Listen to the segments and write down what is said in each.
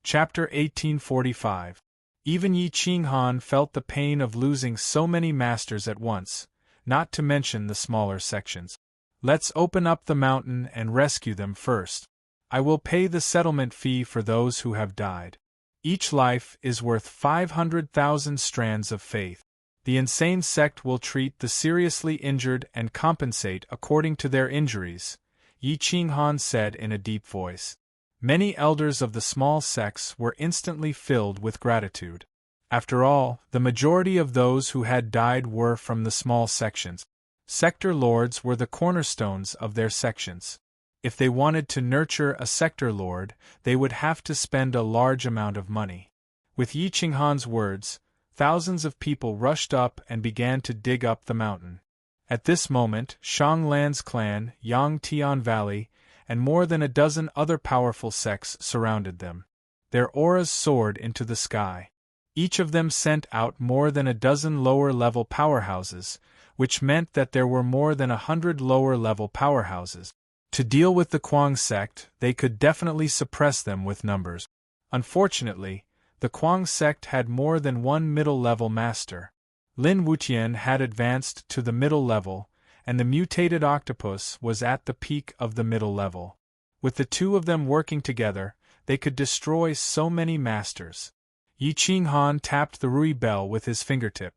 Chapter 1845. Even Yi Qinghan felt the pain of losing so many masters at once, not to mention the smaller sections. Let's open up the mountain and rescue them first. I will pay the settlement fee for those who have died. Each life is worth 500,000 strands of faith. The insane sect will treat the seriously injured and compensate according to their injuries, Yi Qinghan said in a deep voice. Many elders of the small sects were instantly filled with gratitude. After all, the majority of those who had died were from the small sections. Sector lords were the cornerstones of their sections. If they wanted to nurture a sector lord, they would have to spend a large amount of money. With Yi Qinghan's words, thousands of people rushed up and began to dig up the mountain. At this moment, Shang Lan's clan, Yang Tian Valley, and more than a dozen other powerful sects surrounded them. Their auras soared into the sky. Each of them sent out more than a dozen lower-level powerhouses, which meant that there were more than 100 lower-level powerhouses. To deal with the Kuang sect, they could definitely suppress them with numbers. Unfortunately, the Kuang sect had more than one middle-level master. Lin Wutian had advanced to the middle level, and the mutated octopus was at the peak of the middle level. With the two of them working together, they could destroy so many masters. Yi Qinghan tapped the Rui bell with his fingertip.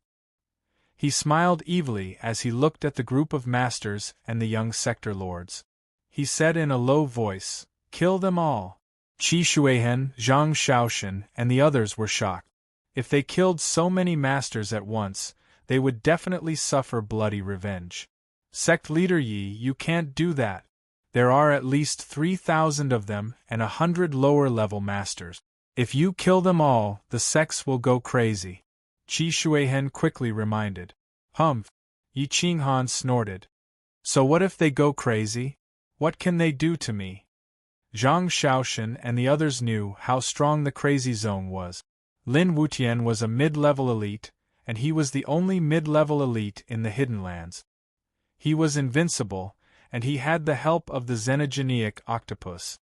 He smiled evilly as he looked at the group of masters and the young sector lords. He said in a low voice, "Kill them all." Qi Shuihen, Zhang Shaoshan, and the others were shocked. If they killed so many masters at once, they would definitely suffer bloody revenge. Sect leader Yi, you can't do that. There are at least 3,000 of them and 100 lower-level masters. If you kill them all, the sects will go crazy. Qi Shuihen quickly reminded. Humph! Yi Qinghan snorted. So what if they go crazy? What can they do to me? Zhang Shaoshan and the others knew how strong the crazy zone was. Lin Wutian was a mid-level elite, and he was the only mid-level elite in the Hidden Lands. He was invincible, and he had the help of the xenogenic octopus.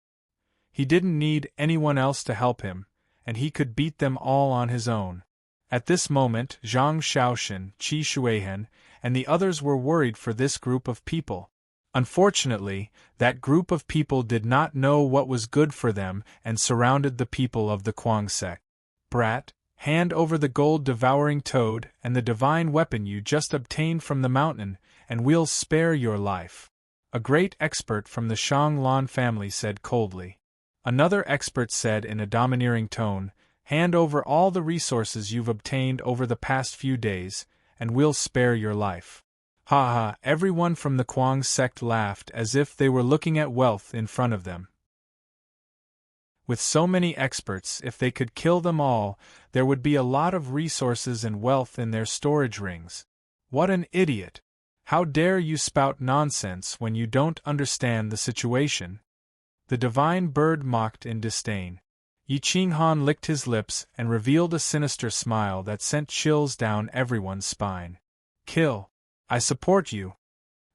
He didn't need anyone else to help him, and he could beat them all on his own. At this moment, Zhang Shaoshan, Qi Shuihen, and the others were worried for this group of people. Unfortunately, that group of people did not know what was good for them and surrounded the people of the Kuang sect. Brat, hand over the gold-devouring toad and the divine weapon you just obtained from the mountain, and we'll spare your life. A great expert from the Shang Lan family said coldly. Another expert said in a domineering tone, hand over all the resources you've obtained over the past few days, and we'll spare your life. Ha ha, everyone from the Kuang sect laughed as if they were looking at wealth in front of them. With so many experts, if they could kill them all, there would be a lot of resources and wealth in their storage rings. What an idiot! How dare you spout nonsense when you don't understand the situation? The divine bird mocked in disdain. Yi Qinghan licked his lips and revealed a sinister smile that sent chills down everyone's spine. Kill! I support you.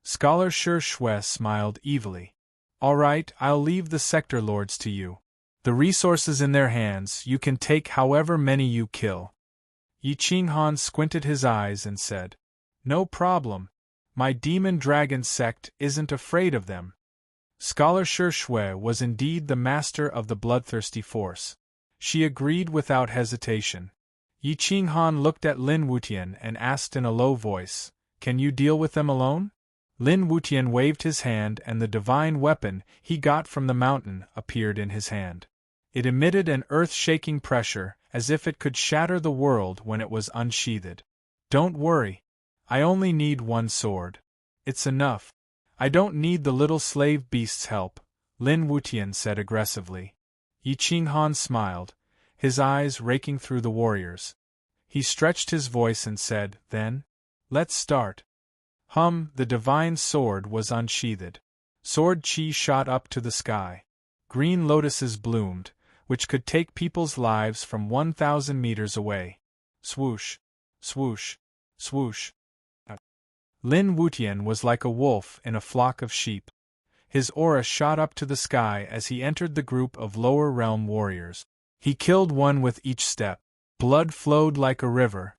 Scholar Shi Shui smiled evilly. All right, I'll leave the sector lords to you. The resources in their hands, you can take however many you kill. Yi Qinghan squinted his eyes and said, No problem. My demon dragon sect isn't afraid of them. Scholar Shi Shui was indeed the master of the bloodthirsty force. She agreed without hesitation. Yi Qinghan looked at Lin Wutian and asked in a low voice, Can you deal with them alone? Lin Wutian waved his hand and the divine weapon he got from the mountain appeared in his hand. It emitted an earth-shaking pressure, as if it could shatter the world when it was unsheathed. Don't worry. I only need one sword. It's enough. I don't need the little slave beast's help, Lin Wutian said aggressively. Yi Qinghan smiled, his eyes raking through the warriors. He stretched his voice and said, Then? Let's start. The divine sword was unsheathed. Sword Qi shot up to the sky. Green lotuses bloomed, which could take people's lives from 1,000 meters away. Swoosh, swoosh, swoosh. Lin Wutian was like a wolf in a flock of sheep. His aura shot up to the sky as he entered the group of lower realm warriors. He killed one with each step. Blood flowed like a river.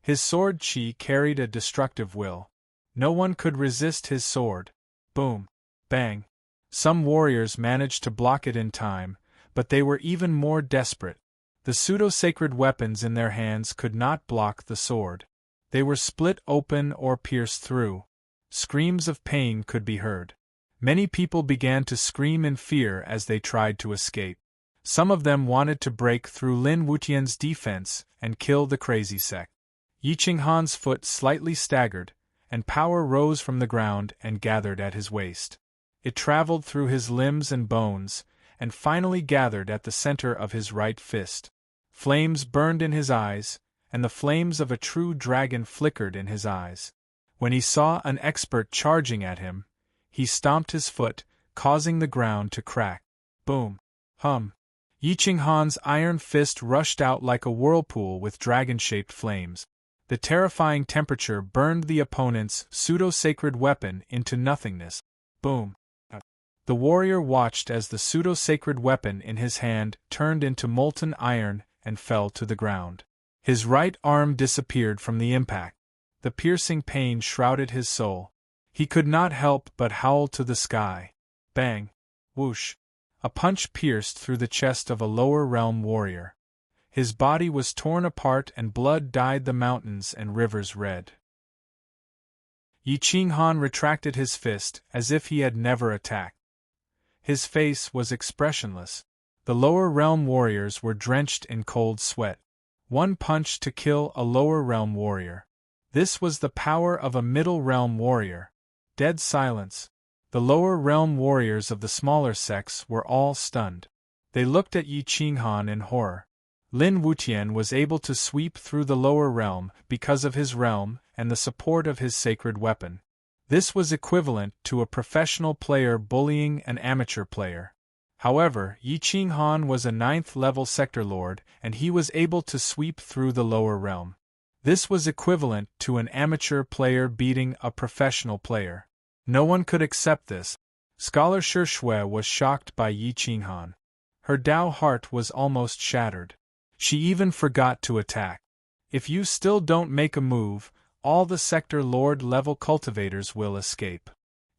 His sword chi carried a destructive will. No one could resist his sword. Boom. Bang. Some warriors managed to block it in time, but they were even more desperate. The pseudo-sacred weapons in their hands could not block the sword. They were split open or pierced through. Screams of pain could be heard. Many people began to scream in fear as they tried to escape. Some of them wanted to break through Lin Wutian's defense and kill the crazy sect. Yi Qinghan's foot slightly staggered, and power rose from the ground and gathered at his waist. It traveled through his limbs and bones, and finally gathered at the center of his right fist. Flames burned in his eyes, and the flames of a true dragon flickered in his eyes. When he saw an expert charging at him, he stomped his foot, causing the ground to crack. Boom. Hum. Yi Qinghan's iron fist rushed out like a whirlpool with dragon-shaped flames. The terrifying temperature burned the opponent's pseudo-sacred weapon into nothingness. Boom. The warrior watched as the pseudo-sacred weapon in his hand turned into molten iron and fell to the ground. His right arm disappeared from the impact. The piercing pain shrouded his soul. He could not help but howl to the sky. Bang! Whoosh! A punch pierced through the chest of a lower realm warrior. His body was torn apart and blood dyed the mountains and rivers red. Yi Qinghan retracted his fist as if he had never attacked. His face was expressionless. The lower realm warriors were drenched in cold sweat. One punch to kill a lower realm warrior. This was the power of a middle realm warrior. Dead silence. The lower realm warriors of the smaller sects were all stunned. They looked at Yi Qinghan in horror. Lin Wutian was able to sweep through the lower realm because of his realm and the support of his sacred weapon. This was equivalent to a professional player bullying an amateur player. However, Yi Qinghan was a 9th-level sector lord and he was able to sweep through the lower realm. This was equivalent to an amateur player beating a professional player. No one could accept this. Scholar Shi Shui was shocked by Yi Qinghan. Her Dao heart was almost shattered. She even forgot to attack. If you still don't make a move, all the sector lord-level cultivators will escape.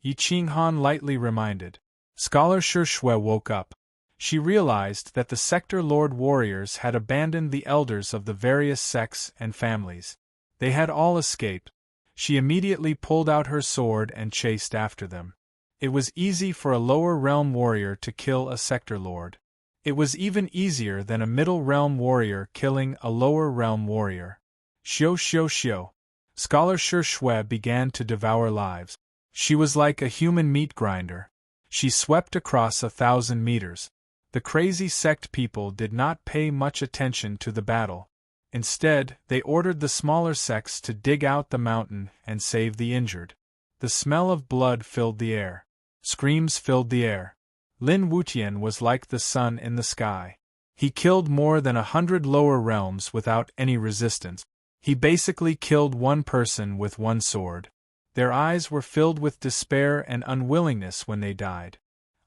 Yi Qinghan lightly reminded. Scholar Shi Shui woke up. She realized that the sector lord warriors had abandoned the elders of the various sects and families. They had all escaped. She immediately pulled out her sword and chased after them. It was easy for a lower realm warrior to kill a sector lord. It was even easier than a middle realm warrior killing a lower realm warrior. Xiu xiu xiu. Scholar Shi Shui began to devour lives. She was like a human meat grinder. She swept across 1,000 meters. The crazy sect people did not pay much attention to the battle. Instead, they ordered the smaller sects to dig out the mountain and save the injured. The smell of blood filled the air. Screams filled the air. Lin Wutian was like the sun in the sky. He killed more than 100 lower realms without any resistance. He basically killed one person with one sword. Their eyes were filled with despair and unwillingness when they died.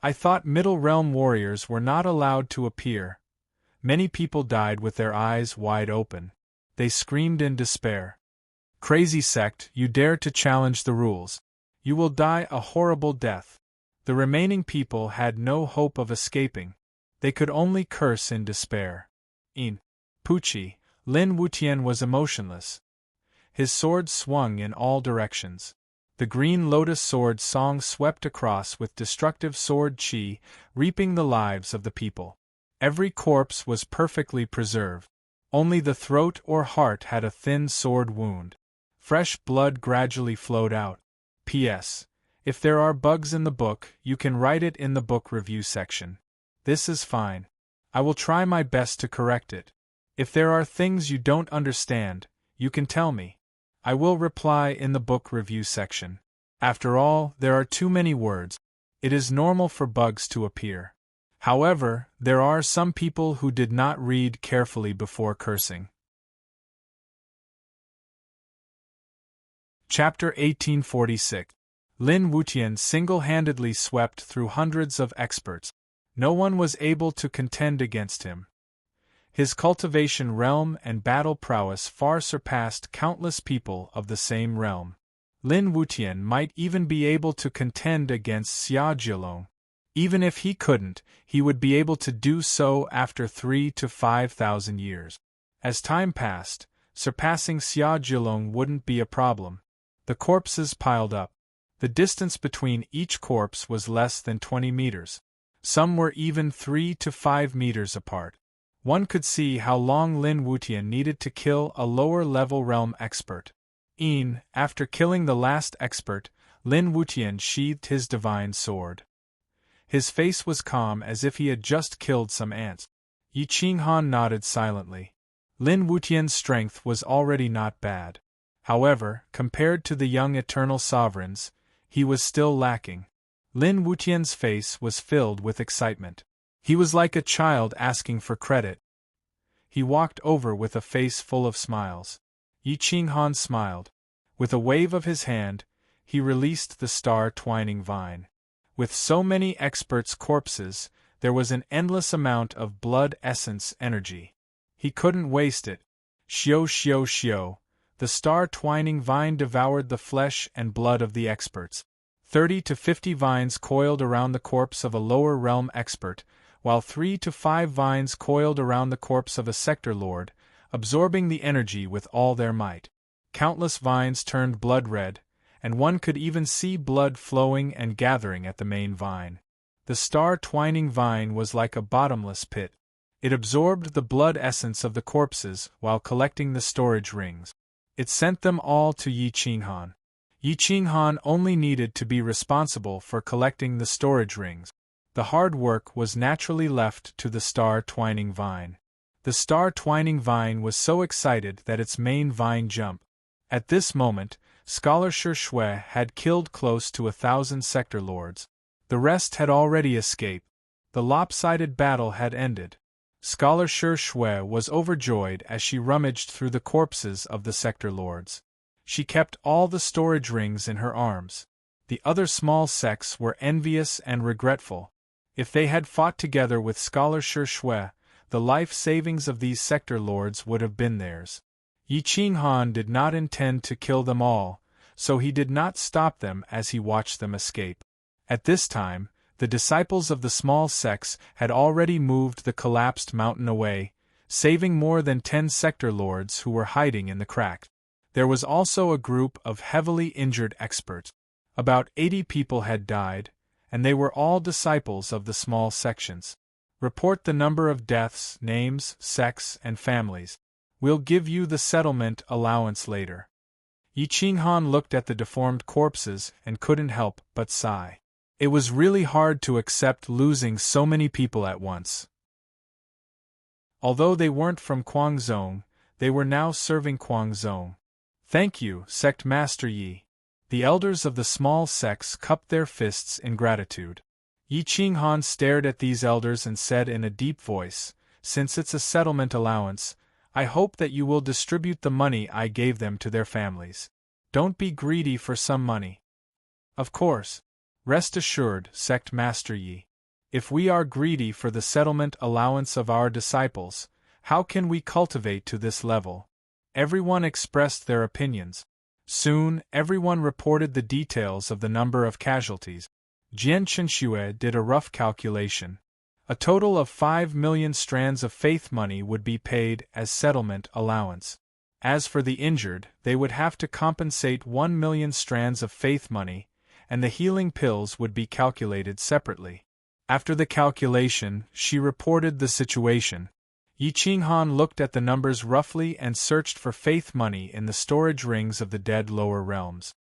I thought middle realm warriors were not allowed to appear. Many people died with their eyes wide open. They screamed in despair. Crazy sect, you dare to challenge the rules. You will die a horrible death. The remaining people had no hope of escaping. They could only curse in despair. In Puchi, Lin Wutian was emotionless. His sword swung in all directions. The green lotus sword song swept across with destructive sword chi, reaping the lives of the people. Every corpse was perfectly preserved. Only the throat or heart had a thin sword wound. Fresh blood gradually flowed out. P.S. If there are bugs in the book, you can write it in the book review section. This is fine. I will try my best to correct it. If there are things you don't understand, you can tell me. I will reply in the book review section. After all, there are too many words. It is normal for bugs to appear. However, there are some people who did not read carefully before cursing. Chapter 1846. Lin Wutian single-handedly swept through hundreds of experts. No one was able to contend against him. His cultivation realm and battle prowess far surpassed countless people of the same realm. Lin Wutian might even be able to contend against Xia Zhilong. Even if he couldn't, he would be able to do so after 3,000 to 5,000 years. As time passed, surpassing Xia Zhilong wouldn't be a problem. The corpses piled up. The distance between each corpse was less than 20 meters. Some were even 3 to 5 meters apart. One could see how long Lin Wutian needed to kill a lower-level realm expert. After killing the last expert, Lin Wutian sheathed his divine sword. His face was calm as if he had just killed some ants. Yi Qinghan nodded silently. Lin Wutian's strength was already not bad. However, compared to the young eternal sovereigns, he was still lacking. Lin Wutian's face was filled with excitement. He was like a child asking for credit. He walked over with a face full of smiles. Yi Qinghan smiled. With a wave of his hand, he released the star-twining vine. With so many experts' corpses, there was an endless amount of blood essence energy. He couldn't waste it. Xiao xiao xiao. The star-twining vine devoured the flesh and blood of the experts. 30 to 50 vines coiled around the corpse of a lower realm expert, while 3 to 5 vines coiled around the corpse of a sector lord, absorbing the energy with all their might. Countless vines turned blood red, and one could even see blood flowing and gathering at the main vine. The star-twining vine was like a bottomless pit. It absorbed the blood essence of the corpses while collecting the storage rings. It sent them all to Yi Qinghan. Yi Qinghan only needed to be responsible for collecting the storage rings. The hard work was naturally left to the star-twining vine. The star-twining vine was so excited that its main vine jumped. At this moment, Scholar Shi Shui had killed close to 1,000 sector lords. The rest had already escaped. The lopsided battle had ended. Scholar Shi Shui was overjoyed as she rummaged through the corpses of the sector lords. She kept all the storage rings in her arms. The other small sects were envious and regretful. If they had fought together with Scholar Shi Shui, the life savings of these sector lords would have been theirs. Yi Qinghan did not intend to kill them all, so he did not stop them as he watched them escape. At this time, the disciples of the small sects had already moved the collapsed mountain away, saving more than 10 sector lords who were hiding in the crack. There was also a group of heavily injured experts. About 80 people had died, and they were all disciples of the small sections. Report the number of deaths, names, sects, and families. We'll give you the settlement allowance later. Yi Qinghan looked at the deformed corpses and couldn't help but sigh. It was really hard to accept losing so many people at once. Although they weren't from Guangzhong, they were now serving Guangzhong. Thank you, Sect Master Yi. The elders of the small sects cupped their fists in gratitude. Yi Qinghan stared at these elders and said in a deep voice, "Since it's a settlement allowance, I hope that you will distribute the money I gave them to their families. Don't be greedy for some money." "Of course. Rest assured, Sect Master Yi. If we are greedy for the settlement allowance of our disciples, how can we cultivate to this level?" Everyone expressed their opinions. Soon, everyone reported the details of the number of casualties. Jian Chenxue did a rough calculation. A total of 5 million strands of faith money would be paid as settlement allowance. As for the injured, they would have to compensate 1 million strands of faith money, and the healing pills would be calculated separately. After the calculation, she reported the situation. Yi Qinghan looked at the numbers roughly and searched for faith money in the storage rings of the dead lower realms.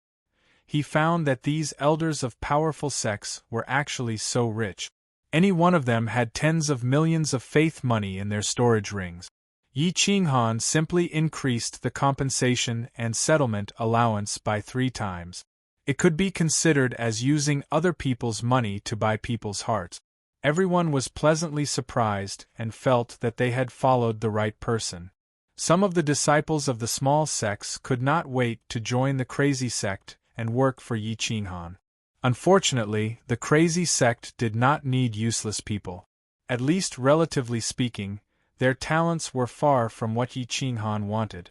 He found that these elders of powerful sects were actually so rich. Any one of them had tens of millions of faith money in their storage rings. Yi Qinghan simply increased the compensation and settlement allowance by 3 times. It could be considered as using other people's money to buy people's hearts. Everyone was pleasantly surprised and felt that they had followed the right person. Some of the disciples of the small sects could not wait to join the crazy sect and work for Yi Qinghan. Unfortunately, the crazy sect did not need useless people. At least relatively speaking, Their talents were far from what Yi Qinghan wanted.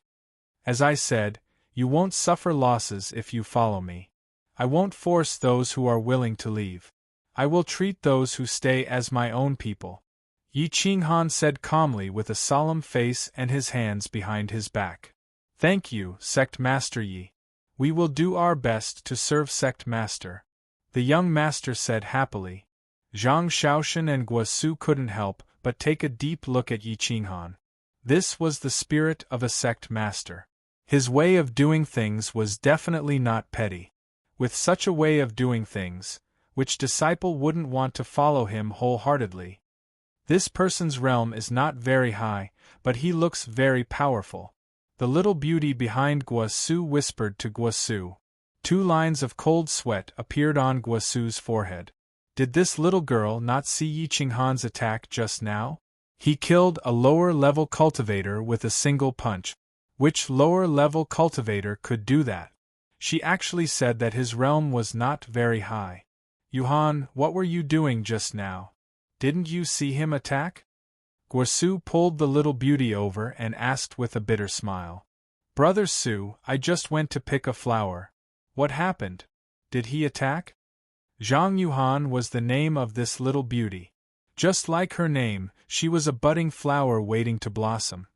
As I said, you won't suffer losses if you follow me. I won't force those who are willing to leave. I will treat those who stay as my own people. Yi Qinghan said calmly with a solemn face and his hands behind his back. Thank you, Sect Master Yi. We will do our best to serve Sect Master. The young master said happily. Zhang Shaoshan and Guosu couldn't help but take a deep look at Yi Qinghan. This was the spirit of a sect master. His way of doing things was definitely not petty. With such a way of doing things, which disciple wouldn't want to follow him wholeheartedly? This person's realm is not very high, but he looks very powerful. The little beauty behind Guosu whispered to Guosu. 2 lines of cold sweat appeared on Guosu's forehead. Did this little girl not see Yi Qinghan's attack just now? He killed a lower-level cultivator with a single punch. Which lower-level cultivator could do that? She actually said that his realm was not very high. Yuhan, what were you doing just now? Didn't you see him attack? Guosu pulled the little beauty over and asked with a bitter smile. Brother Su, I just went to pick a flower. What happened? Did he attack? Zhang Yuhan was the name of this little beauty. Just like her name, she was a budding flower waiting to blossom.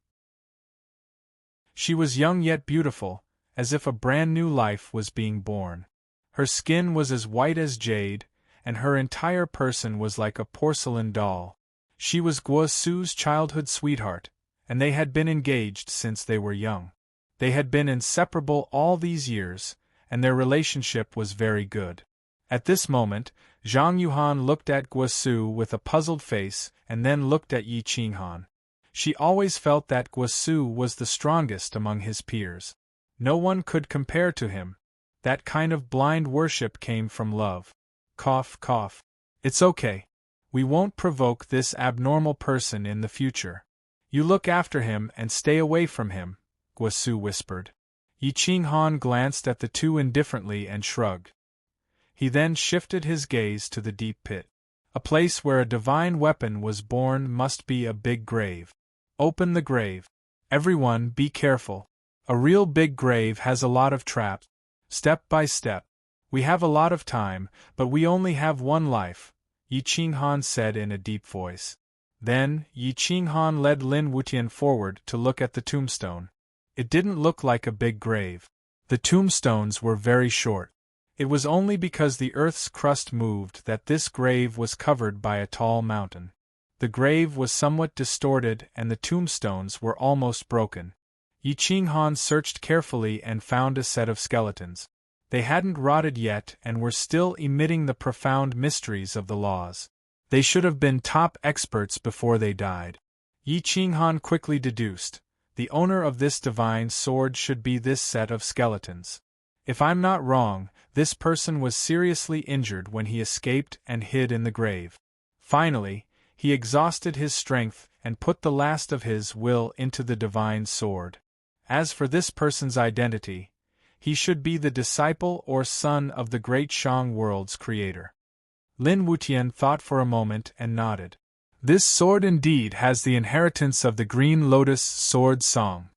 She was young yet beautiful, as if a brand new life was being born. Her skin was as white as jade, and her entire person was like a porcelain doll. She was Guosu's childhood sweetheart, and they had been engaged since they were young. They had been inseparable all these years, and their relationship was very good. At this moment, Zhang Yuhan looked at Guosu with a puzzled face and then looked at Yi Qinghan. She always felt that Guosu was the strongest among his peers. No one could compare to him. That kind of blind worship came from love. Cough, cough. It's okay. We won't provoke this abnormal person in the future. You look after him and stay away from him, Guosu whispered. Yi Qinghan glanced at the two indifferently and shrugged. He then shifted his gaze to the deep pit. A place where a divine weapon was born must be a big grave. Open the grave. Everyone, be careful. A real big grave has a lot of traps. Step by step. We have a lot of time, but we only have one life, Yi Qinghan said in a deep voice. Then, Yi Qinghan led Lin Wutian forward to look at the tombstone. It didn't look like a big grave. The tombstones were very short. It was only because the earth's crust moved that this grave was covered by a tall mountain. The grave was somewhat distorted and the tombstones were almost broken. Yi Qinghan searched carefully and found a set of skeletons. They hadn't rotted yet and were still emitting the profound mysteries of the laws. They should have been top experts before they died. Yi Qinghan quickly deduced, the owner of this divine sword should be this set of skeletons. If I'm not wrong, this person was seriously injured when he escaped and hid in the grave. Finally, he exhausted his strength and put the last of his will into the divine sword. As for this person's identity, he should be the disciple or son of the great Shang world's creator. Lin Wutian thought for a moment and nodded. This sword indeed has the inheritance of the Green Lotus Sword Song.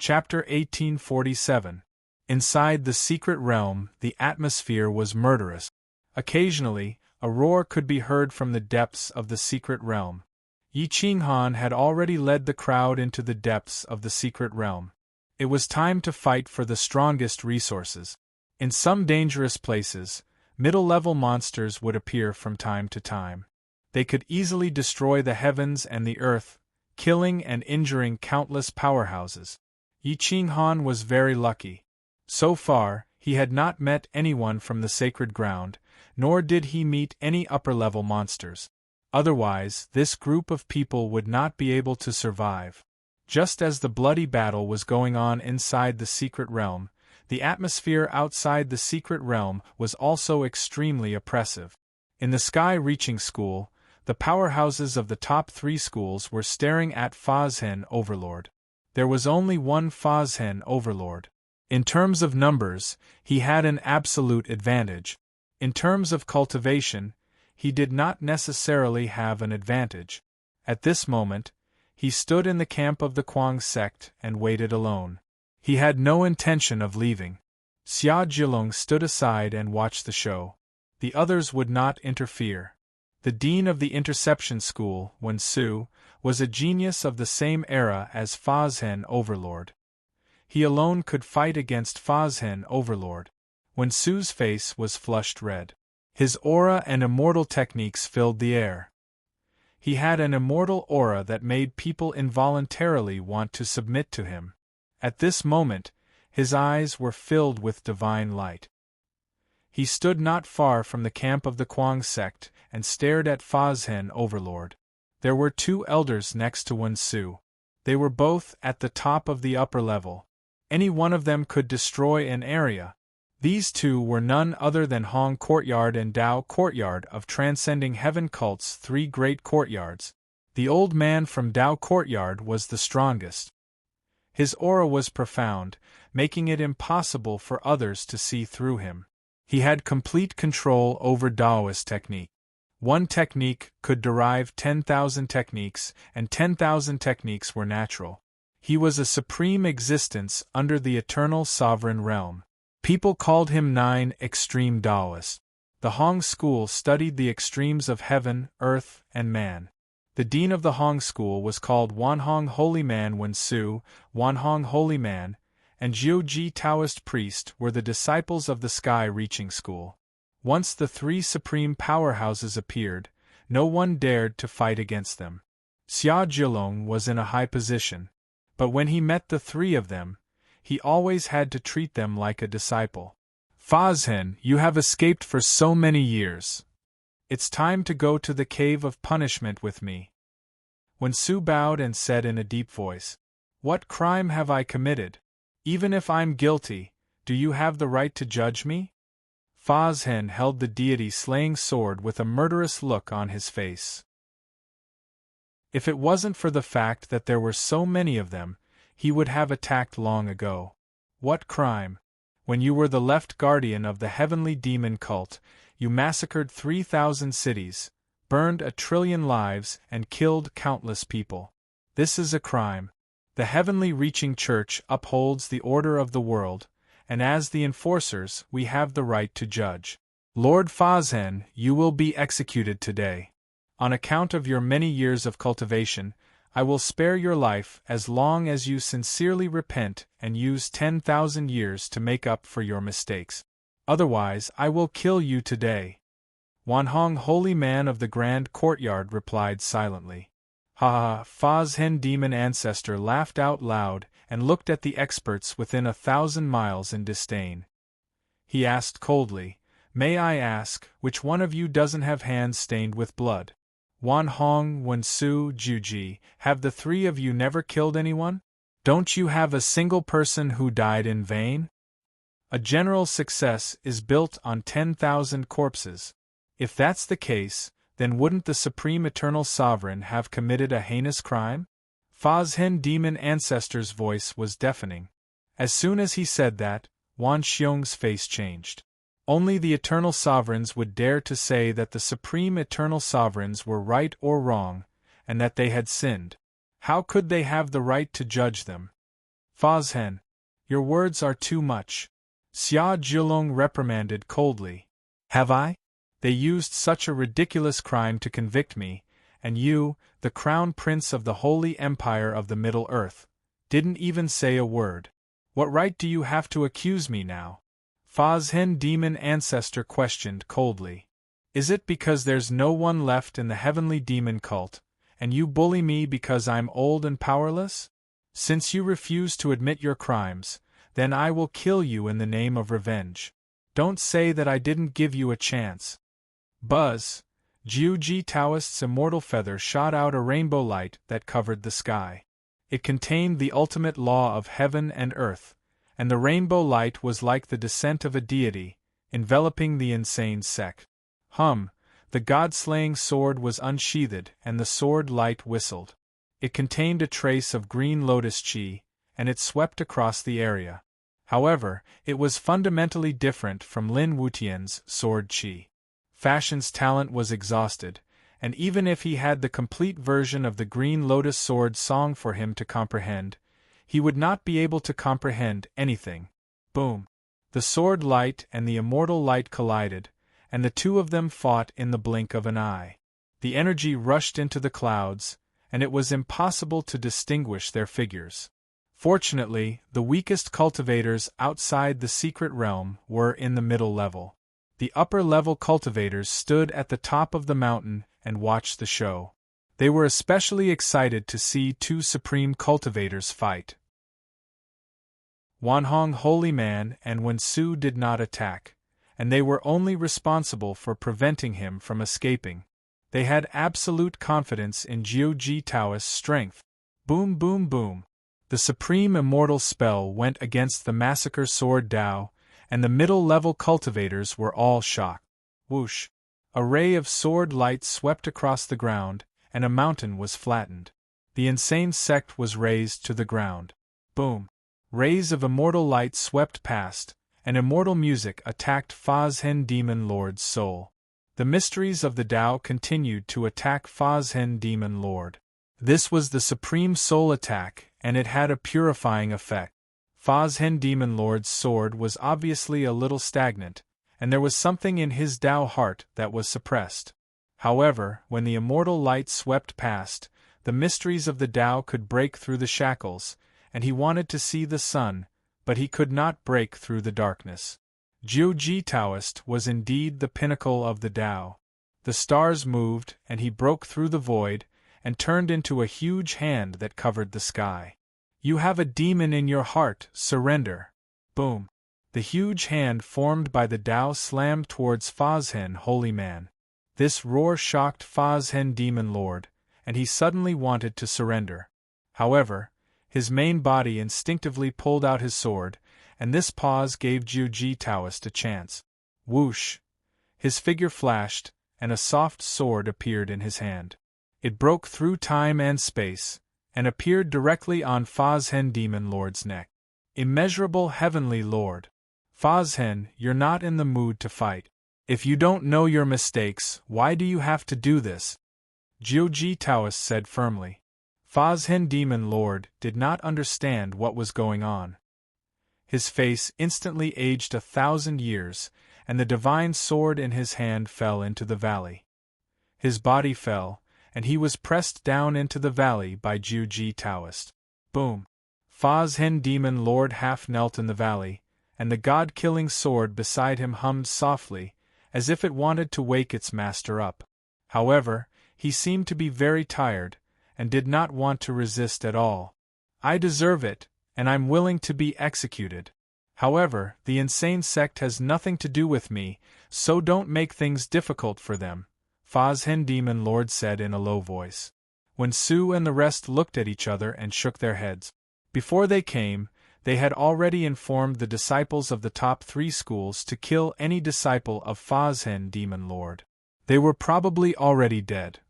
Chapter 1847. Inside the secret realm, the atmosphere was murderous. Occasionally, a roar could be heard from the depths of the secret realm. Yi Qinghan had already led the crowd into the depths of the secret realm. It was time to fight for the strongest resources. In some dangerous places, middle-level monsters would appear from time to time. They could easily destroy the heavens and the earth, killing and injuring countless powerhouses. Yi Qinghan was very lucky. So far, he had not met anyone from the sacred ground, nor did he meet any upper-level monsters. Otherwise, this group of people would not be able to survive. Just as the bloody battle was going on inside the secret realm, the atmosphere outside the secret realm was also extremely oppressive. In the Sky-Reaching School, the powerhouses of the top 3 schools were staring at Fazhen Overlord. There was only one Fazhen Overlord. In terms of numbers, he had an absolute advantage. In terms of cultivation, he did not necessarily have an advantage. At this moment, he stood in the camp of the Kuang sect and waited alone. He had no intention of leaving. Xia Zhilong stood aside and watched the show. The others would not interfere. The dean of the interception school, Wen Su, was a genius of the same era as Fazhen Overlord. He alone could fight against Fazhen Overlord. Wen Su's face was flushed red. His aura and immortal techniques filled the air. He had an immortal aura that made people involuntarily want to submit to him. At this moment, his eyes were filled with divine light. He stood not far from the camp of the Kuang sect and stared at Fazhen Overlord. There were two elders next to Wen Su. They were both at the top of the upper level. Any one of them could destroy an area. These two were none other than Hong Courtyard and Dao Courtyard of Transcending Heaven Cult's three great courtyards. The old man from Dao Courtyard was the strongest. His aura was profound, making it impossible for others to see through him. He had complete control over Daoist technique. One technique could derive 10,000 techniques, and 10,000 techniques were natural. He was a supreme existence under the eternal sovereign realm. People called him Nine Extreme Daoist. The Hong School studied the extremes of heaven, earth, and man. The dean of the Hong School was called Wanhong Holy Man Wen Su, Wanhong Holy Man, and Jiuji Taoist priest were the disciples of the Sky Reaching School. Once the three supreme powerhouses appeared, no one dared to fight against them. Xia Zhilong was in a high position, but when he met the three of them, he always had to treat them like a disciple. Fazhen, you have escaped for so many years. It's time to go to the cave of punishment with me. Wen Su bowed and said in a deep voice, "What crime have I committed? Even if I'm guilty, do you have the right to judge me?" Fazhen held the deity-slaying sword with a murderous look on his face. If it wasn't for the fact that there were so many of them, he would have attacked long ago. What crime? When you were the left guardian of the heavenly demon cult, you massacred 3,000 cities, burned 1 trillion lives, and killed countless people. This is a crime. The heavenly reaching church upholds the order of the world, and as the enforcers, we have the right to judge. Lord Fazhen, you will be executed today. On account of your many years of cultivation, I will spare your life as long as you sincerely repent and use 10,000 years to make up for your mistakes. Otherwise, I will kill you today. Wanhong Holy Man of the Grand Courtyard replied silently. Ha ha! Fazhen Demon Ancestor laughed out loud and looked at the experts within 1,000 miles in disdain. He asked coldly, "May I ask, which one of you doesn't have hands stained with blood? Wanhong, Wen Su, Jiuji, have the three of you never killed anyone? Don't you have a single person who died in vain? A general's success is built on 10,000 corpses. If that's the case, then wouldn't the Supreme Eternal Sovereign have committed a heinous crime?" Fazhen Demon Ancestor's voice was deafening. As soon as he said that, Wan Xiong's face changed. Only the Eternal Sovereigns would dare to say that the Supreme Eternal Sovereigns were right or wrong, and that they had sinned. How could they have the right to judge them? Fazhen, your words are too much. Xia Zhilong reprimanded coldly. Have I? They used such a ridiculous crime to convict me, and you, the Crown Prince of the Holy Empire of the Middle Earth, didn't even say a word. What right do you have to accuse me now? Fazhen Demon Ancestor questioned coldly. Is it because there's no one left in the heavenly demon cult, and you bully me because I'm old and powerless? Since you refuse to admit your crimes, then I will kill you in the name of revenge. Don't say that I didn't give you a chance. Buzz! Jiuji Taoist's immortal feather shot out a rainbow light that covered the sky. It contained the ultimate law of heaven and earth, and the rainbow light was like the descent of a deity, enveloping the insane sect. The god-slaying sword was unsheathed and the sword light whistled. It contained a trace of green lotus chi, and it swept across the area. However, it was fundamentally different from Lin Wutian's sword chi. Fashion's talent was exhausted, and even if he had the complete version of the Green Lotus Sword song for him to comprehend, he would not be able to comprehend anything. Boom! The sword light and the immortal light collided, and the two of them fought in the blink of an eye. The energy rushed into the clouds, and it was impossible to distinguish their figures. Fortunately, the weakest cultivators outside the secret realm were in the middle level. The upper-level cultivators stood at the top of the mountain and watched the show. They were especially excited to see two supreme cultivators fight. Wanhong Holy Man and Wensu did not attack, and they were only responsible for preventing him from escaping. They had absolute confidence in Jiuji Taoist's strength. Boom boom boom. The supreme immortal spell went against the massacre sword Dao, and the middle-level cultivators were all shocked. Whoosh! A ray of sword light swept across the ground, and a mountain was flattened. The insane sect was razed to the ground. Boom! Rays of immortal light swept past, and immortal music attacked Fazhen Demon Lord's soul. The mysteries of the Tao continued to attack Fazhen Demon Lord. This was the supreme soul attack, and it had a purifying effect. Fazhen Demon Lord's sword was obviously a little stagnant, and there was something in his Tao heart that was suppressed. However, when the immortal light swept past, the mysteries of the Tao could break through the shackles, and he wanted to see the sun, but he could not break through the darkness. Jiuji Taoist was indeed the pinnacle of the Tao. The stars moved, and he broke through the void, and turned into a huge hand that covered the sky. You have a demon in your heart, surrender. Boom! The huge hand formed by the Tao slammed towards Fazhen Holy Man. This roar shocked Fazhen Demon Lord, and he suddenly wanted to surrender. However, his main body instinctively pulled out his sword, and this pause gave Jiuji Taoist a chance. Whoosh! His figure flashed, and a soft sword appeared in his hand. It broke through time and space, and appeared directly on Fazhen Demon Lord's neck. Immeasurable Heavenly Lord! Fazhen, you're not in the mood to fight. If you don't know your mistakes, why do you have to do this? Jiuji Taoist said firmly. Fazhen Demon Lord did not understand what was going on. His face instantly aged 1,000 years, and the divine sword in his hand fell into the valley. His body fell, and he was pressed down into the valley by Jiuji Taoist. Boom! Fazhen Demon Lord half knelt in the valley, and the god-killing sword beside him hummed softly, as if it wanted to wake its master up. However, he seemed to be very tired, and did not want to resist at all. I deserve it, and I'm willing to be executed. However, the insane sect has nothing to do with me, so don't make things difficult for them, Fazhen Demon Lord said in a low voice. When Su and the rest looked at each other and shook their heads. Before they came, they had already informed the disciples of the top 3 schools to kill any disciple of Fazhen Demon Lord. They were probably already dead.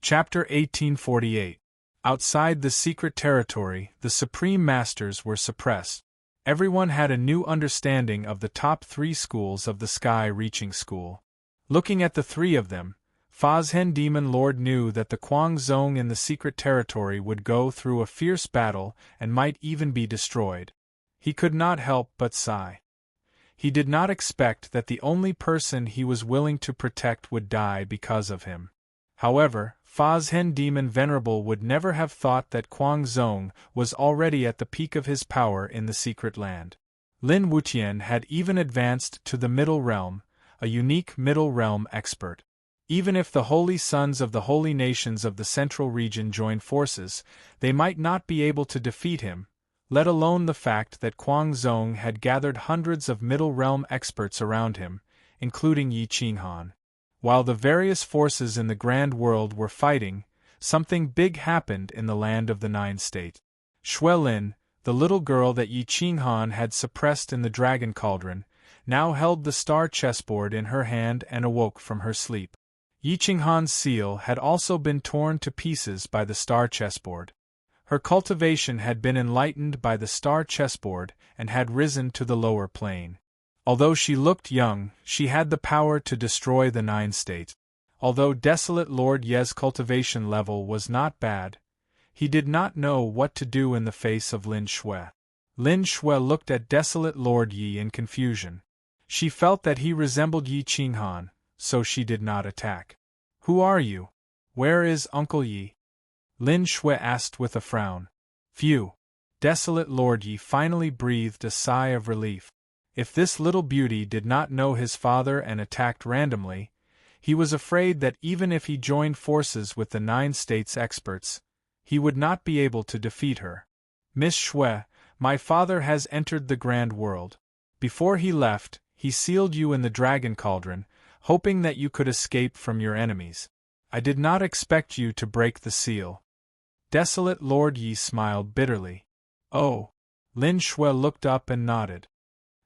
Chapter 1848. Outside the secret territory, the Supreme Masters were suppressed. Everyone had a new understanding of the top 3 schools of the Sky-Reaching School. Looking at the 3 of them, Fazhen Demon Lord knew that the Guangzong in the secret territory would go through a fierce battle and might even be destroyed. He could not help but sigh. He did not expect that the only person he was willing to protect would die because of him. However, Fazhen Demon Venerable would never have thought that Guangzong was already at the peak of his power in the secret land. Lin Wutian had even advanced to the Middle Realm, a unique Middle Realm expert. Even if the holy sons of the holy nations of the central region joined forces, they might not be able to defeat him, let alone the fact that Guangzong had gathered hundreds of Middle Realm experts around him, including Yi Qinghan. While the various forces in the Grand World were fighting, something big happened in the land of the 9 State. Xuelin, the little girl that Yi Qinghan had suppressed in the Dragon Cauldron, now held the star chessboard in her hand and awoke from her sleep. Yi Qinghan's seal had also been torn to pieces by the star chessboard. Her cultivation had been enlightened by the star chessboard and had risen to the lower plane. Although she looked young, she had the power to destroy the 9 states. Although Desolate Lord Ye's cultivation level was not bad, he did not know what to do in the face of Lin Shui. Lin Shui looked at Desolate Lord Yi in confusion. She felt that he resembled Yi Qinghan, so she did not attack. "Who are you? Where is Uncle Yi?" Lin Shui asked with a frown. Phew! Desolate Lord Yi finally breathed a sigh of relief. If this little beauty did not know his father and attacked randomly, he was afraid that even if he joined forces with the 9 states experts, he would not be able to defeat her. "Miss Shui, my father has entered the Grand World. Before he left, he sealed you in the Dragon Cauldron, hoping that you could escape from your enemies. I did not expect you to break the seal." Desolate Lord Yi smiled bitterly. "Oh." Lin Shui looked up and nodded.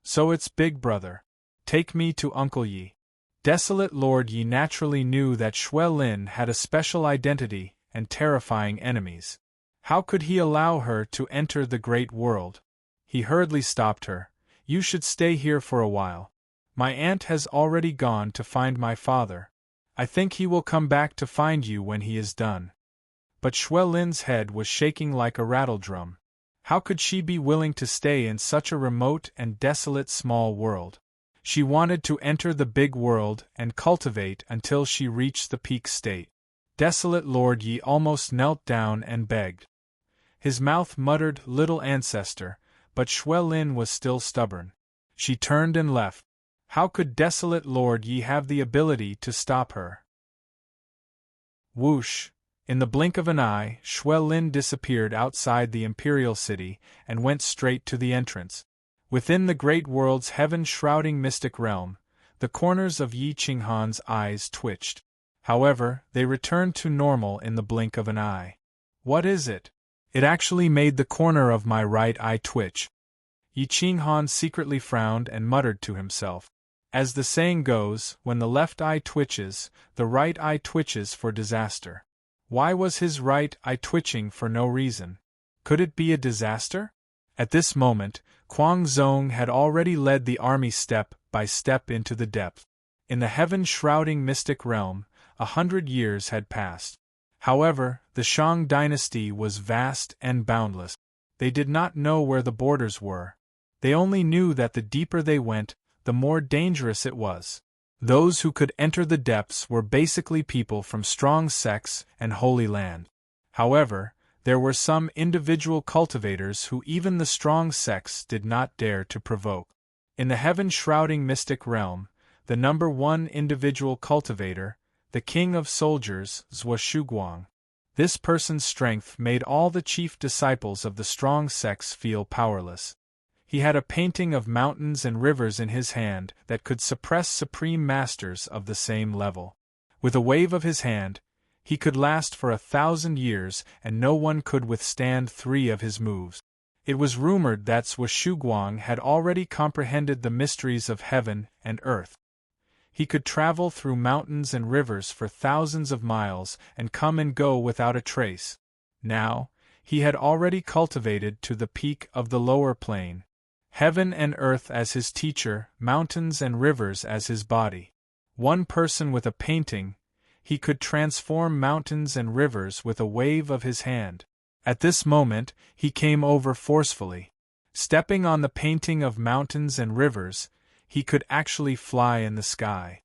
"So it's Big Brother. Take me to Uncle Yi." Desolate Lord Yi naturally knew that Shui Lin had a special identity and terrifying enemies. How could he allow her to enter the great world? He hurriedly stopped her. "You should stay here for a while. My aunt has already gone to find my father. I think he will come back to find you when he is done." But Shui Lin's head was shaking like a rattledrum. How could she be willing to stay in such a remote and desolate small world? She wanted to enter the big world and cultivate until she reached the peak state. Desolate Lord Yi almost knelt down and begged. His mouth muttered "little ancestor," but Shui Lin was still stubborn. She turned and left. How could Desolate Lord Yi have the ability to stop her? Whoosh! In the blink of an eye, Shui Lin disappeared outside the imperial city and went straight to the entrance. Within the great world's heaven-shrouding mystic realm, the corners of Yi Qinghan's eyes twitched. However, they returned to normal in the blink of an eye. "What is it? It actually made the corner of my right eye twitch." Yi Qinghan secretly frowned and muttered to himself. As the saying goes, when the left eye twitches, the right eye twitches for disaster. Why was his right eye twitching for no reason? Could it be a disaster? At this moment, Kuang Zong had already led the army step by step into the depth. In the heaven-shrouding mystic realm, 100 years had passed. However, the Shang dynasty was vast and boundless. They did not know where the borders were. They only knew that the deeper they went, the more dangerous it was. Those who could enter the depths were basically people from strong sects and Holy Land. However, there were some individual cultivators who even the strong sects did not dare to provoke. In the heaven-shrouding mystic realm, the number 1 individual cultivator, the king of soldiers, Zhuo Shuguang. This person's strength made all the chief disciples of the strong sects feel powerless. He had a painting of mountains and rivers in his hand that could suppress supreme masters of the same level. With a wave of his hand, he could last for 1,000 years and no one could withstand 3 of his moves. It was rumored that Zhuo Shuguang had already comprehended the mysteries of heaven and earth. He could travel through mountains and rivers for thousands of miles and come and go without a trace. Now, he had already cultivated to the peak of the lower plane. Heaven and earth as his teacher, mountains and rivers as his body. One person with a painting, he could transform mountains and rivers with a wave of his hand. At this moment, he came over forcefully. Stepping on the painting of mountains and rivers, he could actually fly in the sky.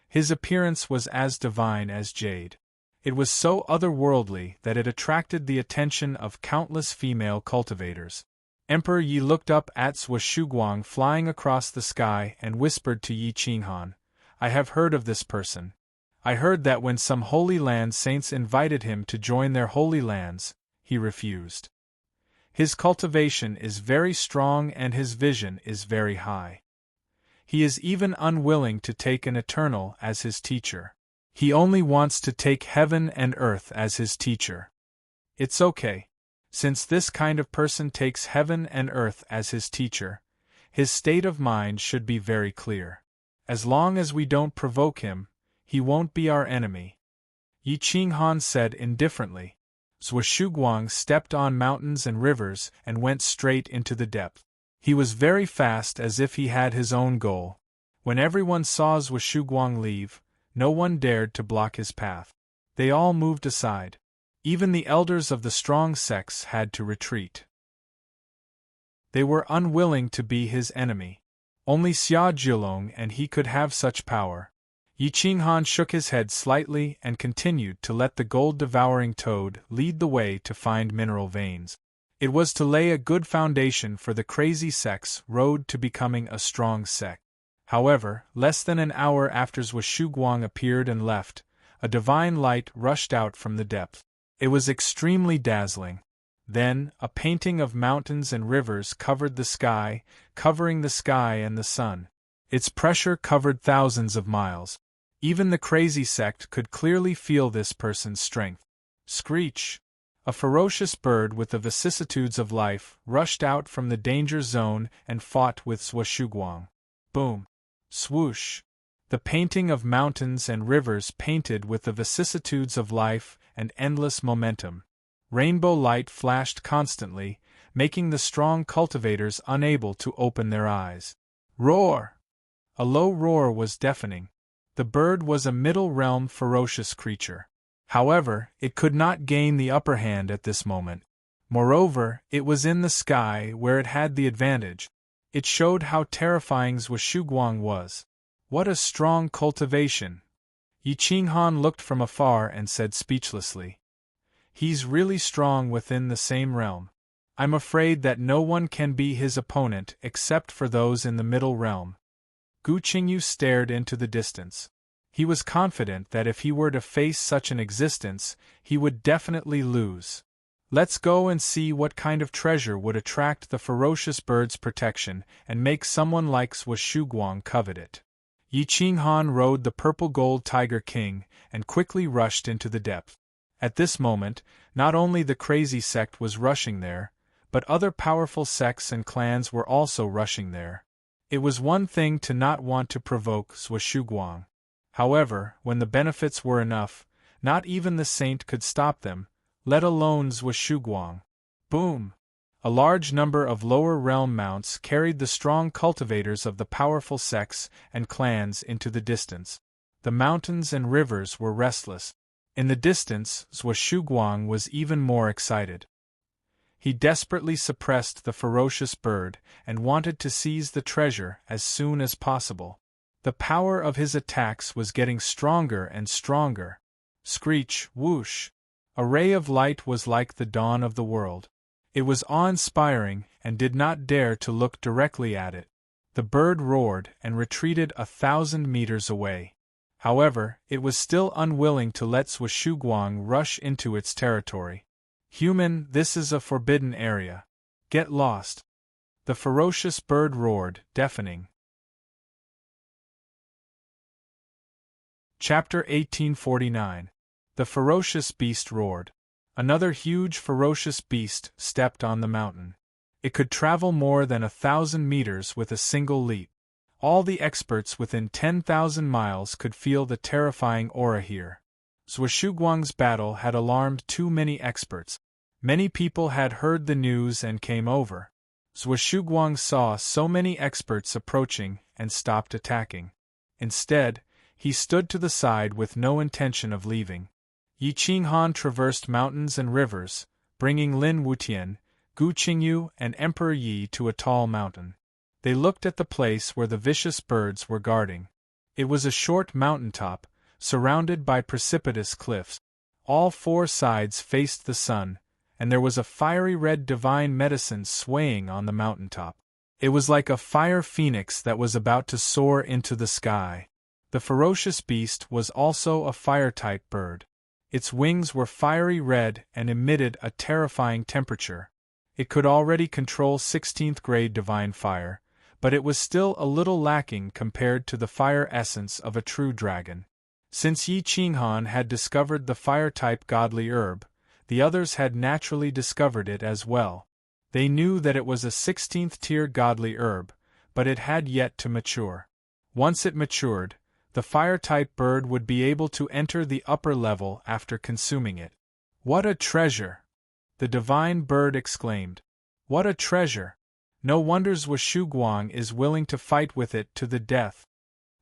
His appearance was as divine as jade. It was so otherworldly that it attracted the attention of countless female cultivators. Emperor Yi looked up at Zhuo Shuguang flying across the sky and whispered to Yi Qinghan, "I have heard of this person. I heard that when some Holy Land saints invited him to join their holy lands, he refused. His cultivation is very strong and his vision is very high. He is even unwilling to take an eternal as his teacher. He only wants to take heaven and earth as his teacher. It's okay. Since this kind of person takes heaven and earth as his teacher, his state of mind should be very clear. As long as we don't provoke him, he won't be our enemy." Yi Qinghan said indifferently. Zhuo Shuguang stepped on mountains and rivers and went straight into the depth. He was very fast, as if he had his own goal. When everyone saw Zhuguang leave, no one dared to block his path. They all moved aside. Even the elders of the strong sex had to retreat. They were unwilling to be his enemy. Only Xia Zhilong and he could have such power. Yi Qinghan shook his head slightly and continued to let the gold-devouring toad lead the way to find mineral veins. It was to lay a good foundation for the crazy sex road to becoming a strong sect. However, less than an hour after Zhuguang appeared and left, a divine light rushed out from the depth. It was extremely dazzling. Then, a painting of mountains and rivers covered the sky, covering the sky and the sun. Its pressure covered thousands of miles. Even the crazy sect could clearly feel this person's strength. Screech! A ferocious bird with the vicissitudes of life rushed out from the danger zone and fought with Zhuguang. Boom! Swoosh! The painting of mountains and rivers painted with the vicissitudes of life and endless momentum. Rainbow light flashed constantly, making the strong cultivators unable to open their eyes. Roar! A low roar was deafening. The bird was a middle-realm ferocious creature. However, it could not gain the upper hand at this moment. Moreover, it was in the sky where it had the advantage. It showed how terrifying Zhuguang was. What a strong cultivation! Yi Qinghan looked from afar and said speechlessly. He's really strong within the same realm. I'm afraid that no one can be his opponent except for those in the middle realm. Gu Qingyu stared into the distance. He was confident that if he were to face such an existence, he would definitely lose. Let's go and see what kind of treasure would attract the ferocious bird's protection and make someone like Zhuguang covet it. Yi Qinghan rode the purple-gold Tiger King and quickly rushed into the depth. At this moment, not only the crazy sect was rushing there, but other powerful sects and clans were also rushing there. It was one thing to not want to provoke Zhuguang. However, when the benefits were enough, not even the saint could stop them, let alone Zhuguang. Boom! A large number of lower realm mounts carried the strong cultivators of the powerful sects and clans into the distance. The mountains and rivers were restless. In the distance, Zhuguang was even more excited. He desperately suppressed the ferocious bird and wanted to seize the treasure as soon as possible. The power of his attacks was getting stronger and stronger. Screech, whoosh! A ray of light was like the dawn of the world. It was awe-inspiring and did not dare to look directly at it. The bird roared and retreated 1,000 meters away. However, it was still unwilling to let Zhuguang rush into its territory. Human, this is a forbidden area. Get lost! The ferocious bird roared, deafening. Chapter 1849. The ferocious beast roared. Another huge ferocious beast stepped on the mountain. It could travel more than 1,000 meters with a single leap. All the experts within 10,000 miles could feel the terrifying aura here. Zhuguang's battle had alarmed too many experts. Many people had heard the news and came over. Zhuguang saw so many experts approaching and stopped attacking. Instead, he stood to the side with no intention of leaving. Yi Qinghan traversed mountains and rivers, bringing Lin Wutian, Gu Qingyu, and Emperor Yi to a tall mountain. They looked at the place where the vicious birds were guarding. It was a short mountaintop, surrounded by precipitous cliffs. All four sides faced the sun, and there was a fiery red divine medicine swaying on the mountaintop. It was like a fire phoenix that was about to soar into the sky. The ferocious beast was also a fire-type bird. Its wings were fiery red and emitted a terrifying temperature. It could already control 16th grade divine fire, but it was still a little lacking compared to the fire essence of a true dragon. Since Yi Qinghan had discovered the fire-type godly herb, the others had naturally discovered it as well. They knew that it was a 16th tier godly herb, but it had yet to mature. Once it matured, the fire-type bird would be able to enter the upper level after consuming it. What a treasure! The divine bird exclaimed. What a treasure! No wonder Zhuo Guang is willing to fight with it to the death.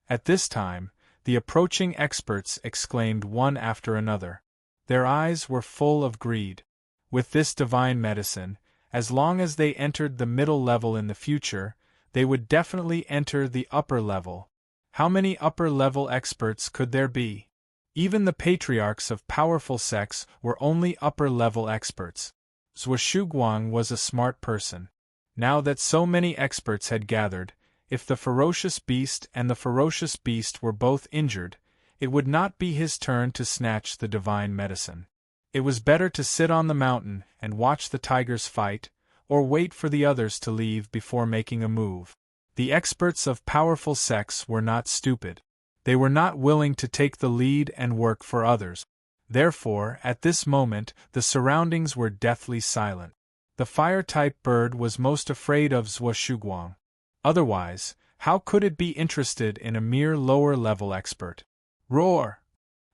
At this time, the approaching experts exclaimed one after another. Their eyes were full of greed. With this divine medicine, as long as they entered the middle level in the future, they would definitely enter the upper level. How many upper-level experts could there be? Even the patriarchs of powerful sects were only upper-level experts. Zhuo Guang was a smart person. Now that so many experts had gathered, if the ferocious beast and the ferocious beast were both injured, it would not be his turn to snatch the divine medicine. It was better to sit on the mountain and watch the tigers fight, or wait for the others to leave before making a move. The experts of powerful sects were not stupid. They were not willing to take the lead and work for others. Therefore, at this moment, the surroundings were deathly silent. The fire-type bird was most afraid of Zhuo Guang. Otherwise, how could it be interested in a mere lower-level expert? Roar!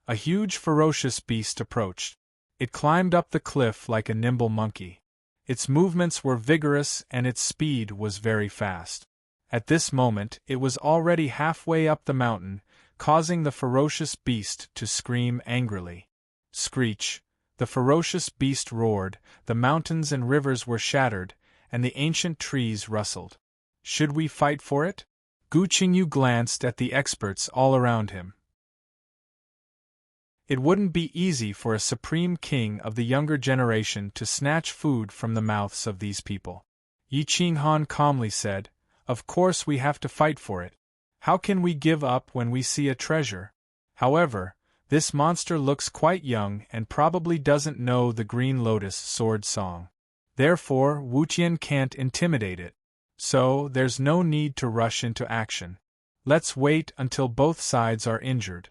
A huge ferocious beast approached. It climbed up the cliff like a nimble monkey. Its movements were vigorous and its speed was very fast. At this moment, it was already halfway up the mountain, causing the ferocious beast to scream angrily. Screech! The ferocious beast roared, the mountains and rivers were shattered, and the ancient trees rustled. Should we fight for it? Gu Qingyu glanced at the experts all around him. It wouldn't be easy for a supreme king of the younger generation to snatch food from the mouths of these people. Yi Qinghan calmly said, "Of course we have to fight for it. How can we give up when we see a treasure? However, this monster looks quite young and probably doesn't know the Green Lotus sword song. Therefore, Wutian can't intimidate it. So, there's no need to rush into action. Let's wait until both sides are injured."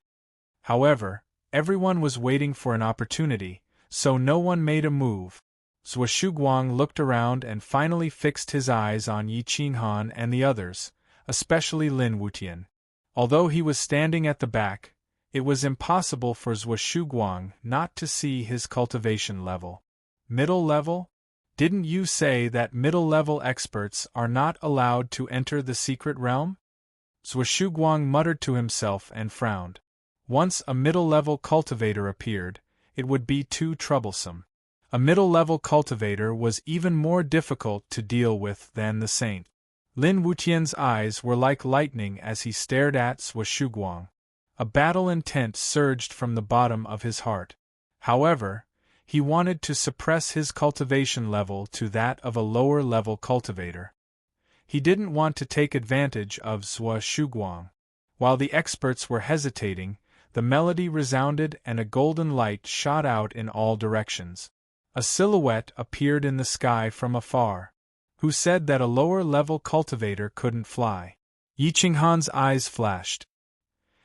However, everyone was waiting for an opportunity, so no one made a move. Zhuo Guang looked around and finally fixed his eyes on Yi Qinghan and the others, especially Lin Wutian. Although he was standing at the back, it was impossible for Zhuo Guang not to see his cultivation level. Middle level? Didn't you say that middle-level experts are not allowed to enter the secret realm? Zhuo Guang muttered to himself and frowned. Once a middle-level cultivator appeared, it would be too troublesome. A middle-level cultivator was even more difficult to deal with than the saint. Lin Wutian's eyes were like lightning as he stared at Zhuo Guang. A battle intent surged from the bottom of his heart. However, he wanted to suppress his cultivation level to that of a lower-level cultivator. He didn't want to take advantage of Zhuo Guang. While the experts were hesitating, the melody resounded and a golden light shot out in all directions. A silhouette appeared in the sky from afar. Who said that a lower-level cultivator couldn't fly? Yi Qinghan's eyes flashed.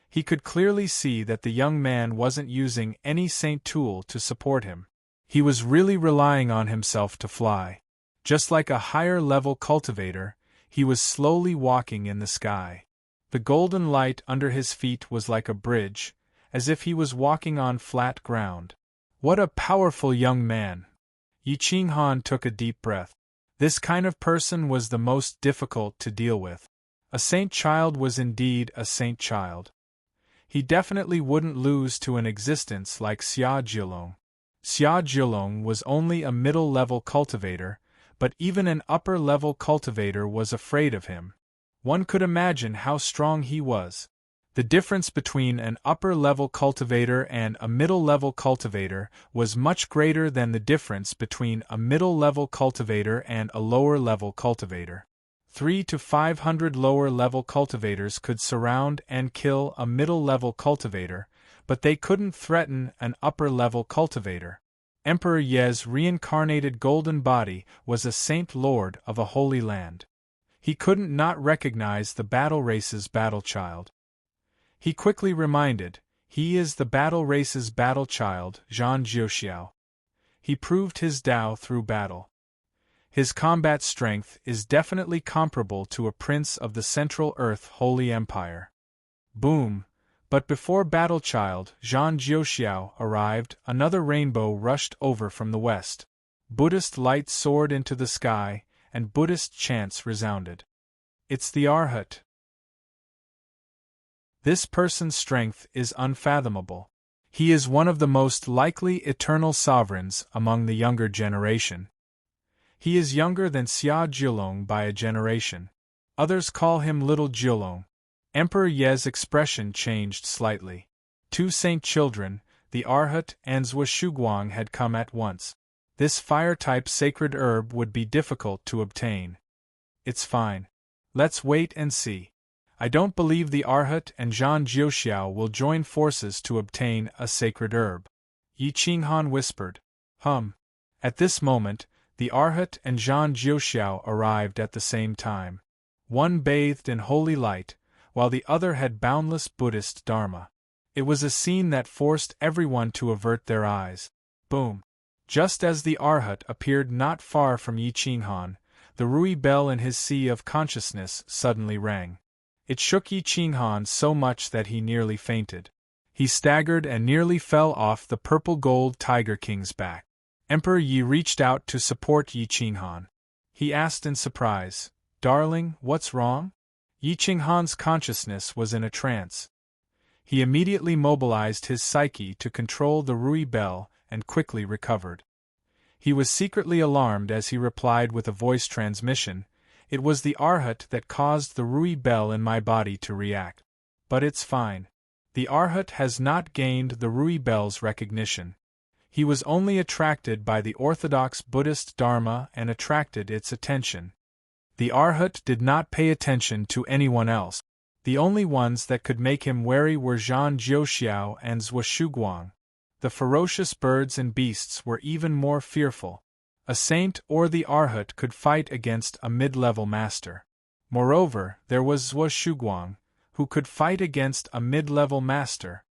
He could clearly see that the young man wasn't using any saint tool to support him. He was really relying on himself to fly. Just like a higher-level cultivator, he was slowly walking in the sky. The golden light under his feet was like a bridge, as if he was walking on flat ground. What a powerful young man! Yi Qinghan took a deep breath. This kind of person was the most difficult to deal with. A saint child was indeed a saint child. He definitely wouldn't lose to an existence like Xia Zhilong. Xia Zhilong was only a middle-level cultivator, but even an upper-level cultivator was afraid of him. One could imagine how strong he was. The difference between an upper-level cultivator and a middle-level cultivator was much greater than the difference between a middle-level cultivator and a lower-level cultivator. 300 to 500 lower-level cultivators could surround and kill a middle-level cultivator, but they couldn't threaten an upper-level cultivator. Emperor Ye's reincarnated golden body was a saint lord of a holy land. He couldn't not recognize the battle race's battle child. He quickly reminded, he is the battle race's battle child, Zhang Jiuxiao. He proved his Tao through battle. His combat strength is definitely comparable to a prince of the Central Earth Holy Empire. Boom! But before battle child Zhang Jiuxiao arrived, another rainbow rushed over from the west. Buddhist light soared into the sky, and Buddhist chants resounded. It's the Arhat. This person's strength is unfathomable. He is one of the most likely eternal sovereigns among the younger generation. He is younger than Xia Jiulong by a generation. Others call him Little Jiulong. Emperor Ye's expression changed slightly. Two saint children, the Arhat and Zhuo Shuguang, had come at once. This fire-type sacred herb would be difficult to obtain. It's fine. Let's wait and see. I don't believe the Arhat and Zhan Jiuxiao will join forces to obtain a sacred herb. Yi Qinghan whispered. At this moment, the Arhat and Zhan Jiuxiao arrived at the same time. One bathed in holy light, while the other had boundless Buddhist dharma. It was a scene that forced everyone to avert their eyes. Boom! Just as the Arhat appeared not far from Yi Qinghan, the Rui bell in his sea of consciousness suddenly rang. It shook Yi Qinghan so much that he nearly fainted. He staggered and nearly fell off the purple-gold Tiger King's back. Emperor Yi reached out to support Yi Qinghan. He asked in surprise, "Darling, what's wrong?" Yi Qinghan's consciousness was in a trance. He immediately mobilized his psyche to control the Rui bell and quickly recovered. He was secretly alarmed as he replied with a voice transmission, "It was the Arhat that caused the Rui bell in my body to react. But it's fine. The Arhat has not gained the Rui bell's recognition. He was only attracted by the orthodox Buddhist Dharma and attracted its attention. The Arhat did not pay attention to anyone else. The only ones that could make him wary were Zhan Jiuxiao and Zhuo Shuguang. The ferocious birds and beasts were even more fearful. A saint or the Arhat could fight against a mid-level master. Moreover, there was Zhuo Shuguang, who could fight against a mid-level master.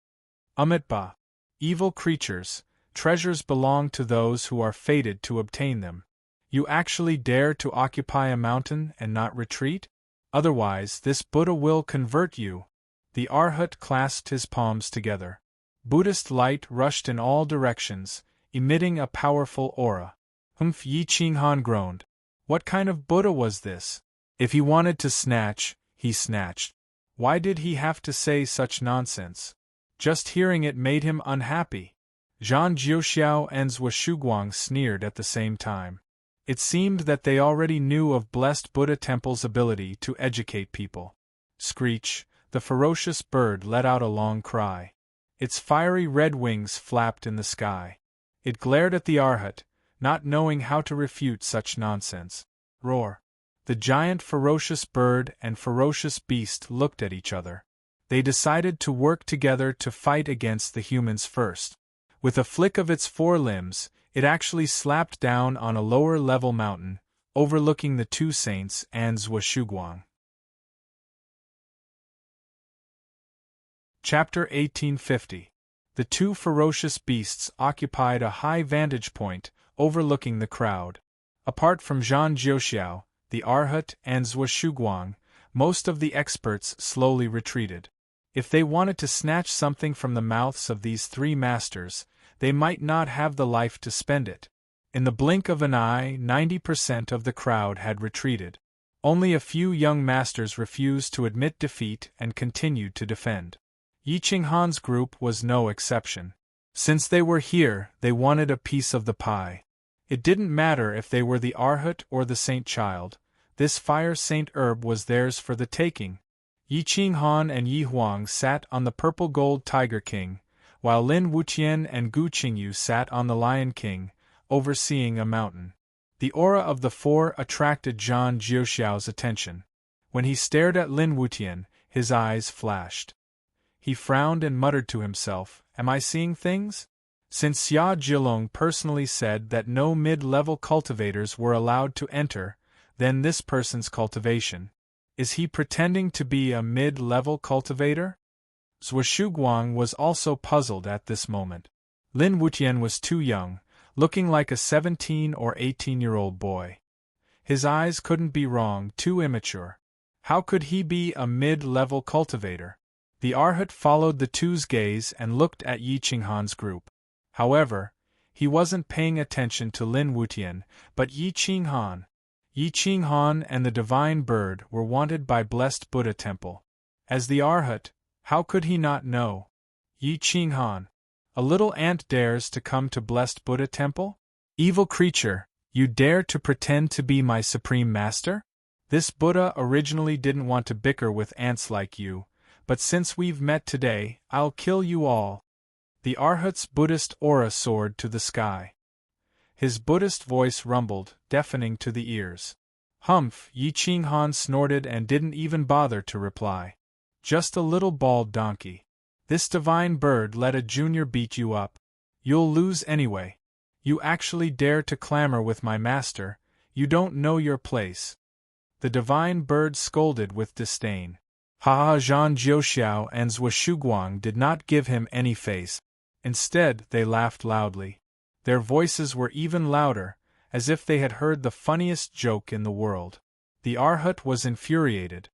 Amitba. Evil creatures, treasures belong to those who are fated to obtain them. You actually dare to occupy a mountain and not retreat? Otherwise, this Buddha will convert you. The Arhat clasped his palms together. Buddhist light rushed in all directions, emitting a powerful aura. Yi Qinghan groaned. What kind of Buddha was this? If he wanted to snatch, he snatched. Why did he have to say such nonsense? Just hearing it made him unhappy. Zhan Jiuxiao and Zhuo Shuguang sneered at the same time. It seemed that they already knew of blessed Buddha Temple's ability to educate people. Screech, the ferocious bird let out a long cry. Its fiery red wings flapped in the sky. It glared at the Arhat, not knowing how to refute such nonsense. Roar! The giant ferocious bird and ferocious beast looked at each other. They decided to work together to fight against the humans first. With a flick of its four limbs, it actually slapped down on a lower-level mountain, overlooking the two saints and Zhuo Shuguang. Chapter 1850. The two ferocious beasts occupied a high vantage point, overlooking the crowd. Apart from Zhan Jiuxiao, the Arhat, and Zhuo Shuguang, most of the experts slowly retreated. If they wanted to snatch something from the mouths of these three masters, they might not have the life to spend it. In the blink of an eye, 90% of the crowd had retreated. Only a few young masters refused to admit defeat and continued to defend. Yi Qinghan's group was no exception. Since they were here, they wanted a piece of the pie. It didn't matter if they were the Arhat or the Saint Child, this fire saint herb was theirs for the taking. Yi Qinghan and Yi Huang sat on the purple-gold Tiger King, while Lin Wutian and Gu Qingyu sat on the Lion King, overseeing a mountain. The aura of the four attracted Zhan Jiuxiao's attention. When he stared at Lin Wutian, his eyes flashed. He frowned and muttered to himself, "Am I seeing things?" Since Xia Jiulong personally said that no mid-level cultivators were allowed to enter, then this person's cultivation. Is he pretending to be a mid-level cultivator? Zhuo Shuguang was also puzzled at this moment. Lin Wutian was too young, looking like a 17 or 18-year-old boy. His eyes couldn't be wrong, too immature. How could he be a mid-level cultivator? The Arhat followed the two's gaze and looked at Yi Qinghan's group. However, he wasn't paying attention to Lin Wutian, but Yi Qinghan. Yi Ching-han and the divine bird were wanted by blessed Buddha temple. As the Arhat, how could he not know? Yi Ching-han, a little ant dares to come to blessed Buddha temple? Evil creature, you dare to pretend to be my supreme master? This Buddha originally didn't want to bicker with ants like you, but since we've met today, I'll kill you all. The Arhat's Buddhist aura soared to the sky. His Buddhist voice rumbled, deafening to the ears. Humph! Yi Ching-han snorted and didn't even bother to reply. Just a little bald donkey. This divine bird let a junior beat you up. You'll lose anyway. You actually dare to clamor with my master, you don't know your place. The divine bird scolded with disdain. Ha! Zhang Jiuxiao and Zhou Shuguang did not give him any face. Instead, they laughed loudly. Their voices were even louder, as if they had heard the funniest joke in the world. The Arhat was infuriated.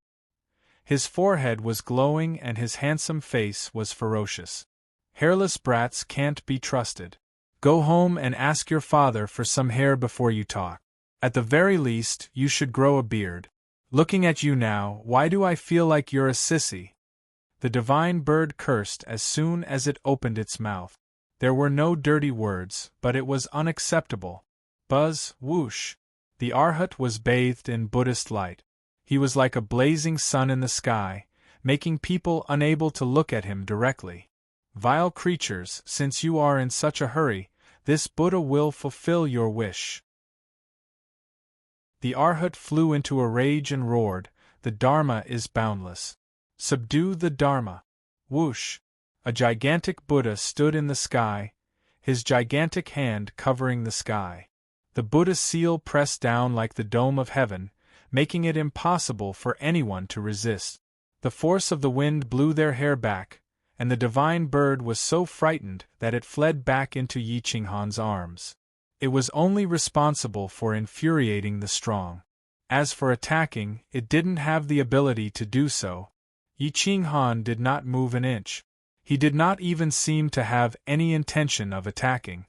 His forehead was glowing and his handsome face was ferocious. Hairless brats can't be trusted. Go home and ask your father for some hair before you talk. At the very least, you should grow a beard. Looking at you now, why do I feel like you're a sissy? The divine bird cursed as soon as it opened its mouth. There were no dirty words, but it was unacceptable. Buzz, whoosh. The Arhat was bathed in Buddhist light. He was like a blazing sun in the sky, making people unable to look at him directly. Vile creatures, since you are in such a hurry, this Buddha will fulfill your wish. The Arhat flew into a rage and roared, the Dharma is boundless. Subdue the Dharma. Whoosh! A gigantic Buddha stood in the sky, his gigantic hand covering the sky. The Buddha's seal pressed down like the dome of heaven, making it impossible for anyone to resist. The force of the wind blew their hair back, and the divine bird was so frightened that it fled back into Yi Ching-han's arms. It was only responsible for infuriating the strong. As for attacking, it didn't have the ability to do so. Yi Ching-han did not move an inch. He did not even seem to have any intention of attacking.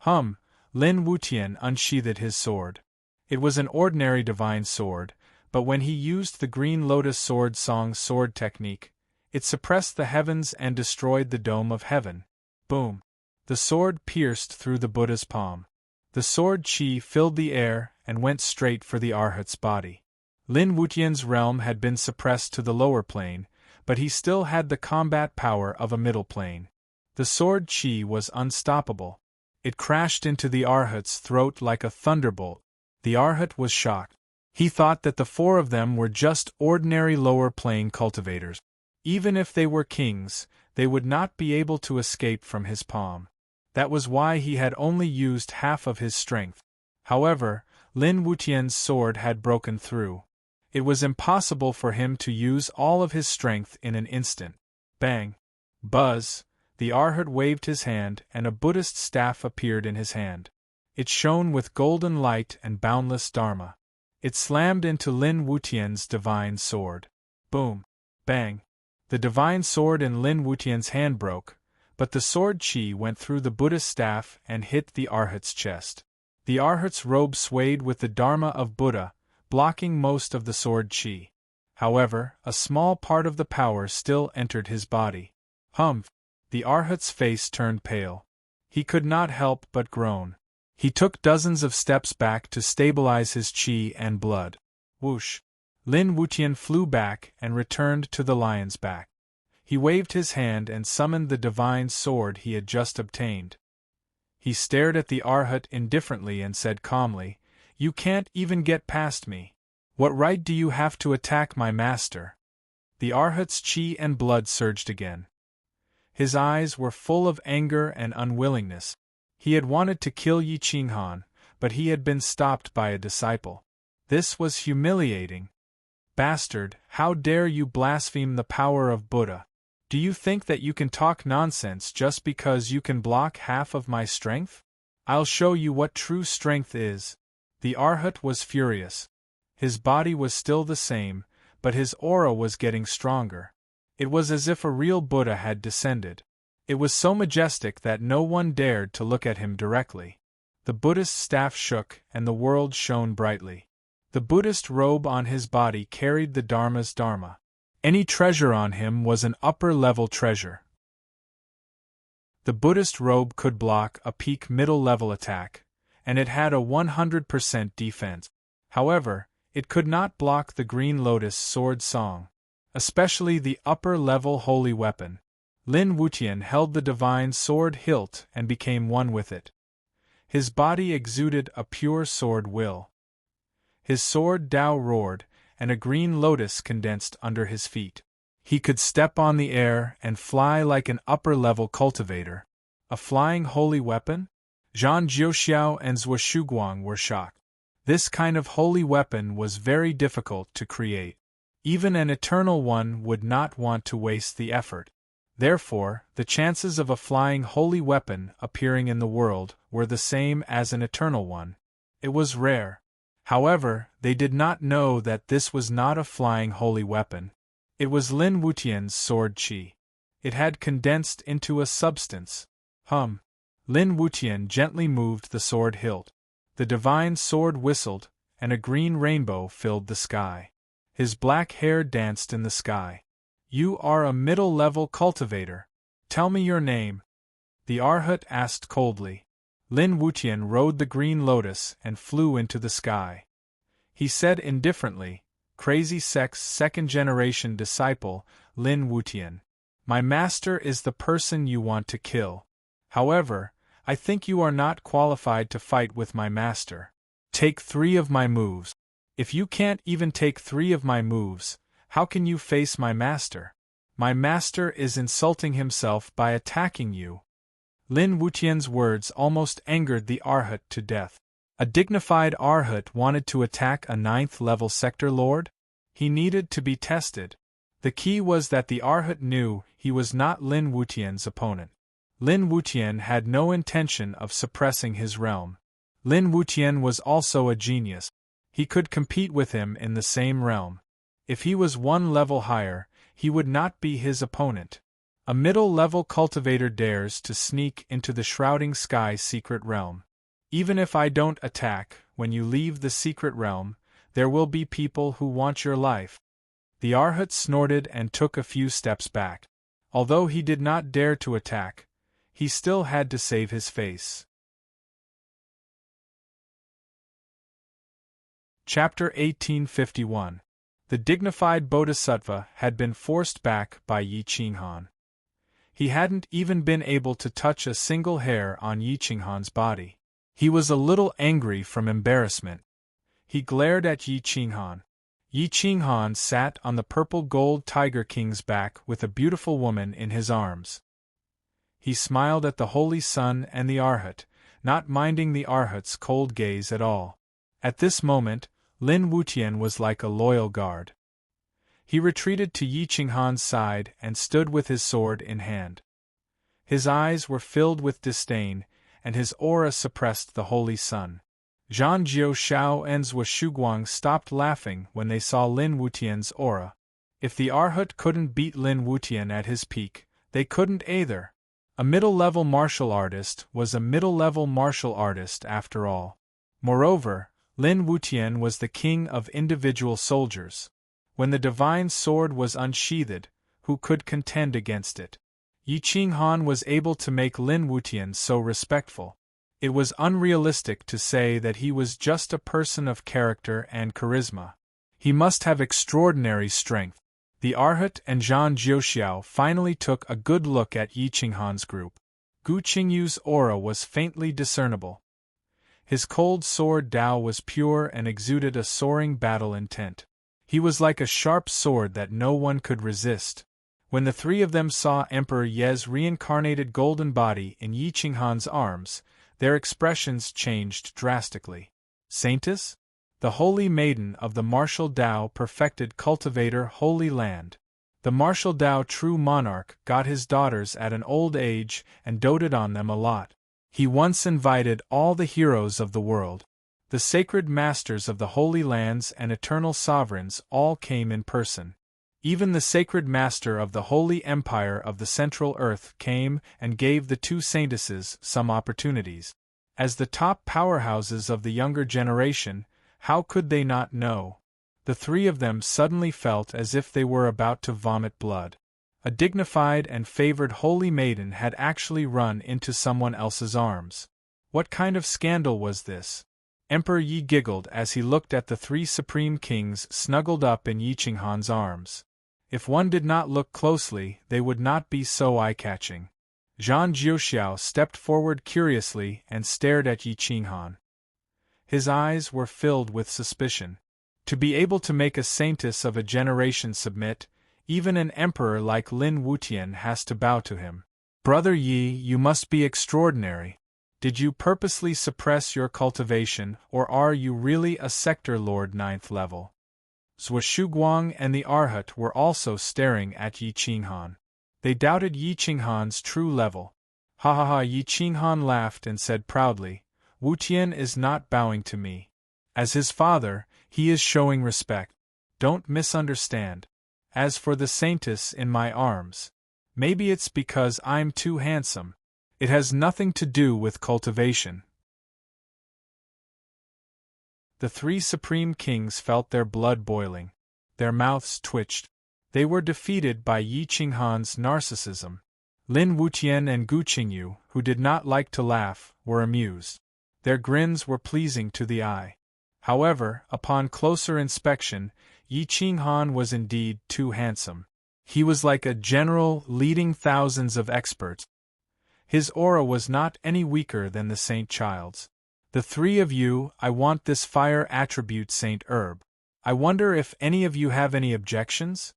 Lin Wutian unsheathed his sword. It was an ordinary divine sword, but when he used the Green Lotus Sword Song sword technique, it suppressed the heavens and destroyed the dome of heaven. Boom! The sword pierced through the Buddha's palm. The sword chi filled the air and went straight for the Arhat's body. Lin Wutian's realm had been suppressed to the lower plane, but he still had the combat power of a middle plane. The sword chi was unstoppable. It crashed into the Arhat's throat like a thunderbolt. The Arhat was shocked. He thought that the four of them were just ordinary lower plane cultivators. Even if they were kings, they would not be able to escape from his palm. That was why he had only used half of his strength. However, Lin Wutian's sword had broken through. It was impossible for him to use all of his strength in an instant. Bang! Buzz! The Arhat waved his hand and a Buddhist staff appeared in his hand. It shone with golden light and boundless dharma. It slammed into Lin Wutian's divine sword. Boom! Bang! The divine sword in Lin Wutian's hand broke, but the sword chi went through the Buddhist staff and hit the Arhat's chest. The Arhat's robe swayed with the dharma of Buddha, blocking most of the sword chi. However, a small part of the power still entered his body. The Arhat's face turned pale. He could not help but groan. He took dozens of steps back to stabilize his chi and blood. Whoosh! Lin Wutian flew back and returned to the lion's back. He waved his hand and summoned the divine sword he had just obtained. He stared at the Arhat indifferently and said calmly, "You can't even get past me. What right do you have to attack my master?" The Arhat's chi and blood surged again. His eyes were full of anger and unwillingness. He had wanted to kill Yi Ching-han, but he had been stopped by a disciple. This was humiliating. "Bastard, how dare you blaspheme the power of Buddha? Do you think that you can talk nonsense just because you can block half of my strength? I'll show you what true strength is." The Arhat was furious. His body was still the same, but his aura was getting stronger. It was as if a real Buddha had descended. It was so majestic that no one dared to look at him directly. The Buddhist staff shook and the world shone brightly. The Buddhist robe on his body carried the Dharma's Dharma. Any treasure on him was an upper-level treasure. The Buddhist robe could block a peak middle-level attack, and it had a 100% defense. However, it could not block the Green Lotus sword song, especially the upper-level holy weapon. Lin Wutian held the divine sword hilt and became one with it. His body exuded a pure sword will. His sword Tao roared, and a green lotus condensed under his feet. He could step on the air and fly like an upper-level cultivator. A flying holy weapon? Zhang Jiuxiao and Zhou Shuguang were shocked. This kind of holy weapon was very difficult to create. Even an eternal one would not want to waste the effort. Therefore, the chances of a flying holy weapon appearing in the world were the same as an eternal one. It was rare. However, they did not know that this was not a flying holy weapon. It was Lin Wutian's sword qi. It had condensed into a substance. Lin Wutian gently moved the sword hilt. The divine sword whistled, and a green rainbow filled the sky. His black hair danced in the sky. You are a middle-level cultivator. Tell me your name. The Arhat asked coldly. Lin Wutian rode the green lotus and flew into the sky. He said indifferently, Crazy Sect's second-generation disciple, Lin Wutian. My master is the person you want to kill. However, I think you are not qualified to fight with my master. Take 3 of my moves. If you can't even take 3 of my moves, how can you face my master? My master is insulting himself by attacking you. Lin Wutian's words almost angered the Arhat to death. A dignified Arhat wanted to attack a 9th-level sector lord? He needed to be tested. The key was that the Arhat knew he was not Lin Wutian's opponent. Lin Wutian had no intention of suppressing his realm. Lin Wutian was also a genius. He could compete with him in the same realm. If he was 1 level higher, he would not be his opponent. A middle-level cultivator dares to sneak into the shrouding sky secret realm. Even if I don't attack, when you leave the secret realm, there will be people who want your life. The Arhat snorted and took a few steps back. Although he did not dare to attack, he still had to save his face. Chapter 1851. The dignified Bodhisattva had been forced back by Yi Qinghan. He hadn't even been able to touch a single hair on Yi Qinghan's body. He was a little angry from embarrassment. He glared at Yi Qinghan. Yi Qinghan sat on the purple-gold Tiger King's back with a beautiful woman in his arms. He smiled at the Holy Sun and the Arhat, not minding the Arhat's cold gaze at all. At this moment, Lin Wutian was like a loyal guard. He retreated to Yi Qinghan's side and stood with his sword in hand. His eyes were filled with disdain, and his aura suppressed the Holy Sun. Zhang Jiuxiao and Zhou Shuguang stopped laughing when they saw Lin Wutian's aura. If the Arhat couldn't beat Lin Wutian at his peak, they couldn't either. A middle-level martial artist was a middle-level martial artist after all. Moreover, Lin Wutian was the king of individual soldiers. When the divine sword was unsheathed, who could contend against it? Yi Qinghan was able to make Lin Wutian so respectful. It was unrealistic to say that he was just a person of character and charisma. He must have extraordinary strength. The Arhat and Zhang Jiuxiao finally took a good look at Yi Qinghan's group. Gu Qingyu's aura was faintly discernible. His cold sword Tao was pure and exuded a soaring battle intent. He was like a sharp sword that no one could resist. When the 3 of them saw Emperor Ye's reincarnated golden body in Yi Qinghan's arms, their expressions changed drastically. Saintess? The holy maiden of the martial Tao perfected cultivator Holy Land. The martial Tao true monarch got his daughters at an old age and doted on them a lot. He once invited all the heroes of the world. The sacred masters of the Holy Lands and eternal sovereigns all came in person. Even the sacred master of the Holy Empire of the Central Earth came and gave the 2 saintesses some opportunities. As the top powerhouses of the younger generation, How could they not know? The three of them suddenly felt as if they were about to vomit blood. A dignified and favored holy maiden had actually run into someone else's arms. What kind of scandal was this? Emperor Yi giggled as he looked at the three supreme kings snuggled up in Yi Qinghan's arms. If one did not look closely, they would not be so eye-catching. Zhang Jiuxiao stepped forward curiously and stared at Yi Qinghan. His eyes were filled with suspicion. To be able to make a saintess of a generation submit, even an emperor like Lin Wutian has to bow to him. Brother Yi, you must be extraordinary. Did you purposely suppress your cultivation, or are you really a sector lord 9th level? Zhou Shuguang and the Arhat were also staring at Yi Qinghan. They doubted Yi Qinghan's true level. Ha ha ha! Yi Qinghan laughed and said proudly, Wutian is not bowing to me. As his father, he is showing respect. Don't misunderstand. As for the saintess in my arms, maybe it's because I'm too handsome. It has nothing to do with cultivation. The three supreme kings felt their blood boiling. Their mouths twitched. They were defeated by Yi Qinghan's narcissism. Lin Wutian and Gu Qingyu, who did not like to laugh, were amused. Their grins were pleasing to the eye. However, upon closer inspection, Yi Qinghan was indeed too handsome. He was like a general leading thousands of experts. His aura was not any weaker than the Saint Child's. The three of you, I want this fire attribute Saint Herb. I wonder if any of you have any objections?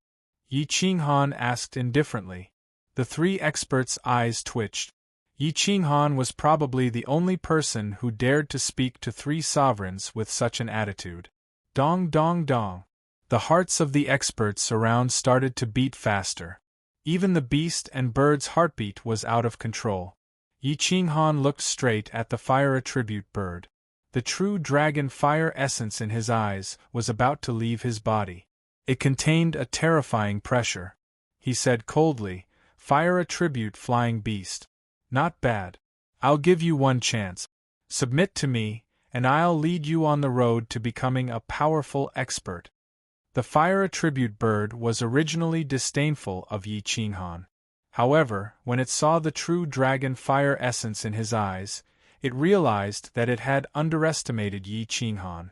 Yi Qinghan asked indifferently. The three experts' eyes twitched. Yi Qinghan was probably the only person who dared to speak to three sovereigns with such an attitude. Dong dong dong. The hearts of the experts around started to beat faster. Even the beast and bird's heartbeat was out of control. Yi Qinghan looked straight at the fire attribute bird. The true dragon fire essence in his eyes was about to leave his body. It contained a terrifying pressure. He said coldly, Fire attribute flying beast. Not bad. I'll give you one chance. Submit to me, and I'll lead you on the road to becoming a powerful expert. The fire attribute bird was originally disdainful of Yi Qinghan. However, when it saw the true dragon fire essence in his eyes, it realized that it had underestimated Yi Qinghan.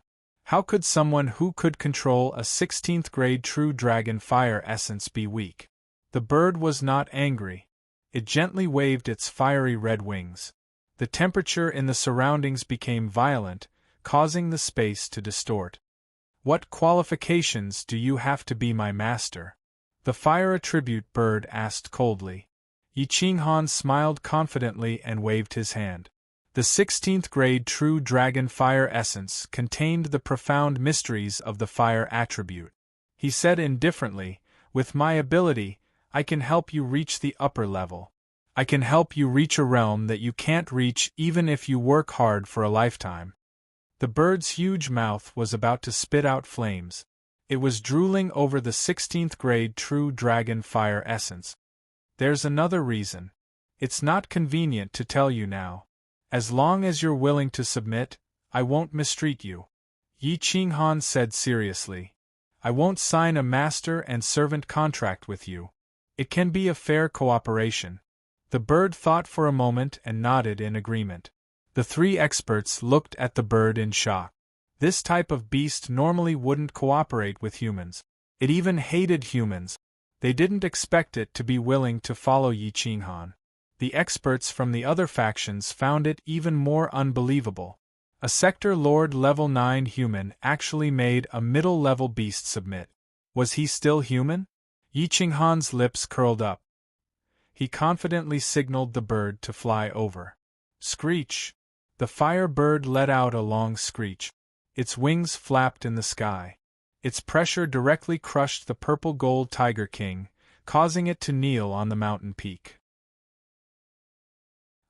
How could someone who could control a 16th grade true dragon fire essence be weak? The bird was not angry. It gently waved its fiery red wings. The temperature in the surroundings became violent, causing the space to distort. What qualifications do you have to be my master? The fire attribute bird asked coldly. Yi Qinghan smiled confidently and waved his hand. The 16th grade true dragon fire essence contained the profound mysteries of the fire attribute. He said indifferently, with my ability, I can help you reach the upper level. I can help you reach a realm that you can't reach even if you work hard for a lifetime. The bird's huge mouth was about to spit out flames. It was drooling over the 16th grade true dragon fire essence. There's another reason. It's not convenient to tell you now. As long as you're willing to submit, I won't mistreat you. Yi Qinghan said seriously. I won't sign a master and servant contract with you. It can be a fair cooperation. The bird thought for a moment and nodded in agreement. The three experts looked at the bird in shock. This type of beast normally wouldn't cooperate with humans. It even hated humans. They didn't expect it to be willing to follow Yi Qinghan. The experts from the other factions found it even more unbelievable. A Sector Lord level 9 human actually made a middle-level beast submit. Was he still human? Yi Qinghan's lips curled up. He confidently signaled the bird to fly over. Screech! The fire bird let out a long screech. Its wings flapped in the sky. Its pressure directly crushed the purple-gold Tiger King, causing it to kneel on the mountain peak.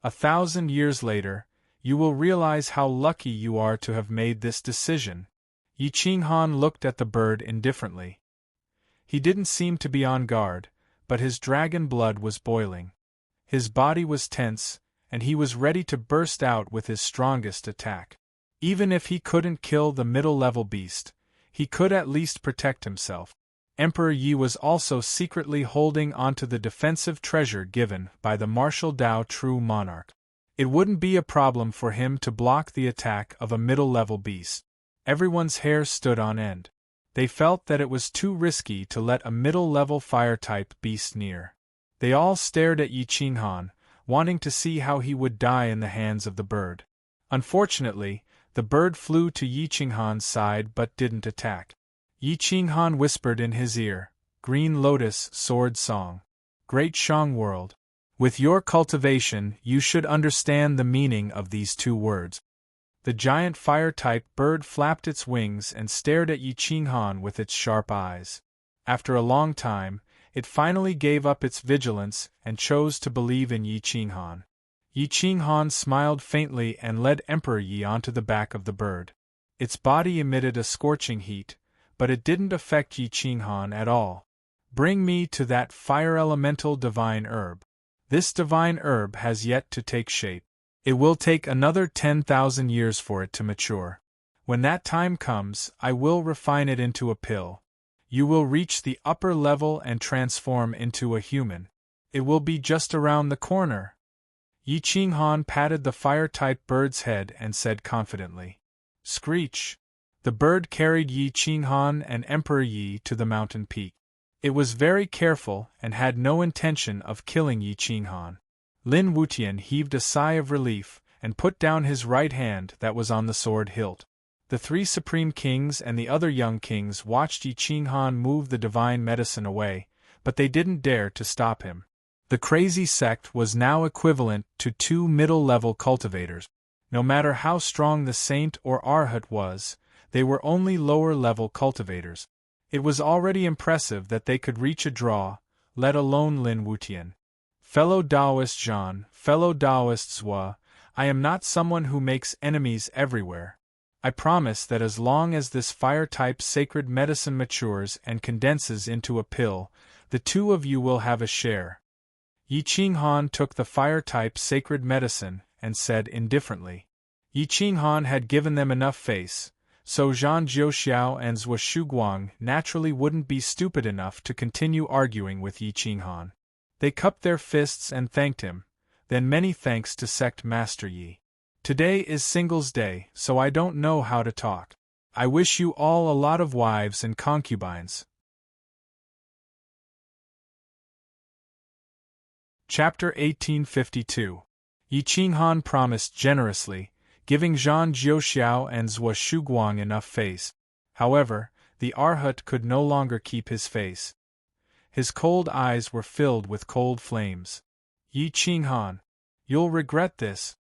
1,000 years later, you will realize how lucky you are to have made this decision. Yi Qinghan looked at the bird indifferently. He didn't seem to be on guard, but his dragon blood was boiling. His body was tense, and he was ready to burst out with his strongest attack. Even if he couldn't kill the middle-level beast, he could at least protect himself. Emperor Yi was also secretly holding onto the defensive treasure given by the martial Dao true monarch. It wouldn't be a problem for him to block the attack of a middle-level beast. Everyone's hair stood on end. They felt that it was too risky to let a middle-level fire-type beast near. They all stared at Yi Qinghan, wanting to see how he would die in the hands of the bird. Unfortunately, the bird flew to Yi Qinghan's side but didn't attack. Yi Qinghan whispered in his ear, "Green Lotus Sword Song. Great Shang World. With your cultivation, you should understand the meaning of these two words." The giant fire-type bird flapped its wings and stared at Yi Qinghan with its sharp eyes. After a long time, it finally gave up its vigilance and chose to believe in Yi Qinghan. Yi Qinghan smiled faintly and led Emperor Yi onto the back of the bird. Its body emitted a scorching heat, but it didn't affect Yi Qinghan at all. "Bring me to that fire-elemental divine herb. This divine herb has yet to take shape. It will take another 10,000 years for it to mature. When that time comes, I will refine it into a pill. You will reach the upper level and transform into a human. It will be just around the corner." Yi Qinghan patted the fire-type bird's head and said confidently, "Screech." The bird carried Yi Qinghan and Emperor Yi to the mountain peak. It was very careful and had no intention of killing Yi Qinghan. Lin Wutian heaved a sigh of relief and put down his right hand that was on the sword hilt. The three supreme kings and the other young kings watched Yi Qinghan move the divine medicine away, but they didn't dare to stop him. The crazy sect was now equivalent to 2 middle-level cultivators. No matter how strong the saint or arhat was, they were only lower-level cultivators. It was already impressive that they could reach a draw, let alone Lin Wutian. "Fellow Taoist Zhan, fellow Taoist Zhua, I am not someone who makes enemies everywhere. I promise that as long as this fire-type sacred medicine matures and condenses into a pill, the two of you will have a share." Yi Qinghan took the fire-type sacred medicine and said indifferently. Yi Qinghan had given them enough face, so Zhang Jiuxiao and Zhua Shuguang naturally wouldn't be stupid enough to continue arguing with Yi Qinghan. They cupped their fists and thanked him, then many thanks to Sect Master Yi. "Today is Singles' Day, so I don't know how to talk. I wish you all a lot of wives and concubines." Chapter 1852. Yi Qinghan promised generously, giving Zhang Jiuxiao and Zhua Shuguang enough face. However, the arhat could no longer keep his face. His cold eyes were filled with cold flames. "Yi Qinghan, you'll regret this,"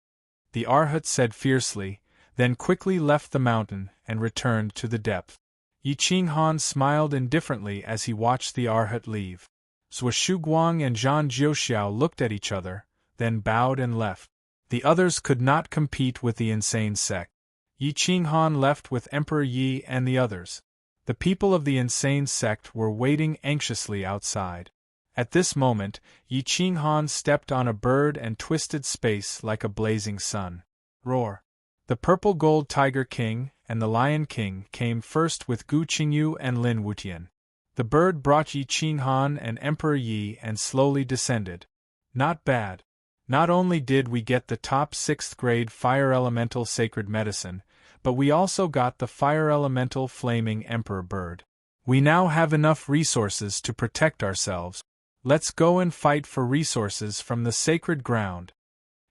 the arhat said fiercely, then quickly left the mountain and returned to the depth. Yi Qinghan smiled indifferently as he watched the arhat leave. Zhua Shuguang and Zhang Jiuxiao looked at each other, then bowed and left. The others could not compete with the insane sect. Yi Qinghan left with Emperor Yi and the others. The people of the insane sect were waiting anxiously outside. At this moment, Yi Qinghan stepped on a bird and twisted space like a blazing sun. Roar! The Purple Gold Tiger King and the Lion King came first with Gu Qingyu and Lin Wutian. The bird brought Yi Qinghan and Emperor Yi and slowly descended. Not bad. Not only did we get the top 6th grade Fire Elemental Sacred Medicine, but we also got the Fire Elemental Flaming Emperor Bird. We now have enough resources to protect ourselves. Let's go and fight for resources from the sacred ground.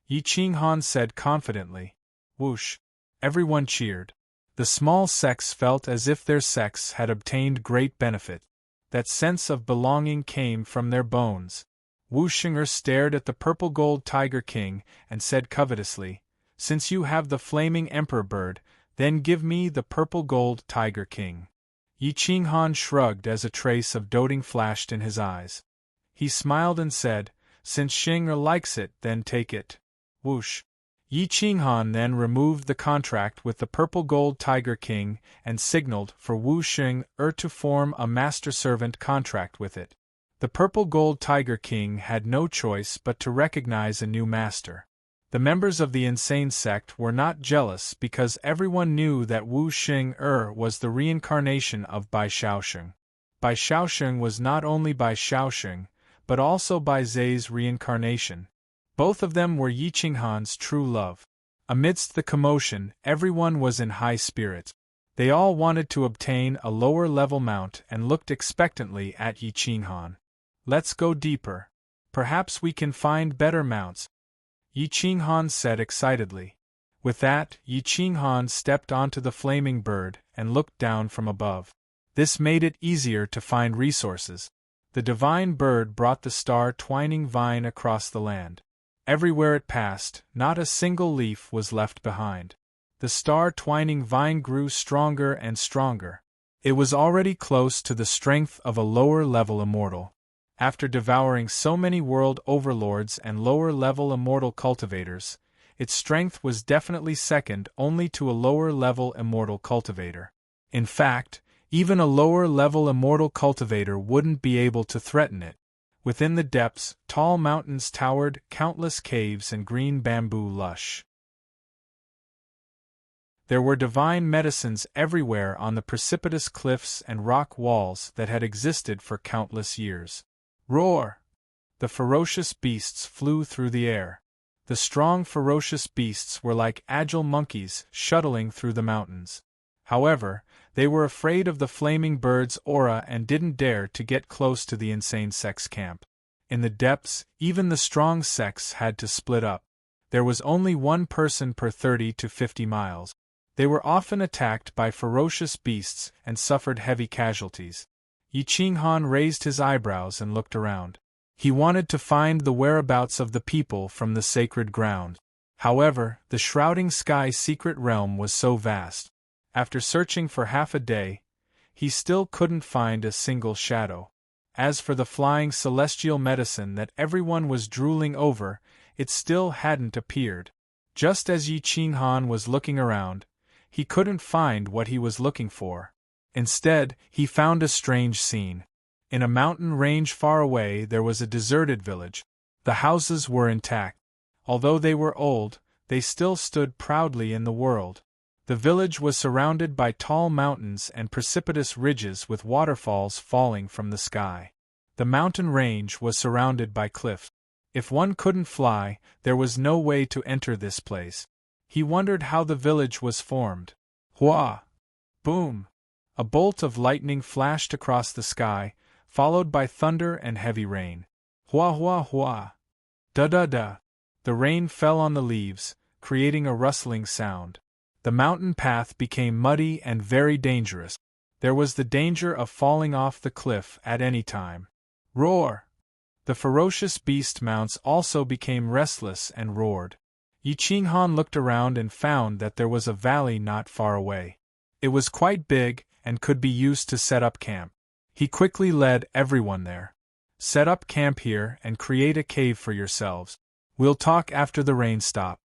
Yi Qinghan said confidently. Whoosh! Everyone cheered. The small sects felt as if their sects had obtained great benefit. That sense of belonging came from their bones. Wu Xinger stared at the Purple Gold Tiger King and said covetously, "Since you have the Flaming Emperor Bird, then give me the Purple Gold Tiger King." Yi Qinghan shrugged as a trace of doting flashed in his eyes. He smiled and said, "Since Xinger likes it, then take it." Whoosh! Yi Qinghan then removed the contract with the Purple Gold Tiger King and signaled for Wu Xinger to form a master-servant contract with it. The Purple Gold Tiger King had no choice but to recognize a new master. The members of the insane sect were not jealous because everyone knew that Wu Xing was the reincarnation of Bai Shaoxing. Bai Shaoxing was not only Bai Shaoxing, but also Bai Zai's reincarnation. Both of them were Yi Qinghan's true love. Amidst the commotion, everyone was in high spirits. They all wanted to obtain a lower-level mount and looked expectantly at Yi Qinghan. "Let's go deeper. Perhaps we can find better mounts," Yi Qinghan said excitedly. With that, Yi Qinghan stepped onto the flaming bird and looked down from above. This made it easier to find resources. The divine bird brought the star-twining vine across the land. Everywhere it passed, not a single leaf was left behind. The star-twining vine grew stronger and stronger. It was already close to the strength of a lower-level immortal. After devouring so many world overlords and lower-level immortal cultivators, its strength was definitely second only to a lower-level immortal cultivator. In fact, even a lower-level immortal cultivator wouldn't be able to threaten it. Within the depths, tall mountains towered, countless caves and green bamboo lush. There were divine medicines everywhere on the precipitous cliffs and rock walls that had existed for countless years. Roar! The ferocious beasts flew through the air. The strong ferocious beasts were like agile monkeys shuttling through the mountains. However, they were afraid of the flaming bird's aura and didn't dare to get close to the insane sect's camp. In the depths, even the strong sects had to split up. There was only one person per 30 to 50 miles. They were often attacked by ferocious beasts and suffered heavy casualties. Yi Qinghan raised his eyebrows and looked around. He wanted to find the whereabouts of the people from the sacred ground. However, the shrouding sky secret realm was so vast. After searching for half a day, he still couldn't find a single shadow. As for the flying celestial medicine that everyone was drooling over, it still hadn't appeared. Just as Yi Qinghan was looking around, he couldn't find what he was looking for. Instead, he found a strange scene. In a mountain range far away there was a deserted village. The houses were intact. Although they were old, they still stood proudly in the world. The village was surrounded by tall mountains and precipitous ridges with waterfalls falling from the sky. The mountain range was surrounded by cliffs. If one couldn't fly, there was no way to enter this place. He wondered how the village was formed. Hua! Boom! A bolt of lightning flashed across the sky, followed by thunder and heavy rain. Hua hua hua! Da-da-da! The rain fell on the leaves, creating a rustling sound. The mountain path became muddy and very dangerous. There was the danger of falling off the cliff at any time. Roar! The ferocious beast mounts also became restless and roared. Yi Qinghan looked around and found that there was a valley not far away. It was quite big and could be used to set up camp. He quickly led everyone there. "Set up camp here and create a cave for yourselves. We'll talk after the rain stops,"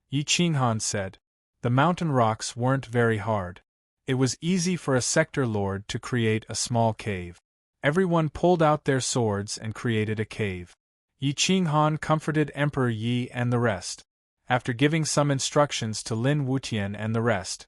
Yi Qinghan said. The mountain rocks weren't very hard. It was easy for a sector lord to create a small cave. Everyone pulled out their swords and created a cave. Yi Qinghan comforted Emperor Yi and the rest. After giving some instructions to Lin Wutian and the rest,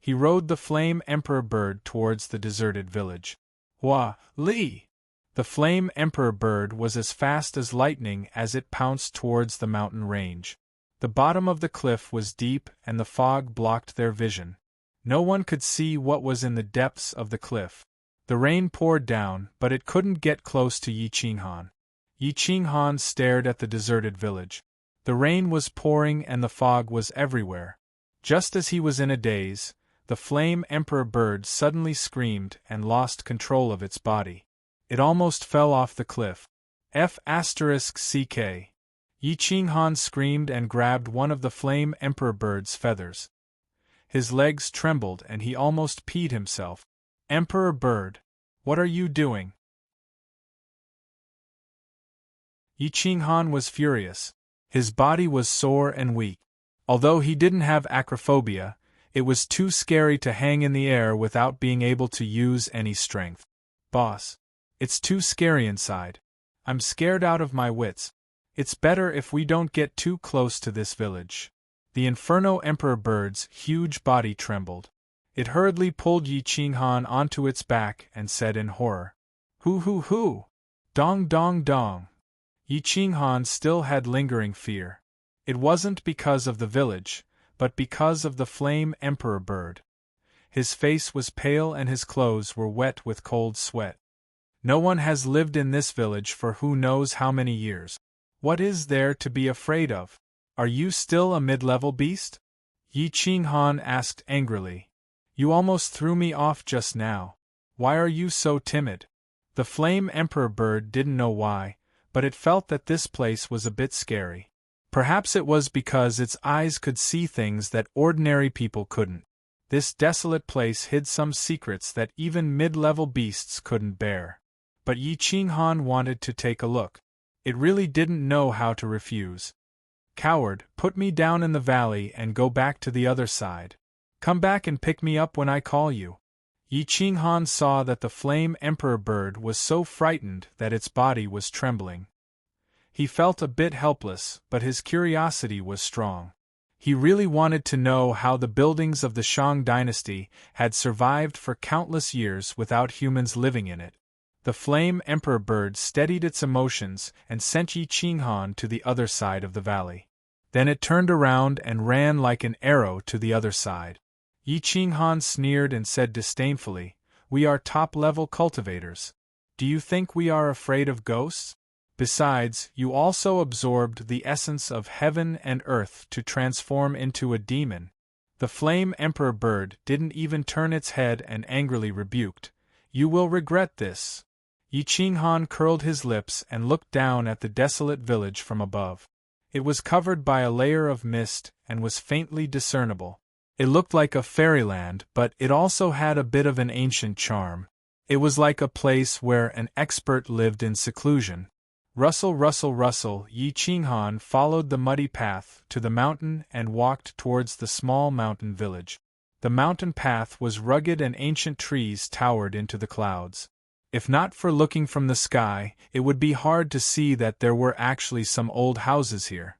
he rode the flame emperor bird towards the deserted village. Hua! Li! The flame emperor bird was as fast as lightning as it pounced towards the mountain range. The bottom of the cliff was deep and the fog blocked their vision. No one could see what was in the depths of the cliff. The rain poured down, but it couldn't get close to Yi Qinghan. Yi Qinghan stared at the deserted village. The rain was pouring and the fog was everywhere. Just as he was in a daze, the flame emperor bird suddenly screamed and lost control of its body. It almost fell off the cliff. F***ck. Yi Qinghan screamed and grabbed one of the flame emperor bird's feathers. His legs trembled and he almost peed himself. "Emperor bird, what are you doing?" Yi Qinghan was furious. His body was sore and weak. Although he didn't have acrophobia, it was too scary to hang in the air without being able to use any strength. "Boss, it's too scary inside. I'm scared out of my wits," It's better if we don't get too close to this village. The Inferno Emperor bird's huge body trembled. It hurriedly pulled Yi Qinghan onto its back and said in horror, "Hoo hoo hoo! Dong dong dong!" Yi Qinghan still had lingering fear. It wasn't because of the village, but because of the Flame Emperor bird. His face was pale and his clothes were wet with cold sweat. No one has lived in this village for who knows how many years. What is there to be afraid of? Are you still a mid-level beast? Yi Qinghan asked angrily. You almost threw me off just now. Why are you so timid? The Flame Emperor bird didn't know why, but it felt that this place was a bit scary. Perhaps it was because its eyes could see things that ordinary people couldn't. This desolate place hid some secrets that even mid-level beasts couldn't bear. But Yi Qinghan wanted to take a look. It really didn't know how to refuse. Coward, put me down in the valley and go back to the other side. Come back and pick me up when I call you. Yi Qinghan saw that the Flame Emperor bird was so frightened that its body was trembling. He felt a bit helpless, but his curiosity was strong. He really wanted to know how the buildings of the Shang dynasty had survived for countless years without humans living in it. The Flame Emperor bird steadied its emotions and sent Yi Qinghan to the other side of the valley. Then it turned around and ran like an arrow to the other side. Yi Qinghan sneered and said disdainfully, "We are top-level cultivators. Do you think we are afraid of ghosts? Besides, you also absorbed the essence of heaven and earth to transform into a demon." The Flame Emperor bird didn't even turn its head and angrily rebuked, "You will regret this." Yi Qinghan curled his lips and looked down at the desolate village from above. It was covered by a layer of mist and was faintly discernible. It looked like a fairyland, but it also had a bit of an ancient charm. It was like a place where an expert lived in seclusion. Rustle, rustle, rustle, Yi Qinghan followed the muddy path to the mountain and walked towards the small mountain village. The mountain path was rugged and ancient trees towered into the clouds. If not for looking from the sky, it would be hard to see that there were actually some old houses here.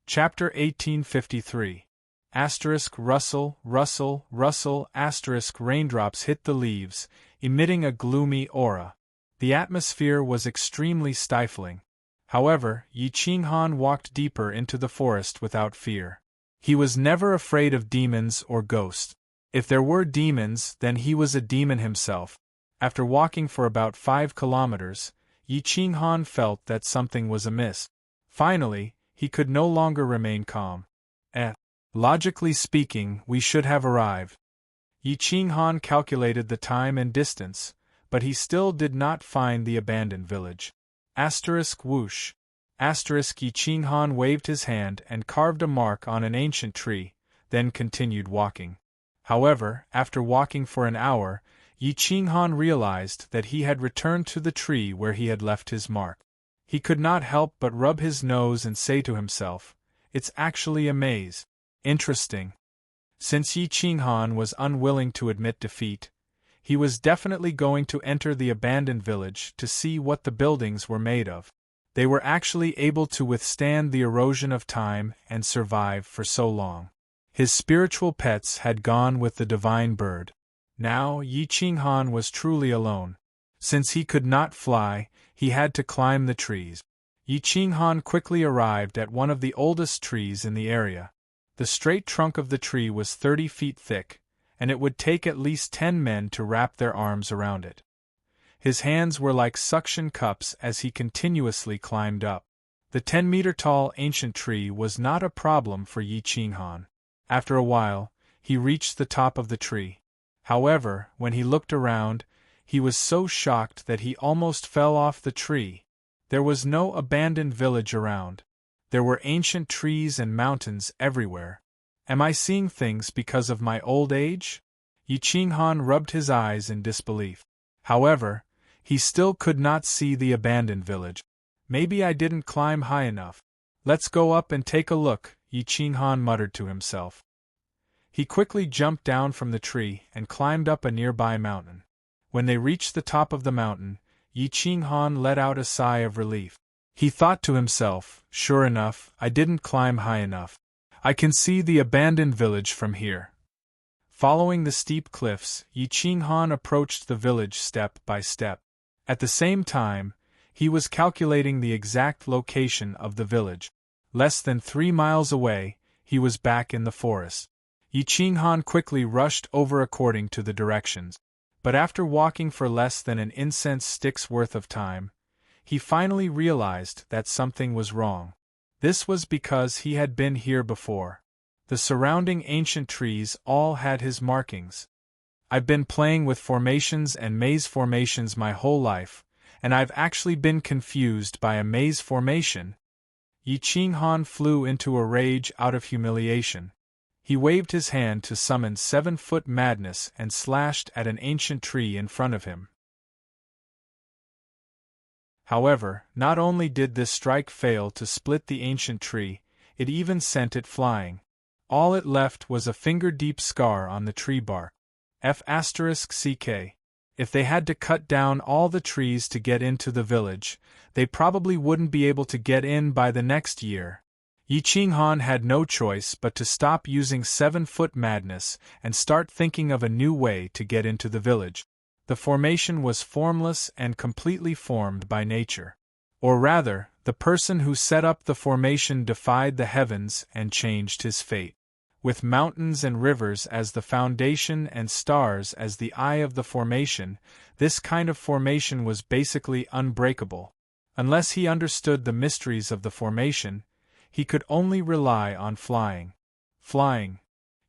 Chapter 1853. Rustle, rustle, rustle, raindrops hit the leaves, emitting a gloomy aura. The atmosphere was extremely stifling. However, Yi Qinghan walked deeper into the forest without fear. He was never afraid of demons or ghosts. If there were demons, then he was a demon himself. After walking for about 5 kilometers, Yi Qinghan felt that something was amiss. Finally, he could no longer remain calm. Logically speaking, we should have arrived. Yi Qinghan calculated the time and distance, but he still did not find the abandoned village. Whoosh. Yi Qinghan waved his hand and carved a mark on an ancient tree, then continued walking. However, after walking for an hour, Yi Qinghan realized that he had returned to the tree where he had left his mark. He could not help but rub his nose and say to himself, "It's actually a maze. Interesting." Since Yi Qinghan was unwilling to admit defeat, he was definitely going to enter the abandoned village to see what the buildings were made of. They were actually able to withstand the erosion of time and survive for so long. His spiritual pets had gone with the divine bird. Now Yi Qinghan was truly alone. Since he could not fly, he had to climb the trees. Yi Qinghan quickly arrived at one of the oldest trees in the area. The straight trunk of the tree was 30 feet thick, and it would take at least 10 men to wrap their arms around it. His hands were like suction cups as he continuously climbed up. The 10-meter-tall ancient tree was not a problem for Yi Qinghan. After a while, he reached the top of the tree. However, when he looked around, he was so shocked that he almost fell off the tree. There was no abandoned village around. There were ancient trees and mountains everywhere. Am I seeing things because of my old age? Yi Qinghan rubbed his eyes in disbelief. However, he still could not see the abandoned village. Maybe I didn't climb high enough. Let's go up and take a look, Yi Qinghan muttered to himself. He quickly jumped down from the tree and climbed up a nearby mountain. When they reached the top of the mountain, Yi Qinghan let out a sigh of relief. He thought to himself, sure enough, I didn't climb high enough. I can see the abandoned village from here. Following the steep cliffs, Yi Qinghan approached the village step by step. At the same time, he was calculating the exact location of the village. Less than 3 miles away, he was back in the forest. Yi Qinghan quickly rushed over according to the directions. But after walking for less than an incense stick's worth of time, he finally realized that something was wrong. This was because he had been here before. The surrounding ancient trees all had his markings. I've been playing with formations and maze formations my whole life, and I've actually been confused by a maze formation. Yi Qinghan flew into a rage out of humiliation. He waved his hand to summon 7-foot madness and slashed at an ancient tree in front of him. However, not only did this strike fail to split the ancient tree, it even sent it flying. All it left was a finger-deep scar on the tree bark. F***ck. If they had to cut down all the trees to get into the village, they probably wouldn't be able to get in by the next year. Yi Qinghan had no choice but to stop using 7-foot madness and start thinking of a new way to get into the village. The formation was formless and completely formed by nature. Or rather, the person who set up the formation defied the heavens and changed his fate. With mountains and rivers as the foundation and stars as the eye of the formation, this kind of formation was basically unbreakable. Unless he understood the mysteries of the formation, he could only rely on flying. Flying.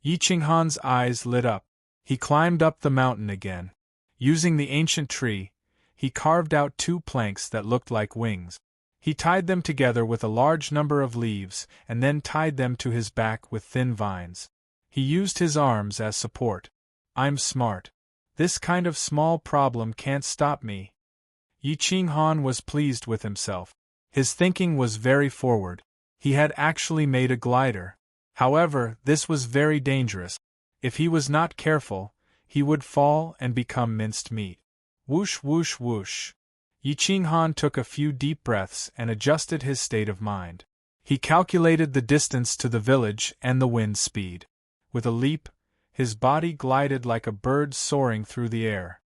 Yi Qinghan's eyes lit up. He climbed up the mountain again. Using the ancient tree, he carved out 2 planks that looked like wings. He tied them together with a large number of leaves and then tied them to his back with thin vines. He used his arms as support. I'm smart. This kind of small problem can't stop me. Yi Qinghan was pleased with himself. His thinking was very forward. He had actually made a glider. However, this was very dangerous. If he was not careful, he would fall and become minced meat. Whoosh whoosh whoosh. Yi Qinghan took a few deep breaths and adjusted his state of mind. He calculated the distance to the village and the wind speed. With a leap, his body glided like a bird soaring through the air.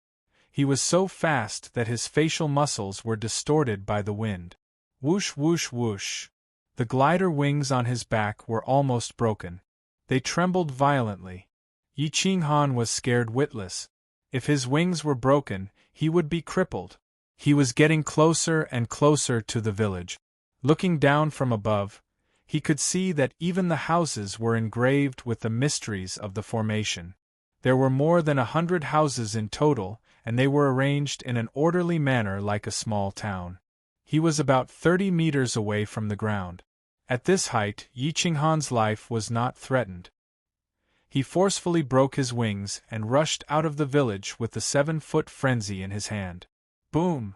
He was so fast that his facial muscles were distorted by the wind. Whoosh whoosh whoosh. The glider wings on his back were almost broken. They trembled violently. Yi Qinghan was scared witless. If his wings were broken, he would be crippled. He was getting closer and closer to the village. Looking down from above, he could see that even the houses were engraved with the mysteries of the formation. There were more than 100 houses in total, and they were arranged in an orderly manner like a small town. He was about 30 meters away from the ground. At this height, Yi Qinghan's life was not threatened. He forcefully broke his wings and rushed out of the village with the 7-foot frenzy in his hand. Boom!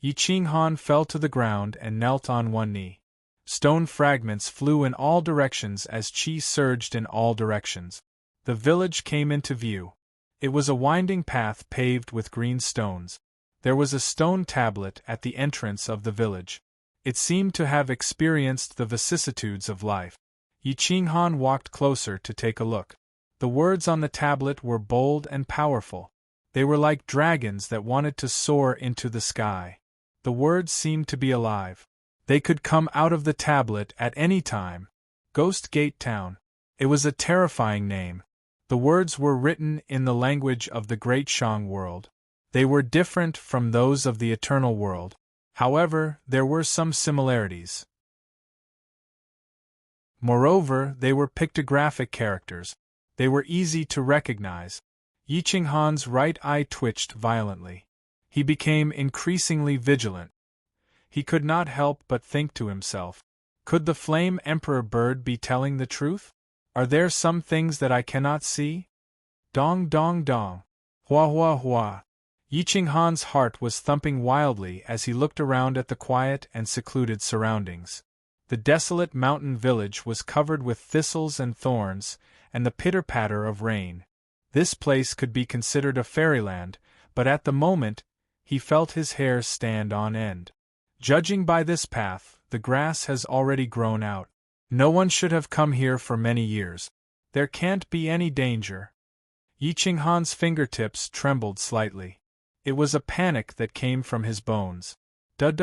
Yi Qinghan fell to the ground and knelt on one knee. Stone fragments flew in all directions as qi surged in all directions. The village came into view. It was a winding path paved with green stones. There was a stone tablet at the entrance of the village. It seemed to have experienced the vicissitudes of life. Yi Qinghan walked closer to take a look. The words on the tablet were bold and powerful. They were like dragons that wanted to soar into the sky. The words seemed to be alive. They could come out of the tablet at any time. Ghost Gate Town. It was a terrifying name. The words were written in the language of the Great Shang world. They were different from those of the Eternal world. However, there were some similarities. Moreover, they were pictographic characters. They were easy to recognize. Yi Qinghan's right eye twitched violently. He became increasingly vigilant. He could not help but think to himself, could the Flame Emperor bird be telling the truth? Are there some things that I cannot see? Dong dong dong. Hua hua hua. Yi Qinghan's heart was thumping wildly as he looked around at the quiet and secluded surroundings. The desolate mountain village was covered with thistles and thorns, and the pitter-patter of rain. This place could be considered a fairyland, but at the moment, he felt his hair stand on end. Judging by this path, the grass has already grown out. No one should have come here for many years. There can't be any danger. Yi Qinghan's fingertips trembled slightly. It was a panic that came from his bones. Da.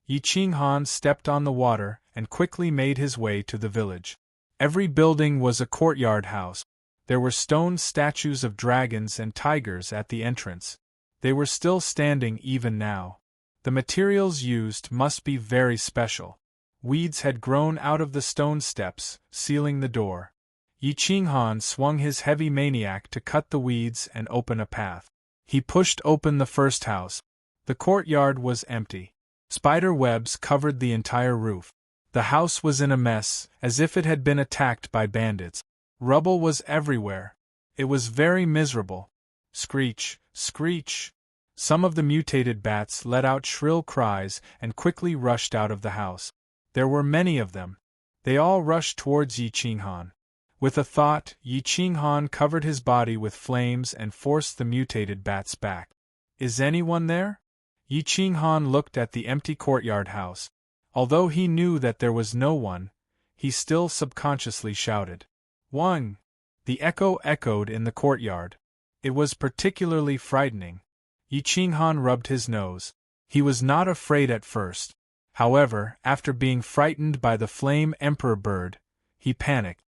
Yi Qinghan stepped on the water and quickly made his way to the village. Every building was a courtyard house. There were stone statues of dragons and tigers at the entrance. They were still standing even now. The materials used must be very special. Weeds had grown out of the stone steps, sealing the door. Yi Qinghan swung his heavy maniac to cut the weeds and open a path. He pushed open the first house. The courtyard was empty. Spider webs covered the entire roof. The house was in a mess, as if it had been attacked by bandits. Rubble was everywhere. It was very miserable. Screech, screech. Some of the mutated bats let out shrill cries and quickly rushed out of the house. There were many of them. They all rushed towards Yi Qinghan. With a thought, Yi Qinghan covered his body with flames and forced the mutated bats back. Is anyone there? Yi Qinghan looked at the empty courtyard house. Although he knew that there was no one, he still subconsciously shouted. One! The echo echoed in the courtyard. It was particularly frightening. Yi Qinghan rubbed his nose. He was not afraid at first. However, after being frightened by the flame emperor bird, he panicked.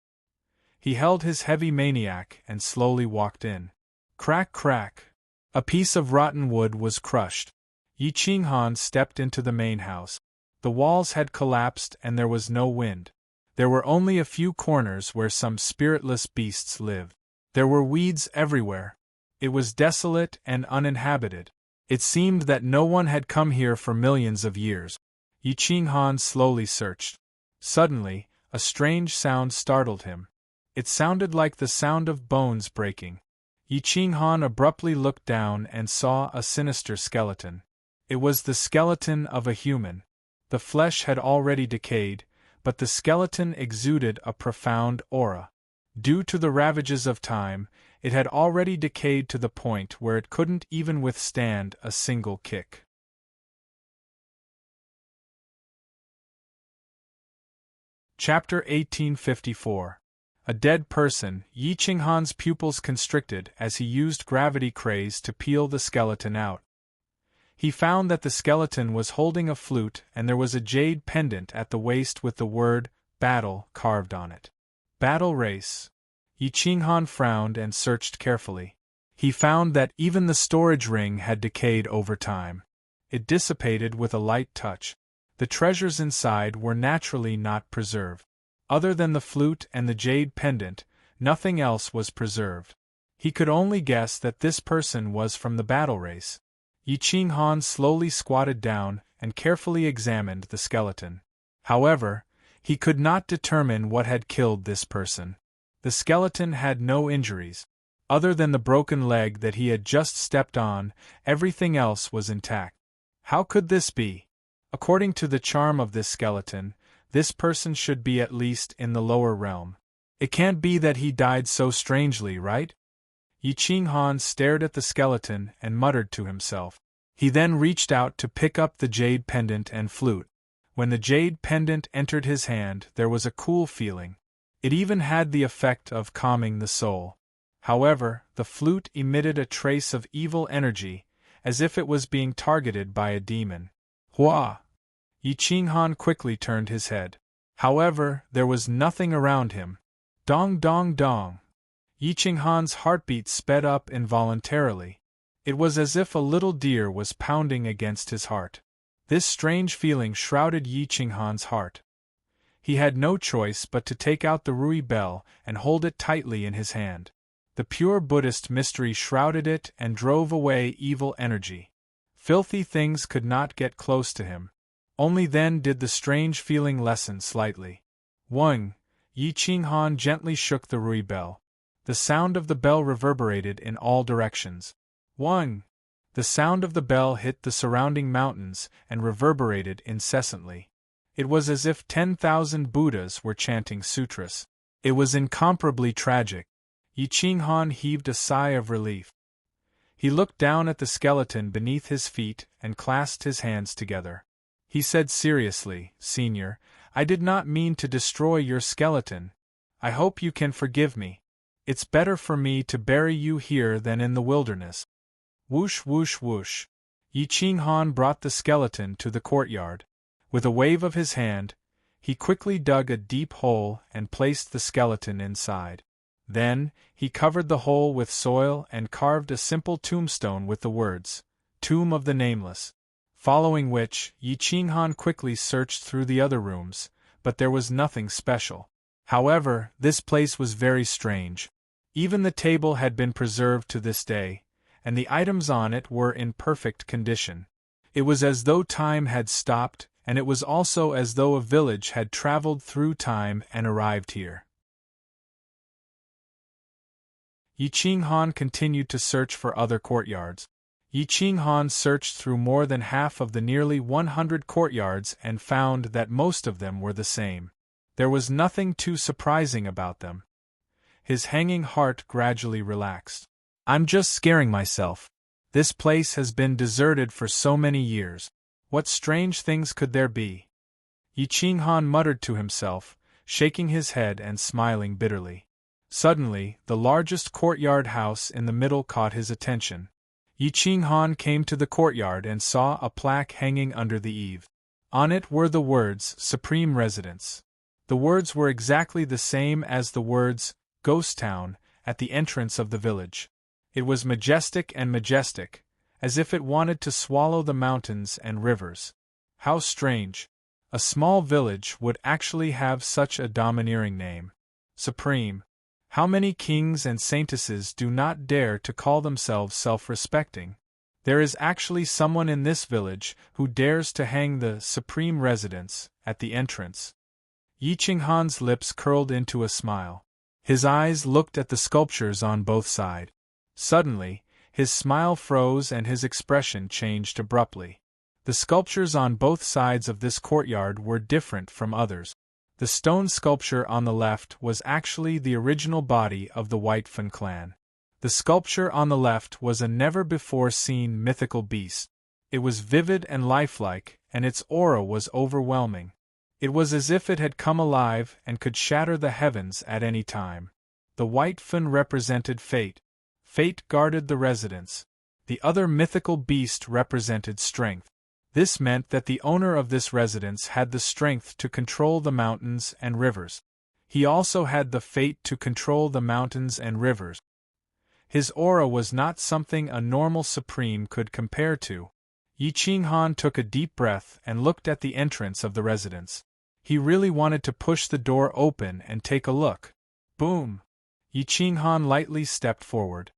He held his heavy maniac and slowly walked in. Crack, crack. A piece of rotten wood was crushed. Yi Qinghan stepped into the main house. The walls had collapsed and there was no wind. There were only a few corners where some spiritless beasts lived. There were weeds everywhere. It was desolate and uninhabited. It seemed that no one had come here for millions of years. Yi Qinghan slowly searched. Suddenly, a strange sound startled him. It sounded like the sound of bones breaking. Yi Qinghan abruptly looked down and saw a sinister skeleton. It was the skeleton of a human. The flesh had already decayed, but the skeleton exuded a profound aura. Due to the ravages of time, it had already decayed to the point where it couldn't even withstand a single kick. Chapter 1854. A dead person. Yi Qinghan's pupils constricted as he used gravity craze to peel the skeleton out. He found that the skeleton was holding a flute and there was a jade pendant at the waist with the word, battle, carved on it. Battle race. Yi Qinghan frowned and searched carefully. He found that even the storage ring had decayed over time. It dissipated with a light touch. The treasures inside were naturally not preserved. Other than the flute and the jade pendant, nothing else was preserved. He could only guess that this person was from the battle race. Yi Qinghan slowly squatted down and carefully examined the skeleton. However, he could not determine what had killed this person. The skeleton had no injuries. Other than the broken leg that he had just stepped on, everything else was intact. How could this be? According to the charm of this skeleton, this person should be at least in the lower realm. It can't be that he died so strangely, right? Yi Qinghan stared at the skeleton and muttered to himself. He then reached out to pick up the jade pendant and flute. When the jade pendant entered his hand, there was a cool feeling. It even had the effect of calming the soul. However, the flute emitted a trace of evil energy, as if it was being targeted by a demon. Hua! Yi Qinghan quickly turned his head. However, there was nothing around him. Dong dong dong! Yi Qinghan's heartbeat sped up involuntarily. It was as if a little deer was pounding against his heart. This strange feeling shrouded Yi Qinghan's heart. He had no choice but to take out the Rui bell and hold it tightly in his hand. The pure Buddhist mystery shrouded it and drove away evil energy. Filthy things could not get close to him. Only then did the strange feeling lessen slightly. One! Yi Qinghan gently shook the Rui bell. The sound of the bell reverberated in all directions. One! The sound of the bell hit the surrounding mountains and reverberated incessantly. It was as if 10,000 Buddhas were chanting sutras. It was incomparably tragic. Yi Qinghan heaved a sigh of relief. He looked down at the skeleton beneath his feet and clasped his hands together. He said seriously, "Senior, I did not mean to destroy your skeleton. I hope you can forgive me. It's better for me to bury you here than in the wilderness." Whoosh whoosh whoosh. Yi Qinghan brought the skeleton to the courtyard. With a wave of his hand, he quickly dug a deep hole and placed the skeleton inside. Then, he covered the hole with soil and carved a simple tombstone with the words, "Tomb of the Nameless." Following which, Yi Qinghan quickly searched through the other rooms, but there was nothing special. However, this place was very strange. Even the table had been preserved to this day, and the items on it were in perfect condition. It was as though time had stopped, and it was also as though a village had traveled through time and arrived here. Yi Qinghan continued to search for other courtyards. Yi Qinghan searched through more than half of the nearly 100 courtyards and found that most of them were the same. There was nothing too surprising about them. His hanging heart gradually relaxed. "I'm just scaring myself. This place has been deserted for so many years. What strange things could there be?" Yi Qinghan muttered to himself, shaking his head and smiling bitterly. Suddenly, the largest courtyard house in the middle caught his attention. Yi Qinghan came to the courtyard and saw a plaque hanging under the eave. On it were the words, "Supreme Residence." The words were exactly the same as the words, "Ghost Town," at the entrance of the village. It was majestic, as if it wanted to swallow the mountains and rivers. How strange! A small village would actually have such a domineering name. Supreme. How many kings and saintesses do not dare to call themselves self-respecting? There is actually someone in this village who dares to hang the Supreme Residence at the entrance. Yi Qinghan's lips curled into a smile. His eyes looked at the sculptures on both sides. Suddenly, his smile froze and his expression changed abruptly. The sculptures on both sides of this courtyard were different from others. The stone sculpture on the left was actually the original body of the White Fan clan. The sculpture on the left was a never-before-seen mythical beast. It was vivid and lifelike, and its aura was overwhelming. It was as if it had come alive and could shatter the heavens at any time. The White Fan represented fate. Fate guarded the residence. The other mythical beast represented strength. This meant that the owner of this residence had the strength to control the mountains and rivers. He also had the fate to control the mountains and rivers. His aura was not something a normal supreme could compare to. Yi Qinghan took a deep breath and looked at the entrance of the residence. He really wanted to push the door open and take a look. Boom! Yi Qinghan lightly stepped forward.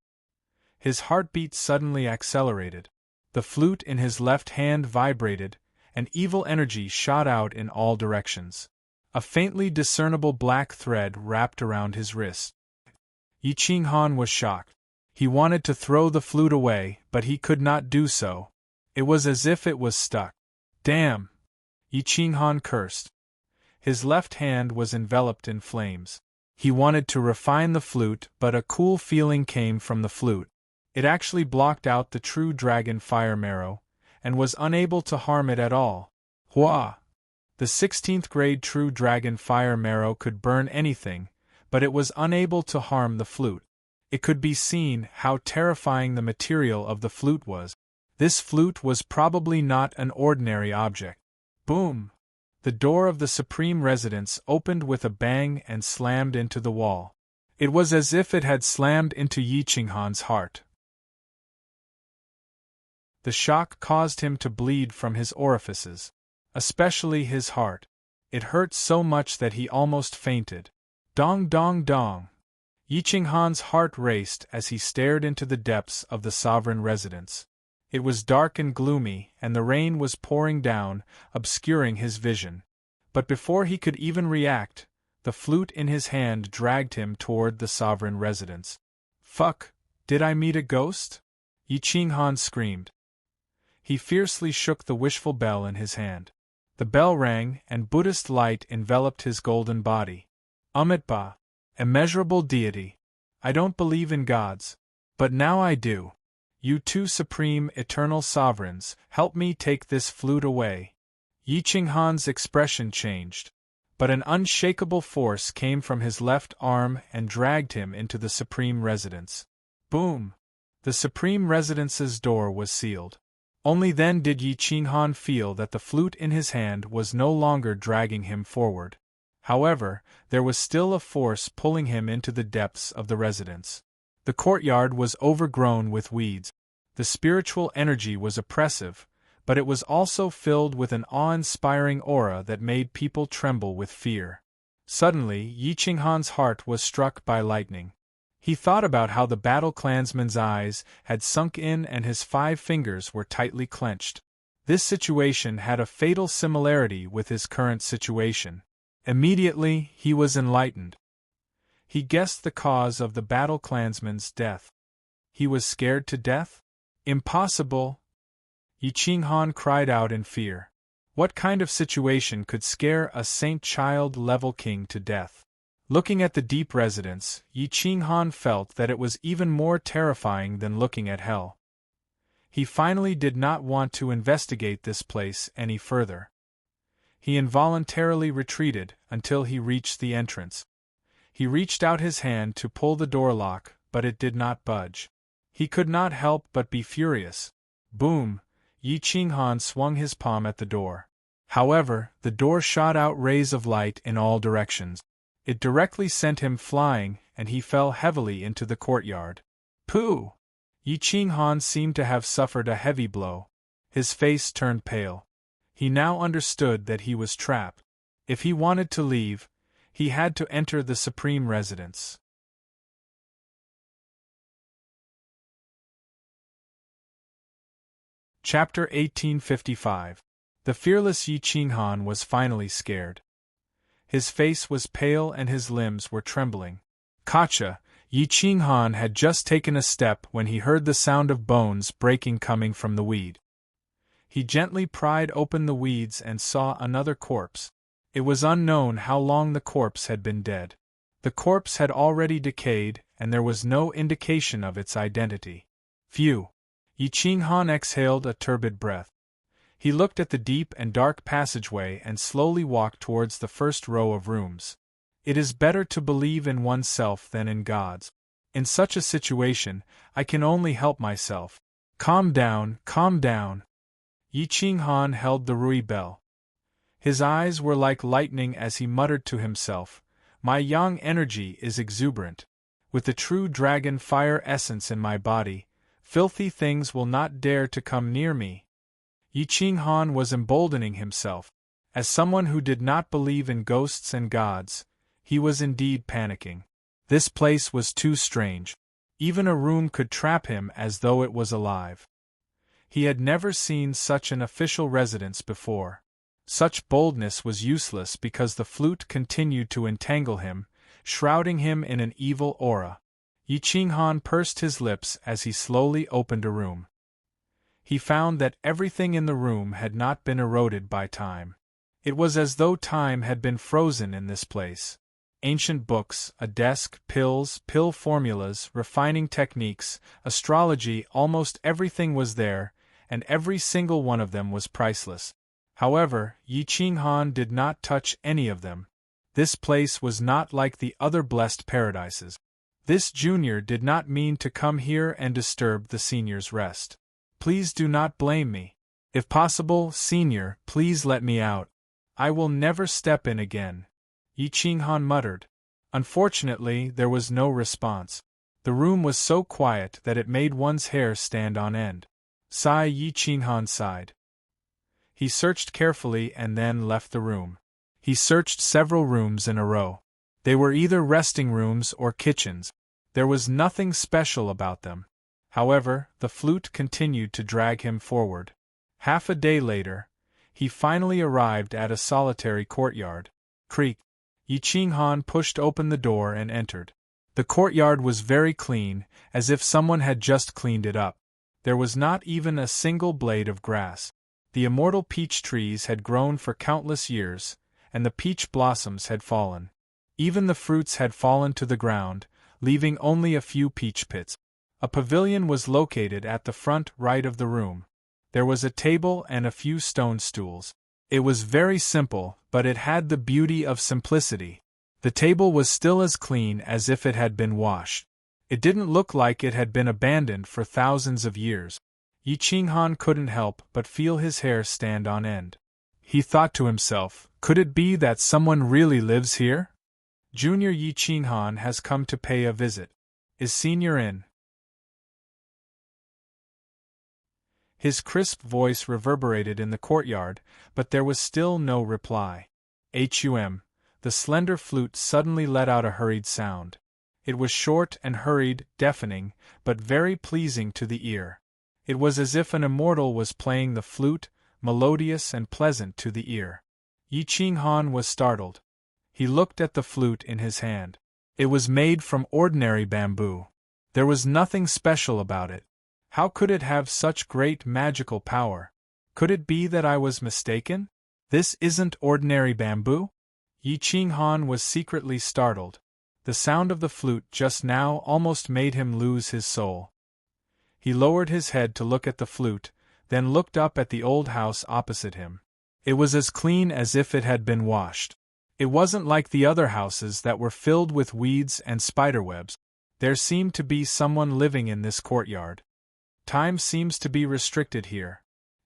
His heartbeat suddenly accelerated. The flute in his left hand vibrated, and evil energy shot out in all directions. A faintly discernible black thread wrapped around his wrist. Yi Qinghan was shocked. He wanted to throw the flute away, but he could not do so. It was as if it was stuck. Damn! Yi Qinghan cursed. His left hand was enveloped in flames. He wanted to refine the flute, but a cool feeling came from the flute. It actually blocked out the true dragon fire marrow, and was unable to harm it at all. Hua! The 16th grade true dragon fire marrow could burn anything, but it was unable to harm the flute. It could be seen how terrifying the material of the flute was. This flute was probably not an ordinary object. Boom! The door of the Supreme Residence opened with a bang and slammed into the wall. It was as if it had slammed into Yi Qinghan's heart. The shock caused him to bleed from his orifices, especially his heart. It hurt so much that he almost fainted. Dong dong dong! Yi Qinghan's heart raced as he stared into the depths of the sovereign residence. It was dark and gloomy, and the rain was pouring down, obscuring his vision. But before he could even react, the flute in his hand dragged him toward the sovereign residence. Fuck! Did I meet a ghost? Yi Qinghan screamed. He fiercely shook the wishful bell in his hand. The bell rang, and Buddhist light enveloped his golden body. Amitabha, immeasurable deity. I don't believe in gods. But now I do. You two supreme, eternal sovereigns, help me take this flute away. Yi Qinghan's expression changed. But an unshakable force came from his left arm and dragged him into the supreme residence. Boom! The supreme residence's door was sealed. Only then did Yi Qinghan feel that the flute in his hand was no longer dragging him forward. However, there was still a force pulling him into the depths of the residence. The courtyard was overgrown with weeds. The spiritual energy was oppressive, but it was also filled with an awe-inspiring aura that made people tremble with fear. Suddenly, Yi Qinghan's heart was struck by lightning. He thought about how the battle clansman's eyes had sunk in and his 5 fingers were tightly clenched. This situation had a fatal similarity with his current situation. Immediately, he was enlightened. He guessed the cause of the battle clansman's death. He was scared to death? Impossible! Yi Qinghan cried out in fear. What kind of situation could scare a saint-child-level king to death? Looking at the deep residence, Yi Qinghan felt that it was even more terrifying than looking at hell. He finally did not want to investigate this place any further. He involuntarily retreated until he reached the entrance. He reached out his hand to pull the door lock, but it did not budge. He could not help but be furious. Boom! Yi Qinghan swung his palm at the door. However, the door shot out rays of light in all directions. It directly sent him flying, and he fell heavily into the courtyard. Pooh! Yi Qinghan seemed to have suffered a heavy blow. His face turned pale. He now understood that he was trapped. If he wanted to leave, he had to enter the supreme residence. Chapter 1855. The fearless Yi Qinghan was finally scared. His face was pale and his limbs were trembling. Gotcha! Yi Qinghan had just taken a step when he heard the sound of bones breaking coming from the weed. He gently pried open the weeds and saw another corpse. It was unknown how long the corpse had been dead. The corpse had already decayed, and there was no indication of its identity. Phew! Yi Qinghan exhaled a turbid breath. He looked at the deep and dark passageway and slowly walked towards the first row of rooms. It is better to believe in oneself than in gods. In such a situation, I can only help myself. Calm down, calm down. Yi Qinghan held the Rui bell. His eyes were like lightning as he muttered to himself, "My yang energy is exuberant. With the true dragon fire essence in my body, filthy things will not dare to come near me." Yi Qinghan was emboldening himself. As someone who did not believe in ghosts and gods, he was indeed panicking. This place was too strange. Even a room could trap him as though it was alive. He had never seen such an official residence before. Such boldness was useless because the flute continued to entangle him, shrouding him in an evil aura. Yi Qinghan pursed his lips as he slowly opened a room. He found that everything in the room had not been eroded by time. It was as though time had been frozen in this place. Ancient books, a desk, pills, pill formulas, refining techniques, astrology, almost everything was there, and every single one of them was priceless. However, Yi Qinghan did not touch any of them. This place was not like the other blessed paradises. This junior did not mean to come here and disturb the senior's rest. Please do not blame me. If possible, senior, please let me out. I will never step in again. Yi Qinghan muttered. Unfortunately, there was no response. The room was so quiet that it made one's hair stand on end. Sigh. Yi Qinghan sighed. He searched carefully and then left the room. He searched several rooms in a row. They were either resting rooms or kitchens. There was nothing special about them. However, the flute continued to drag him forward. Half a day later, he finally arrived at a solitary courtyard. Creak. Yi Qinghan pushed open the door and entered. The courtyard was very clean, as if someone had just cleaned it up. There was not even a single blade of grass. The immortal peach trees had grown for countless years, and the peach blossoms had fallen. Even the fruits had fallen to the ground, leaving only a few peach pits. A pavilion was located at the front right of the room. There was a table and a few stone stools. It was very simple, but it had the beauty of simplicity. The table was still as clean as if it had been washed. It didn't look like it had been abandoned for thousands of years. Yi Qinghan couldn't help but feel his hair stand on end. He thought to himself, could it be that someone really lives here? Junior Yi Qinghan has come to pay a visit. Is Senior in? His crisp voice reverberated in the courtyard, but there was still no reply. The slender flute suddenly let out a hurried sound. It was short and hurried, deafening, but very pleasing to the ear. It was as if an immortal was playing the flute, melodious and pleasant to the ear. Yi Qinghan was startled. He looked at the flute in his hand. It was made from ordinary bamboo. There was nothing special about it. How could it have such great magical power? Could it be that I was mistaken? This isn't ordinary bamboo? Yi Qinghan was secretly startled. The sound of the flute just now almost made him lose his soul. He lowered his head to look at the flute, then looked up at the old house opposite him. It was as clean as if it had been washed. It wasn't like the other houses that were filled with weeds and spiderwebs. There seemed to be someone living in this courtyard. Time seems to be restricted here.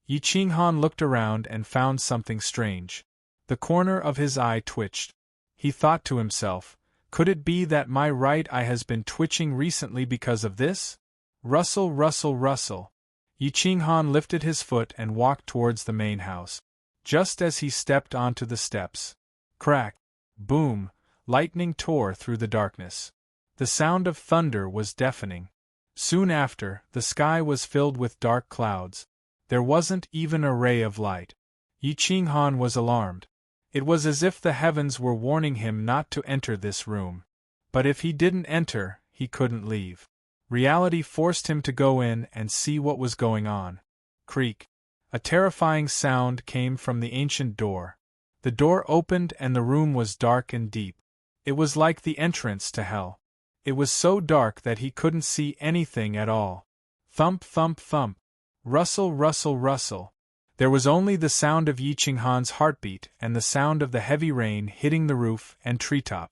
Yi Qinghan looked around and found something strange. The corner of his eye twitched. He thought to himself, could it be that my right eye has been twitching recently because of this? Rustle, rustle, rustle. Yi Qinghan lifted his foot and walked towards the main house. Just as he stepped onto the steps, crack, boom, lightning tore through the darkness. The sound of thunder was deafening. Soon after, the sky was filled with dark clouds. There wasn't even a ray of light. Yi Qinghan was alarmed. It was as if the heavens were warning him not to enter this room. But if he didn't enter, he couldn't leave. Reality forced him to go in and see what was going on. Creak. A terrifying sound came from the ancient door. The door opened and the room was dark and deep. It was like the entrance to hell. It was so dark that he couldn't see anything at all. Thump, thump, thump. Rustle, rustle, rustle. There was only the sound of Yi Qinghan's heartbeat and the sound of the heavy rain hitting the roof and treetop.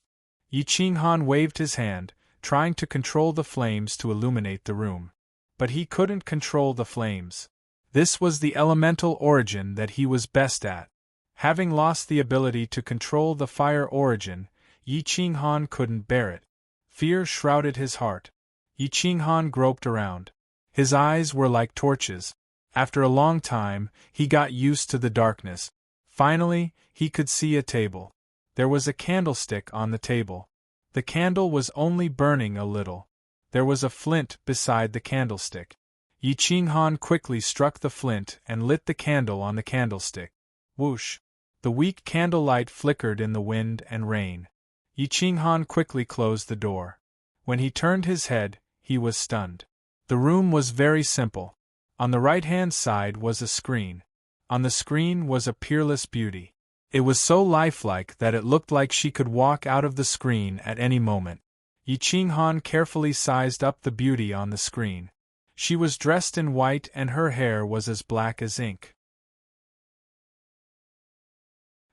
Yi Qinghan waved his hand, trying to control the flames to illuminate the room. But he couldn't control the flames. This was the elemental origin that he was best at. Having lost the ability to control the fire origin, Yi Qinghan couldn't bear it. Fear shrouded his heart. Yi Qinghan groped around. His eyes were like torches. After a long time, he got used to the darkness. Finally, he could see a table. There was a candlestick on the table. The candle was only burning a little. There was a flint beside the candlestick. Yi Qinghan quickly struck the flint and lit the candle on the candlestick. Whoosh! The weak candlelight flickered in the wind and rain. Yi Qinghan quickly closed the door. When he turned his head, he was stunned. The room was very simple. On the right-hand side was a screen. On the screen was a peerless beauty. It was so lifelike that it looked like she could walk out of the screen at any moment. Yi Qinghan carefully sized up the beauty on the screen. She was dressed in white and her hair was as black as ink.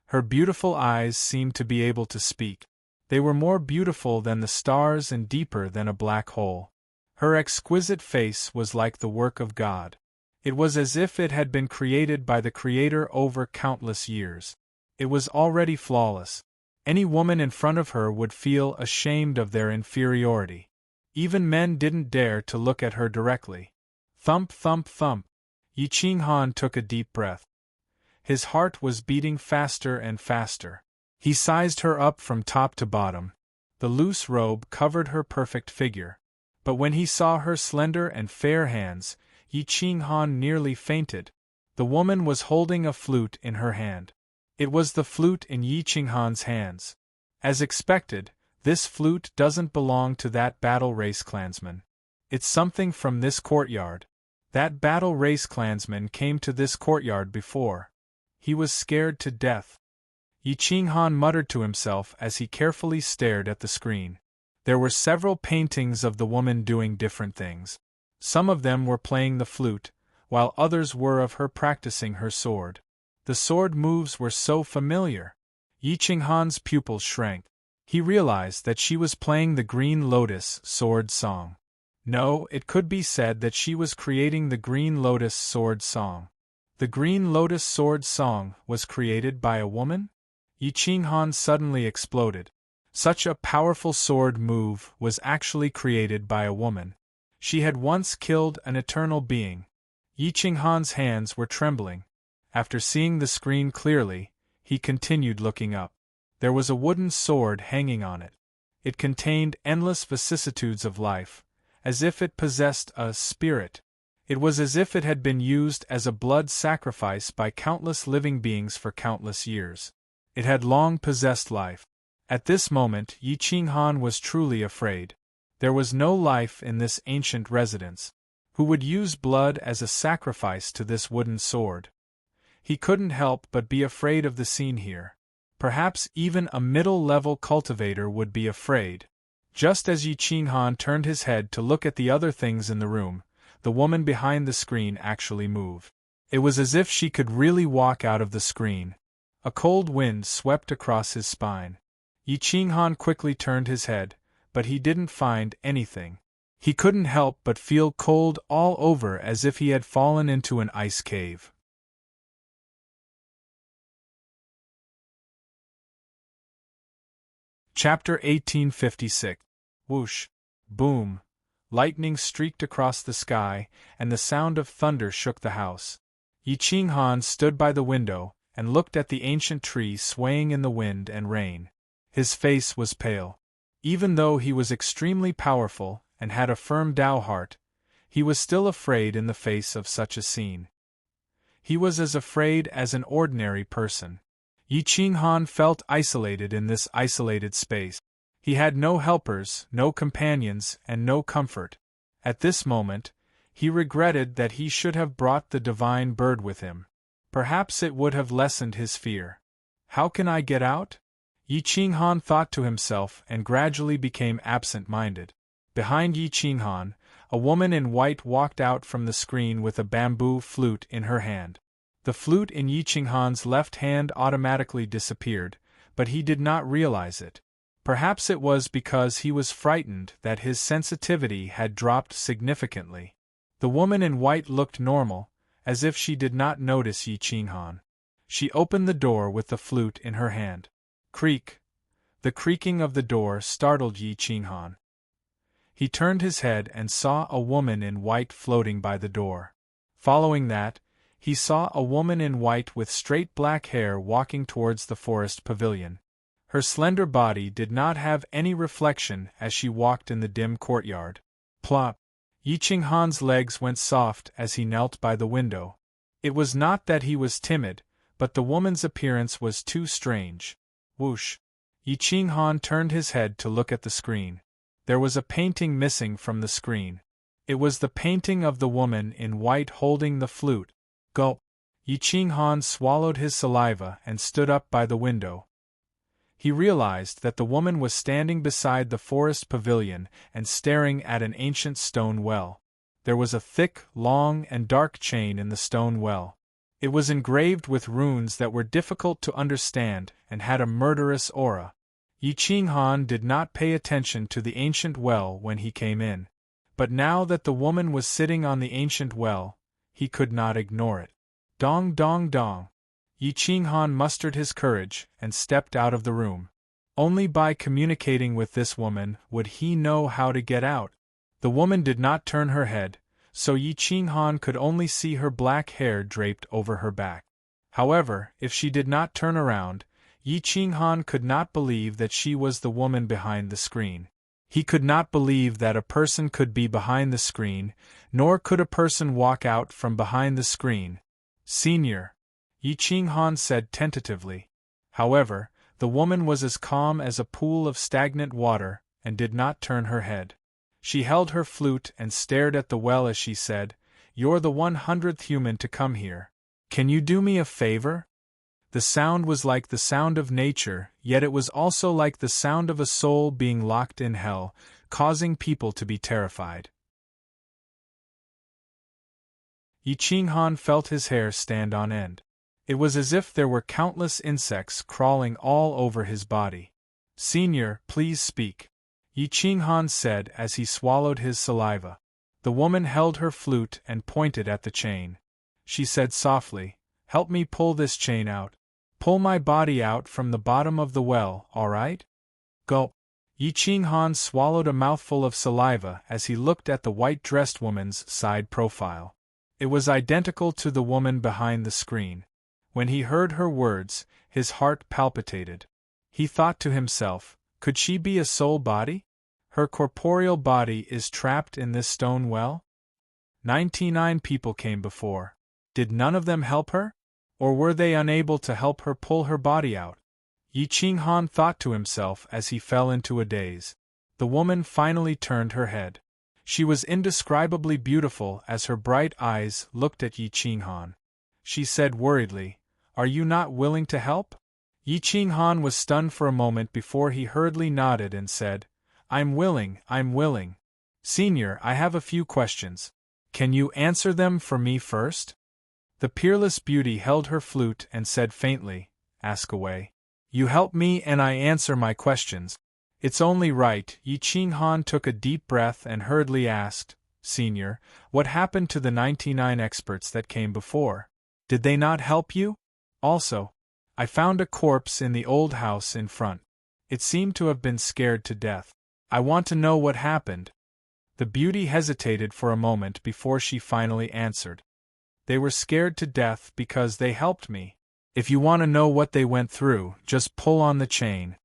Her beautiful eyes seemed to be able to speak. They were more beautiful than the stars and deeper than a black hole. Her exquisite face was like the work of God. It was as if it had been created by the Creator over countless years. It was already flawless. Any woman in front of her would feel ashamed of their inferiority. Even men didn't dare to look at her directly. Thump, thump, thump. Yi Qinghan took a deep breath. His heart was beating faster and faster. He sized her up from top to bottom. The loose robe covered her perfect figure. But when he saw her slender and fair hands, Yi Qinghan nearly fainted. The woman was holding a flute in her hand. It was the flute in Yi Qinghan's hands. As expected, this flute doesn't belong to that battle race clansman. It's something from this courtyard. That battle race clansman came to this courtyard before. He was scared to death. Yi Qinghan muttered to himself as he carefully stared at the screen. There were several paintings of the woman doing different things. Some of them were playing the flute, while others were of her practicing her sword. The sword moves were so familiar. Yi Qinghan's pupils shrank. He realized that she was playing the Green Lotus sword song. No, it could be said that she was creating the Green Lotus sword song. The Green Lotus sword song was created by a woman? Yi Qinghan suddenly exploded. Such a powerful sword move was actually created by a woman. She had once killed an eternal being. Yi Qinghan's hands were trembling. After seeing the screen clearly, he continued looking up. There was a wooden sword hanging on it. It contained endless vicissitudes of life, as if it possessed a spirit. It was as if it had been used as a blood sacrifice by countless living beings for countless years. It had long possessed life. At this moment, Yi Qinghan was truly afraid. There was no life in this ancient residence. Who would use blood as a sacrifice to this wooden sword? He couldn't help but be afraid of the scene here. Perhaps even a middle-level cultivator would be afraid. Just as Yi Qinghan turned his head to look at the other things in the room, the woman behind the screen actually moved. It was as if she could really walk out of the screen. A cold wind swept across his spine. Yi Qinghan quickly turned his head, but he didn't find anything. He couldn't help but feel cold all over, as if he had fallen into an ice cave. Chapter 1856. Whoosh! Boom! Lightning streaked across the sky, and the sound of thunder shook the house. Yi Qinghan stood by the window and looked at the ancient tree swaying in the wind and rain. His face was pale. Even though he was extremely powerful and had a firm Tao heart, he was still afraid in the face of such a scene. He was as afraid as an ordinary person. Yi Qinghan felt isolated in this isolated space. He had no helpers, no companions, and no comfort. At this moment, he regretted that he should have brought the divine bird with him. Perhaps it would have lessened his fear. How can I get out? Yi Qinghan thought to himself and gradually became absent-minded. Behind Yi Qinghan, a woman in white walked out from the screen with a bamboo flute in her hand. The flute in Yi Qinghan's left hand automatically disappeared, but he did not realize it. Perhaps it was because he was frightened that his sensitivity had dropped significantly. The woman in white looked normal, as if she did not notice Yi Qinghan. She opened the door with the flute in her hand. Creak! The creaking of the door startled Yi Qinghan. He turned his head and saw a woman in white floating by the door. Following that, he saw a woman in white with straight black hair walking towards the forest pavilion. Her slender body did not have any reflection as she walked in the dim courtyard. Plop! Yi Qinghan's legs went soft as he knelt by the window. It was not that he was timid, but the woman's appearance was too strange. Whoosh! Yi Qinghan turned his head to look at the screen. There was a painting missing from the screen. It was the painting of the woman in white holding the flute. Gulp! Yi Qinghan swallowed his saliva and stood up by the window. He realized that the woman was standing beside the forest pavilion and staring at an ancient stone well. There was a thick, long, and dark chain in the stone well. It was engraved with runes that were difficult to understand and had a murderous aura. Yi Qinghan did not pay attention to the ancient well when he came in. But now that the woman was sitting on the ancient well, he could not ignore it. Dong dong dong! Yi Qinghan mustered his courage and stepped out of the room. Only by communicating with this woman would he know how to get out. The woman did not turn her head, so Yi Qinghan could only see her black hair draped over her back. However, if she did not turn around, Yi Qinghan could not believe that she was the woman behind the screen. He could not believe that a person could be behind the screen, nor could a person walk out from behind the screen. Senior, Yi Qinghan said tentatively. However, the woman was as calm as a pool of stagnant water and did not turn her head. She held her flute and stared at the well as she said, "You're the 100th human to come here. Can you do me a favor?" The sound was like the sound of nature, yet it was also like the sound of a soul being locked in hell, causing people to be terrified. Yi Qinghan felt his hair stand on end. It was as if there were countless insects crawling all over his body. "Senior, please speak," Yi Qinghan said as he swallowed his saliva. The woman held her flute and pointed at the chain. She said softly, "Help me pull this chain out. Pull my body out from the bottom of the well, all right?" Gulp. Yi Qinghan swallowed a mouthful of saliva as he looked at the white-dressed woman's side profile. It was identical to the woman behind the screen. When he heard her words, his heart palpitated. He thought to himself, could she be a soul body? Her corporeal body is trapped in this stone well? 99 people came before. Did none of them help her? Or were they unable to help her pull her body out? Yi Qinghan thought to himself as he fell into a daze. The woman finally turned her head. She was indescribably beautiful as her bright eyes looked at Yi Qinghan. She said worriedly, "Are you not willing to help?" Yi Qinghan was stunned for a moment before he hurriedly nodded and said, I'm willing. Senior, I have a few questions. Can you answer them for me first?" The peerless beauty held her flute and said faintly, "Ask away. You help me and I answer my questions. It's only right." Yi Qinghan took a deep breath and hurriedly asked, "Senior, what happened to the 99 experts that came before? Did they not help you? Also, I found a corpse in the old house in front. It seemed to have been scared to death. I want to know what happened." The beauty hesitated for a moment before she finally answered. "They were scared to death because they helped me. If you want to know what they went through, just pull on the chain."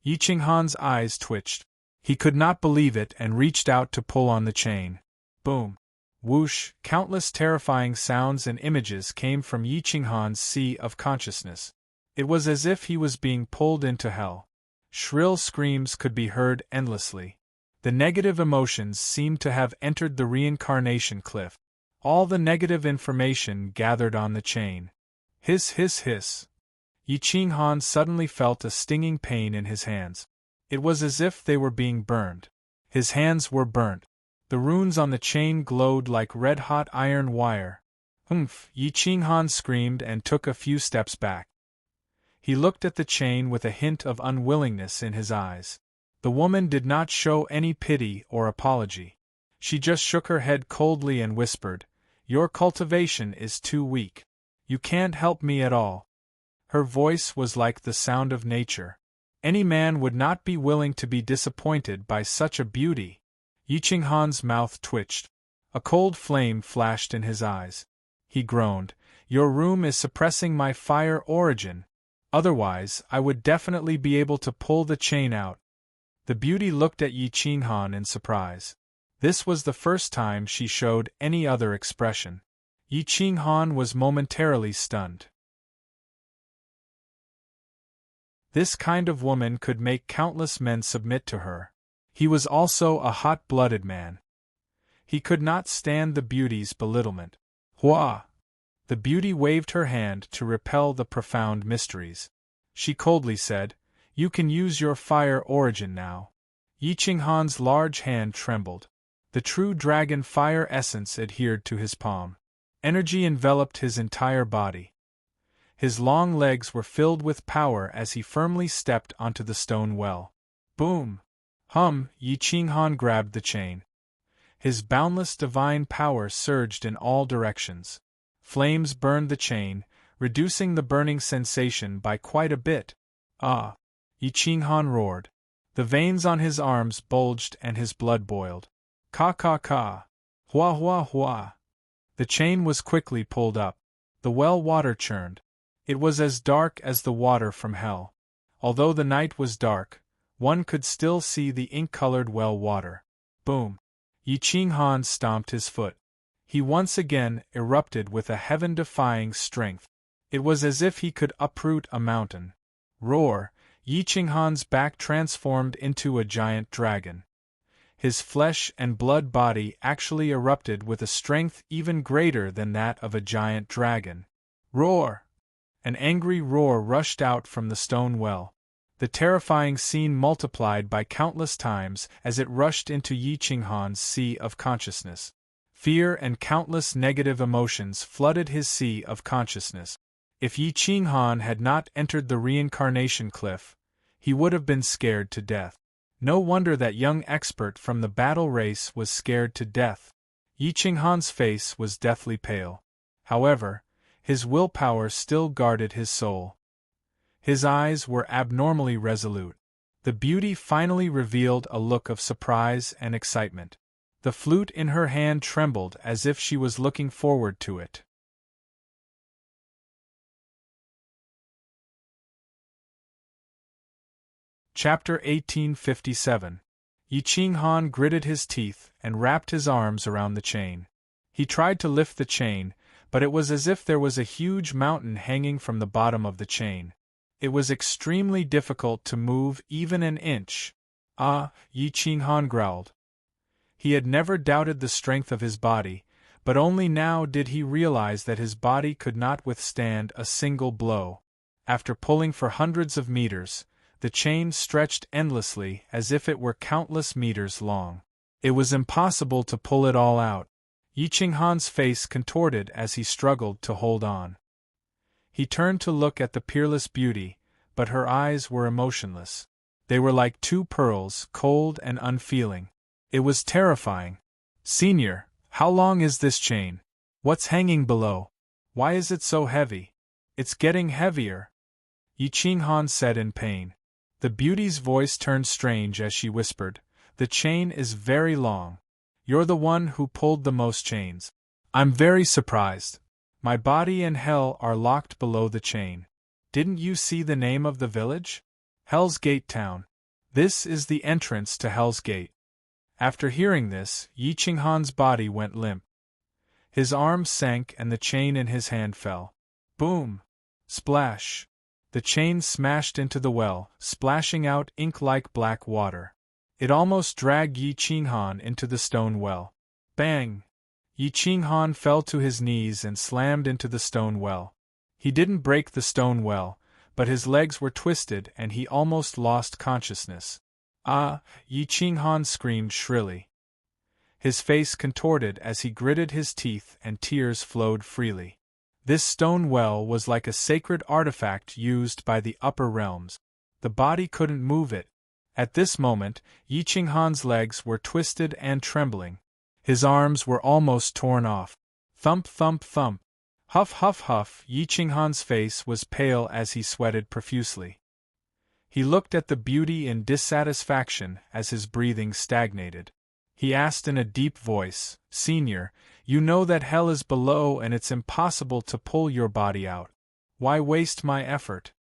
Yi Qinghan's eyes twitched. He could not believe it and reached out to pull on the chain. Boom! Whoosh! Countless terrifying sounds and images came from Yi Qinghan's sea of consciousness. It was as if he was being pulled into hell. Shrill screams could be heard endlessly. The negative emotions seemed to have entered the reincarnation cliff. All the negative information gathered on the chain. Hiss, hiss, hiss. Yi Qinghan suddenly felt a stinging pain in his hands. It was as if they were being burned. His hands were burnt. The runes on the chain glowed like red-hot iron wire. "Humph!" Yi Qinghan screamed and took a few steps back. He looked at the chain with a hint of unwillingness in his eyes. The woman did not show any pity or apology. She just shook her head coldly and whispered, "Your cultivation is too weak. You can't help me at all." Her voice was like the sound of nature. Any man would not be willing to be disappointed by such a beauty. Yi Qinghan's mouth twitched. A cold flame flashed in his eyes. He groaned, "Your room is suppressing my fire origin. Otherwise, I would definitely be able to pull the chain out." The beauty looked at Yi Qinghan in surprise. This was the first time she showed any other expression. Yi Qinghan was momentarily stunned. This kind of woman could make countless men submit to her. He was also a hot-blooded man. He could not stand the beauty's belittlement. "Hua!" The beauty waved her hand to repel the profound mysteries. She coldly said, "You can use your fire origin now." Yi Qinghan's large hand trembled. The true dragon fire essence adhered to his palm. Energy enveloped his entire body. His long legs were filled with power as he firmly stepped onto the stone well. Boom! Hum! Yi Qinghan grabbed the chain. His boundless divine power surged in all directions. Flames burned the chain, reducing the burning sensation by quite a bit. "Ah!" Yi Qinghan roared. The veins on his arms bulged and his blood boiled. "Ka ka ka! Hua hua hua!" The chain was quickly pulled up. The well water churned. It was as dark as the water from hell. Although the night was dark, one could still see the ink-colored well water. Boom! Yi Qinghan stomped his foot. He once again erupted with a heaven-defying strength. It was as if he could uproot a mountain. Roar! Yi Qinghan's back transformed into a giant dragon. His flesh and blood body actually erupted with a strength even greater than that of a giant dragon. Roar! An angry roar rushed out from the stone well. The terrifying scene multiplied by countless times as it rushed into Yi Qinghan's sea of consciousness. Fear and countless negative emotions flooded his sea of consciousness. If Yi Qinghan had not entered the reincarnation cliff, he would have been scared to death. No wonder that young expert from the battle race was scared to death. Yi Qinghan's face was deathly pale. However, his willpower still guarded his soul. His eyes were abnormally resolute. The beauty finally revealed a look of surprise and excitement. The flute in her hand trembled as if she was looking forward to it. Chapter 1857. Yi Qinghan gritted his teeth and wrapped his arms around the chain. He tried to lift the chain, but it was as if there was a huge mountain hanging from the bottom of the chain. It was extremely difficult to move even an inch. Ah, Yi Qinghan growled. He had never doubted the strength of his body, but only now did he realize that his body could not withstand a single blow. After pulling for hundreds of meters, the chain stretched endlessly as if it were countless meters long. It was impossible to pull it all out. Yi Qinghan's face contorted as he struggled to hold on. He turned to look at the peerless beauty, but her eyes were emotionless. They were like two pearls, cold and unfeeling. It was terrifying. "Senior, how long is this chain? What's hanging below? Why is it so heavy?" "It's getting heavier," Yi Qinghan said in pain. The beauty's voice turned strange as she whispered, "The chain is very long. You're the one who pulled the most chains. I'm very surprised. My body and hell are locked below the chain. Didn't you see the name of the village? Hell's Gate Town. This is the entrance to Hell's Gate." After hearing this, Yi Qinghan's body went limp. His arms sank and the chain in his hand fell. Boom! Splash! The chain smashed into the well, splashing out ink-like black water. It almost dragged Yi Qinghan into the stone well. Bang! Yi Qinghan fell to his knees and slammed into the stone well. He didn't break the stone well, but his legs were twisted and he almost lost consciousness. "Ah!" Yi Qinghan screamed shrilly. His face contorted as he gritted his teeth and tears flowed freely. This stone well was like a sacred artifact used by the upper realms. The body couldn't move it. At this moment, Yi Qinghan's legs were twisted and trembling. His arms were almost torn off. Thump, thump, thump. Huff, huff, huff. Yi Qinghan's face was pale as he sweated profusely. He looked at the beauty in dissatisfaction as his breathing stagnated. He asked in a deep voice, "Senior, you know that hell is below and it's impossible to pull your body out. Why waste my effort?"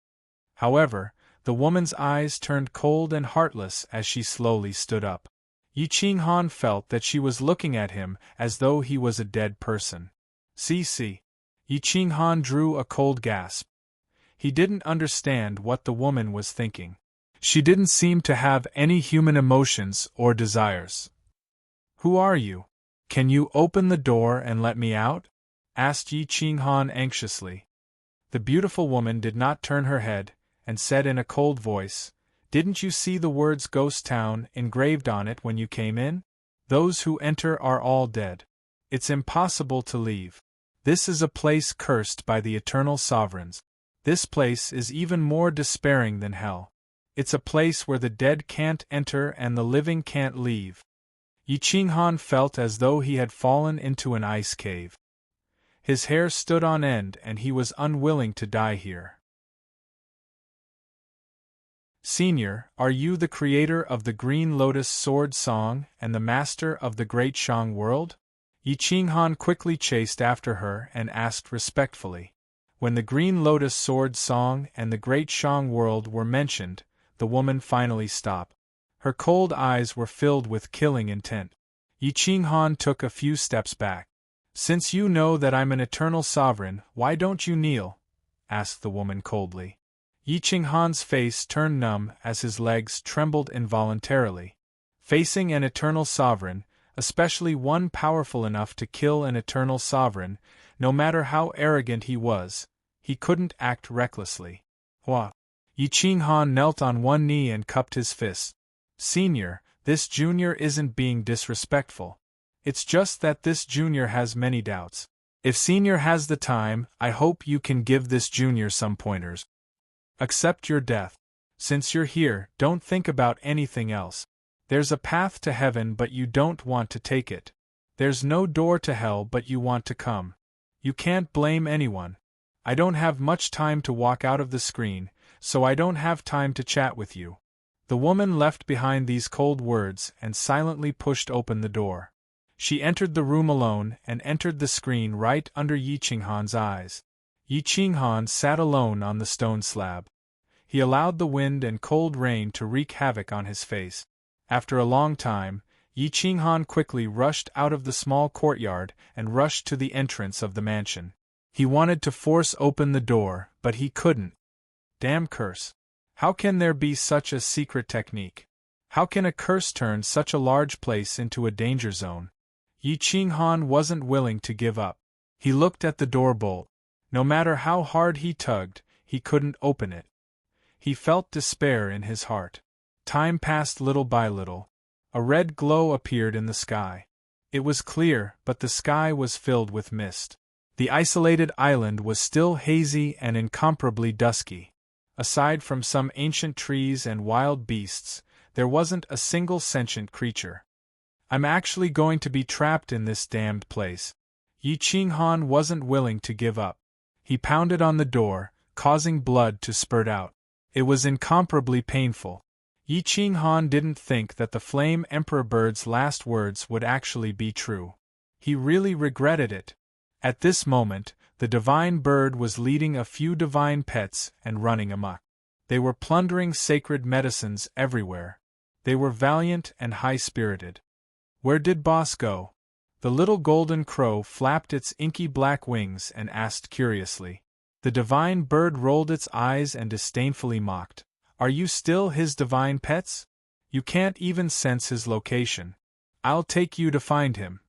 However, the woman's eyes turned cold and heartless as she slowly stood up. Yi Qinghan felt that she was looking at him as though he was a dead person. See. Yi Qinghan drew a cold gasp. He didn't understand what the woman was thinking. She didn't seem to have any human emotions or desires. "Who are you? Can you open the door and let me out?" asked Yi Qinghan anxiously. The beautiful woman did not turn her head, and said in a cold voice, "Didn't you see the words Ghost Town engraved on it when you came in? Those who enter are all dead. It's impossible to leave. This is a place cursed by the eternal sovereigns. This place is even more despairing than hell. It's a place where the dead can't enter and the living can't leave." Yi Qinghan felt as though he had fallen into an ice cave. His hair stood on end and he was unwilling to die here. "Senior, are you the creator of the Green Lotus Sword Song and the master of the Great Shang world?" Yi Qinghan quickly chased after her and asked respectfully. When the Green Lotus Sword Song and the Great Shang world were mentioned, the woman finally stopped. Her cold eyes were filled with killing intent. Yi Qinghan took a few steps back. "Since you know that I'm an eternal sovereign, why don't you kneel?" asked the woman coldly. Yi Qinghan's face turned numb as his legs trembled involuntarily. Facing an eternal sovereign, especially one powerful enough to kill an eternal sovereign, no matter how arrogant he was he couldn't act recklessly. Hua! Yi Qinghan knelt on one knee and cupped his fist. Senior, this junior isn't being disrespectful. It's just that this junior has many doubts. If senior has the time, I hope you can give this junior some pointers. Accept your death. Since you're here, don't think about anything else. There's a path to heaven but you don't want to take it. There's no door to hell but you want to come. You can't blame anyone. I don't have much time to walk out of the screen, so I don't have time to chat with you. The woman left behind these cold words and silently pushed open the door. She entered the room alone and entered the screen right under Yi Qinghan's eyes. Yi Qinghan sat alone on the stone slab. He allowed the wind and cold rain to wreak havoc on his face. After a long time, Yi Qinghan quickly rushed out of the small courtyard and rushed to the entrance of the mansion. He wanted to force open the door, but he couldn't. Damn curse. How can there be such a secret technique? How can a curse turn such a large place into a danger zone? Yi Qinghan wasn't willing to give up. He looked at the door bolt. No matter how hard he tugged, he couldn't open it. He felt despair in his heart. Time passed little by little. A red glow appeared in the sky. It was clear, but the sky was filled with mist. The isolated island was still hazy and incomparably dusky. Aside from some ancient trees and wild beasts, there wasn't a single sentient creature. I'm actually going to be trapped in this damned place. Yi Qinghan wasn't willing to give up. He pounded on the door, causing blood to spurt out. It was incomparably painful. Yi Qinghan didn't think that the Flame Emperor Bird's last words would actually be true. He really regretted it. At this moment, the divine bird was leading a few divine pets and running amok. They were plundering sacred medicines everywhere. They were valiant and high-spirited. Where did Boss go? The little golden crow flapped its inky black wings and asked curiously. The divine bird rolled its eyes and disdainfully mocked. Are you still his divine pets? You can't even sense his location. I'll take you to find him.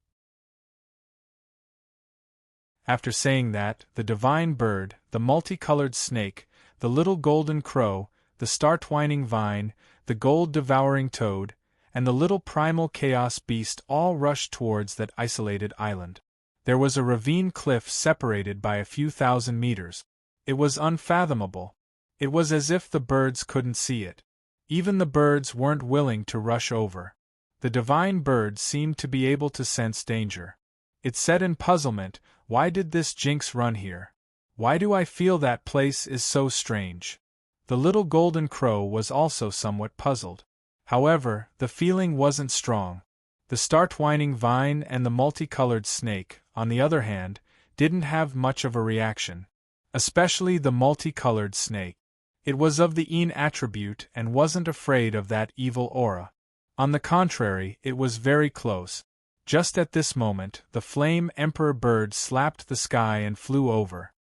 After saying that, the divine bird, the multicolored snake, the little golden crow, the star-twining vine, the gold-devouring toad, and the little primal chaos beast all rushed towards that isolated island. There was a ravine cliff separated by a few thousand meters. It was unfathomable. It was as if the birds couldn't see it. Even the birds weren't willing to rush over. The divine bird seemed to be able to sense danger. It said in puzzlement, "Why did this jinx run here? Why do I feel that place is so strange?" The little golden crow was also somewhat puzzled. However, the feeling wasn't strong. The star-twining vine and the multicolored snake, on the other hand, didn't have much of a reaction. Especially the multicolored snake. It was of the Yin attribute and wasn't afraid of that evil aura. On the contrary, it was very close. Just at this moment, the Flame Emperor bird slapped the sky and flew over.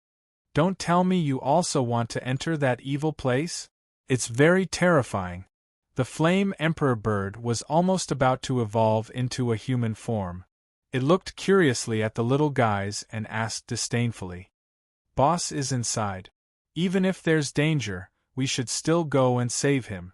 Don't tell me you also want to enter that evil place? It's very terrifying. The Flame Emperor bird was almost about to evolve into a human form. It looked curiously at the little guys and asked disdainfully. Boss is inside. Even if there's danger, we should still go and save him.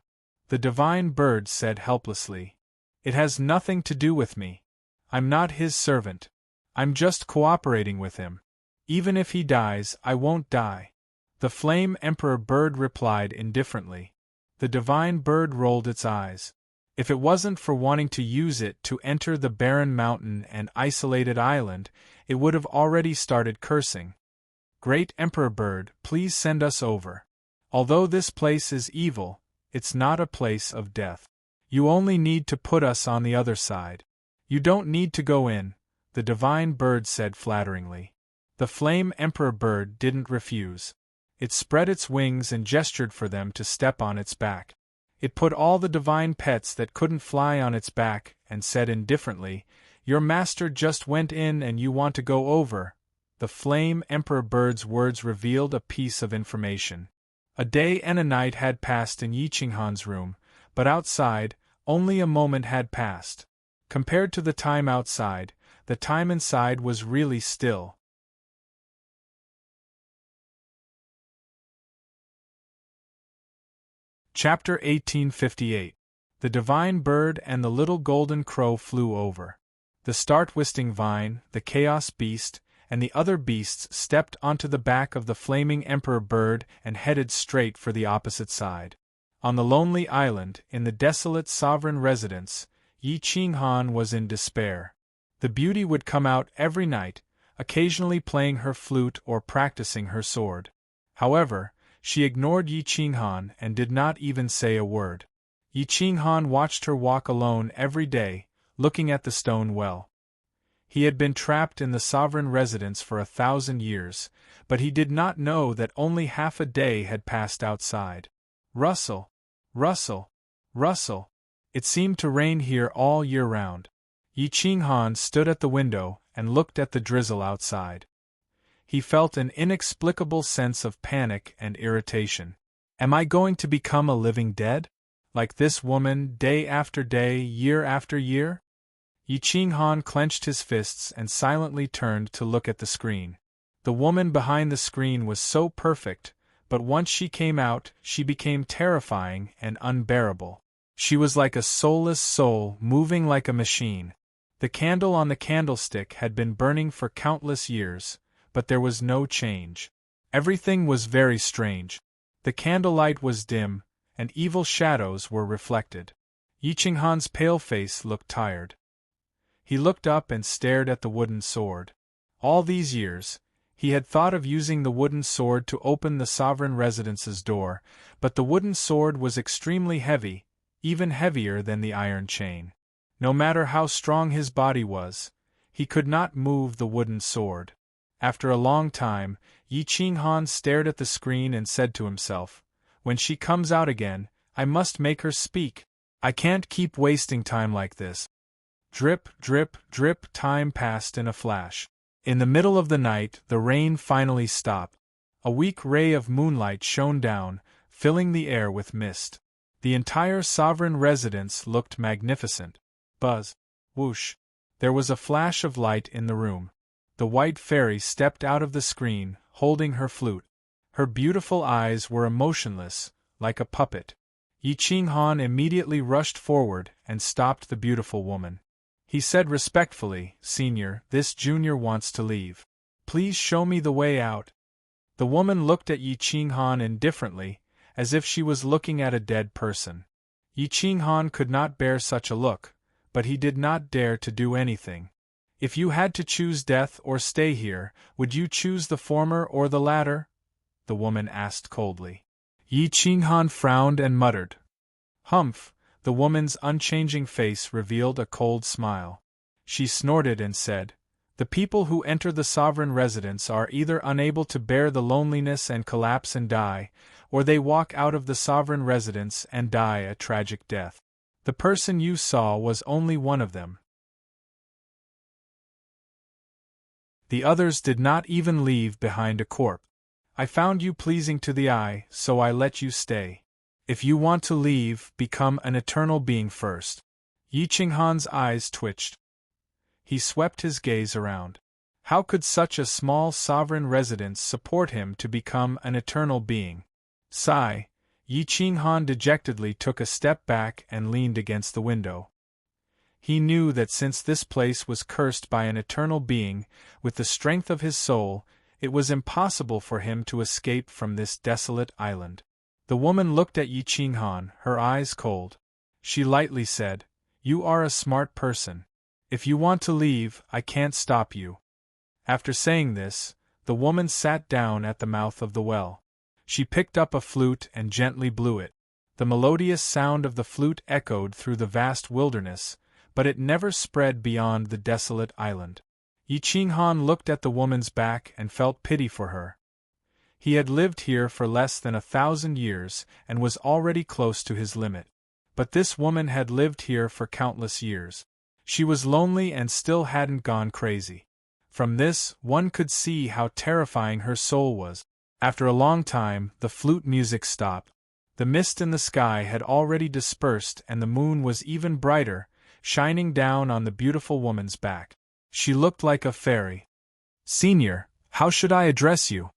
The divine bird said helplessly. It has nothing to do with me. I'm not his servant. I'm just cooperating with him. Even if he dies, I won't die. The Flame Emperor bird replied indifferently. The divine bird rolled its eyes. If it wasn't for wanting to use it to enter the barren mountain and isolated island, it would have already started cursing. Great Emperor Bird, please send us over. Although this place is evil, it's not a place of death. You only need to put us on the other side. You don't need to go in, the divine bird said flatteringly. The Flame Emperor Bird didn't refuse. It spread its wings and gestured for them to step on its back. It put all the divine pets that couldn't fly on its back and said indifferently, "Your master just went in and you want to go over." The Flame Emperor Bird's words revealed a piece of information. A day and a night had passed in Yi Qinghan's room, but outside, only a moment had passed. Compared to the time outside, the time inside was really still. Chapter 1858. The Divine Bird and the Little Golden Crow flew over. The star-twisting vine, the chaos beast, and the other beasts stepped onto the back of the flaming emperor bird and headed straight for the opposite side. On the lonely island, in the desolate sovereign residence, Yi Qinghan was in despair. The beauty would come out every night, occasionally playing her flute or practicing her sword. However, she ignored Yi Qinghan and did not even say a word. Yi Qinghan watched her walk alone every day, looking at the stone well. He had been trapped in the sovereign residence for 1,000 years, but he did not know that only half a day had passed outside. Rustle, rustle, rustle. It seemed to rain here all year round. Yi Qinghan stood at the window and looked at the drizzle outside. He felt an inexplicable sense of panic and irritation. Am I going to become a living dead? Like this woman, day after day, year after year? Yi Qinghan clenched his fists and silently turned to look at the screen. The woman behind the screen was so perfect, but once she came out, she became terrifying and unbearable. She was like a soulless soul moving like a machine. The candle on the candlestick had been burning for countless years, but there was no change. Everything was very strange. The candlelight was dim, and evil shadows were reflected. Yi Qinghan's pale face looked tired. He looked up and stared at the wooden sword. All these years, he had thought of using the wooden sword to open the sovereign residence's door, but the wooden sword was extremely heavy, even heavier than the iron chain. No matter how strong his body was, he could not move the wooden sword. After a long time, Yi Qinghan stared at the screen and said to himself, "When she comes out again, I must make her speak. I can't keep wasting time like this." Drip, drip, drip. Time passed in a flash. In the middle of the night, the rain finally stopped. A weak ray of moonlight shone down, filling the air with mist. The entire sovereign residence looked magnificent. Buzz. Whoosh. There was a flash of light in the room. The white fairy stepped out of the screen, holding her flute. Her beautiful eyes were emotionless, like a puppet. Yi Qinghan immediately rushed forward and stopped the beautiful woman. He said respectfully, "Senior, this junior wants to leave. Please show me the way out." The woman looked at Yi Qinghan indifferently, as if she was looking at a dead person. Yi Qinghan could not bear such a look, but he did not dare to do anything. "If you had to choose death or stay here, would you choose the former or the latter?" the woman asked coldly. Yi Qinghan frowned and muttered. "Humph." The woman's unchanging face revealed a cold smile. She snorted and said, "The people who enter the sovereign residence are either unable to bear the loneliness and collapse and die, or they walk out of the sovereign residence and die a tragic death. The person you saw was only one of them. The others did not even leave behind a corpse. I found you pleasing to the eye, so I let you stay. If you want to leave, become an eternal being first." Yi Qinghan's eyes twitched. He swept his gaze around. How could such a small sovereign residence support him to become an eternal being? Sigh. Yi Qinghan dejectedly took a step back and leaned against the window. He knew that since this place was cursed by an eternal being, with the strength of his soul, it was impossible for him to escape from this desolate island. The woman looked at Yi Qinghan, her eyes cold. She lightly said, "You are a smart person. If you want to leave, I can't stop you." After saying this, the woman sat down at the mouth of the well. She picked up a flute and gently blew it. The melodious sound of the flute echoed through the vast wilderness, but it never spread beyond the desolate island. Yi Qinghan looked at the woman's back and felt pity for her. He had lived here for less than 1,000 years and was already close to his limit. But this woman had lived here for countless years. She was lonely and still hadn't gone crazy. From this, one could see how terrifying her soul was. After a long time, the flute music stopped. The mist in the sky had already dispersed and the moon was even brighter, shining down on the beautiful woman's back. She looked like a fairy. "Senior, how should I address you?"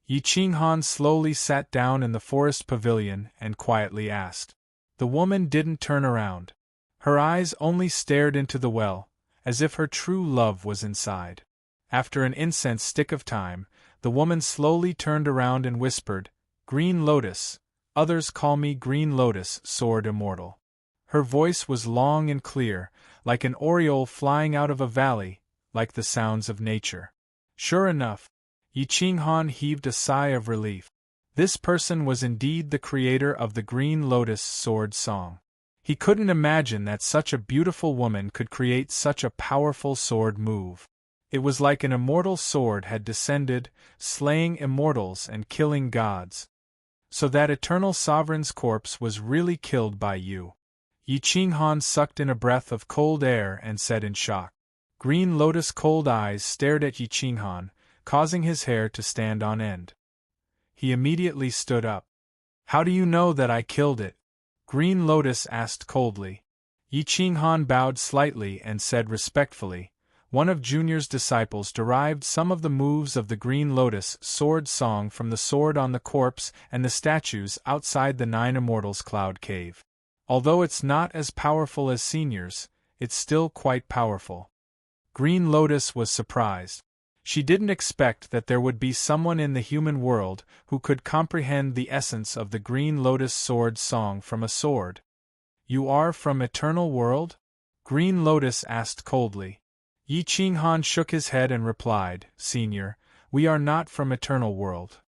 Yi Qinghan slowly sat down in the forest pavilion and quietly asked. The woman didn't turn around. Her eyes only stared into the well, as if her true love was inside. After an incense stick of time, the woman slowly turned around and whispered, "Green Lotus, others call me Green Lotus, sword immortal." Her voice was long and clear, like an oriole flying out of a valley, like the sounds of nature. Sure enough, Yi Qinghan heaved a sigh of relief. This person was indeed the creator of the Green Lotus sword song. He couldn't imagine that such a beautiful woman could create such a powerful sword move. It was like an immortal sword had descended, slaying immortals and killing gods. So that eternal sovereign's corpse was really killed by you. Yi Qinghan sucked in a breath of cold air and said in shock. Green Lotus' cold eyes stared at Yi Qinghan, causing his hair to stand on end. He immediately stood up. How do you know that I killed it? Green Lotus asked coldly. Yi Qinghan bowed slightly and said respectfully, one of Junior's disciples derived some of the moves of the Green Lotus sword song from the sword on the corpse and the statues outside the Nine Immortals Cloud Cave. Although it's not as powerful as Senior's, it's still quite powerful. Green Lotus was surprised. She didn't expect that there would be someone in the human world who could comprehend the essence of the Green Lotus sword song from a sword. You are from Eternal World? Green Lotus asked coldly. Yi Qinghan shook his head and replied, Senior, we are not from Eternal World.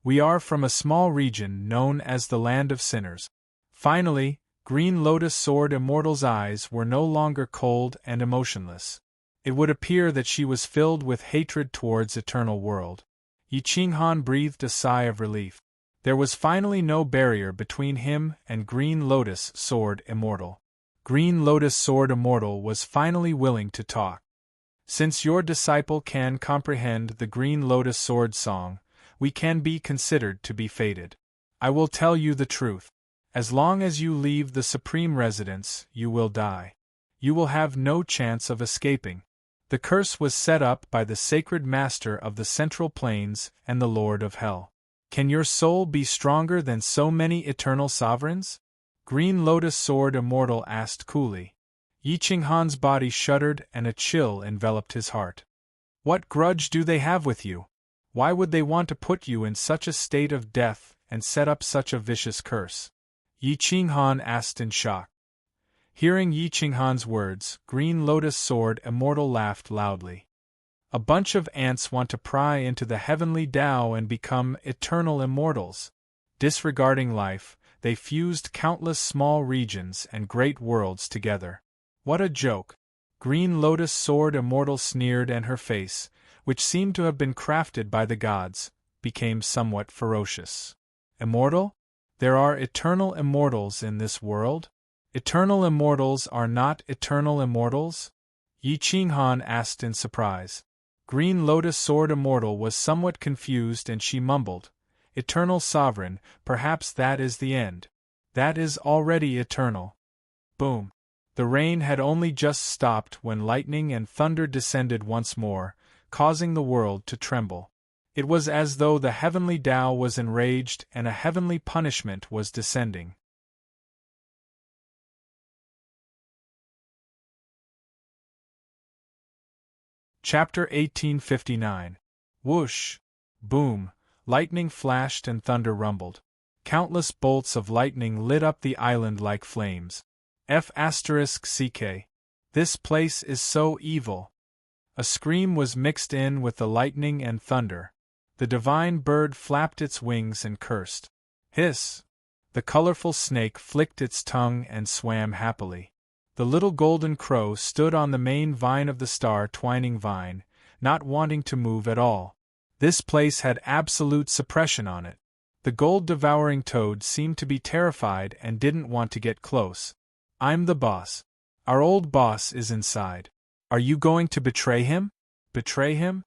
We are from a small region known as the Land of Sinners. Finally, Green Lotus Sword Immortal's eyes were no longer cold and emotionless. It would appear that she was filled with hatred towards Eternal World. Yi Qinghan breathed a sigh of relief. There was finally no barrier between him and Green Lotus Sword Immortal. Green Lotus Sword Immortal was finally willing to talk. Since your disciple can comprehend the Green Lotus Sword Song, we can be considered to be fated. I will tell you the truth. As long as you leave the Supreme Residence, you will die. You will have no chance of escaping. The curse was set up by the Sacred Master of the Central Plains and the Lord of Hell. Can your soul be stronger than so many eternal sovereigns? Green Lotus Sword Immortal asked coolly. Yi Qinghan's body shuddered and a chill enveloped his heart. What grudge do they have with you? Why would they want to put you in such a state of death and set up such a vicious curse? Yi Qinghan asked in shock. Hearing Yi Qinghan's words, Green Lotus Sword Immortal laughed loudly. A bunch of ants want to pry into the heavenly Tao and become eternal immortals. Disregarding life, they fused countless small regions and great worlds together. What a joke! Green Lotus Sword Immortal sneered, and her face, which seemed to have been crafted by the gods, became somewhat ferocious. Immortal? There are eternal immortals in this world? Eternal immortals are not eternal immortals? Yi Qinghan asked in surprise. Green Lotus Sword Immortal was somewhat confused and she mumbled, Eternal Sovereign, perhaps that is the end. That is already eternal. Boom! The rain had only just stopped when lightning and thunder descended once more, causing the world to tremble. It was as though the heavenly Tao was enraged and a heavenly punishment was descending. Chapter 1859. Whoosh! Boom! Lightning flashed and thunder rumbled. Countless bolts of lightning lit up the island like flames. F***CK. This place is so evil. A scream was mixed in with the lightning and thunder. The divine bird flapped its wings and cursed. Hiss! The colorful snake flicked its tongue and swam happily. The little golden crow stood on the main vine of the star-twining vine, not wanting to move at all. This place had absolute suppression on it. The gold-devouring toad seemed to be terrified and didn't want to get close. I'm the boss. Our old boss is inside. Are you going to betray him? Betray him?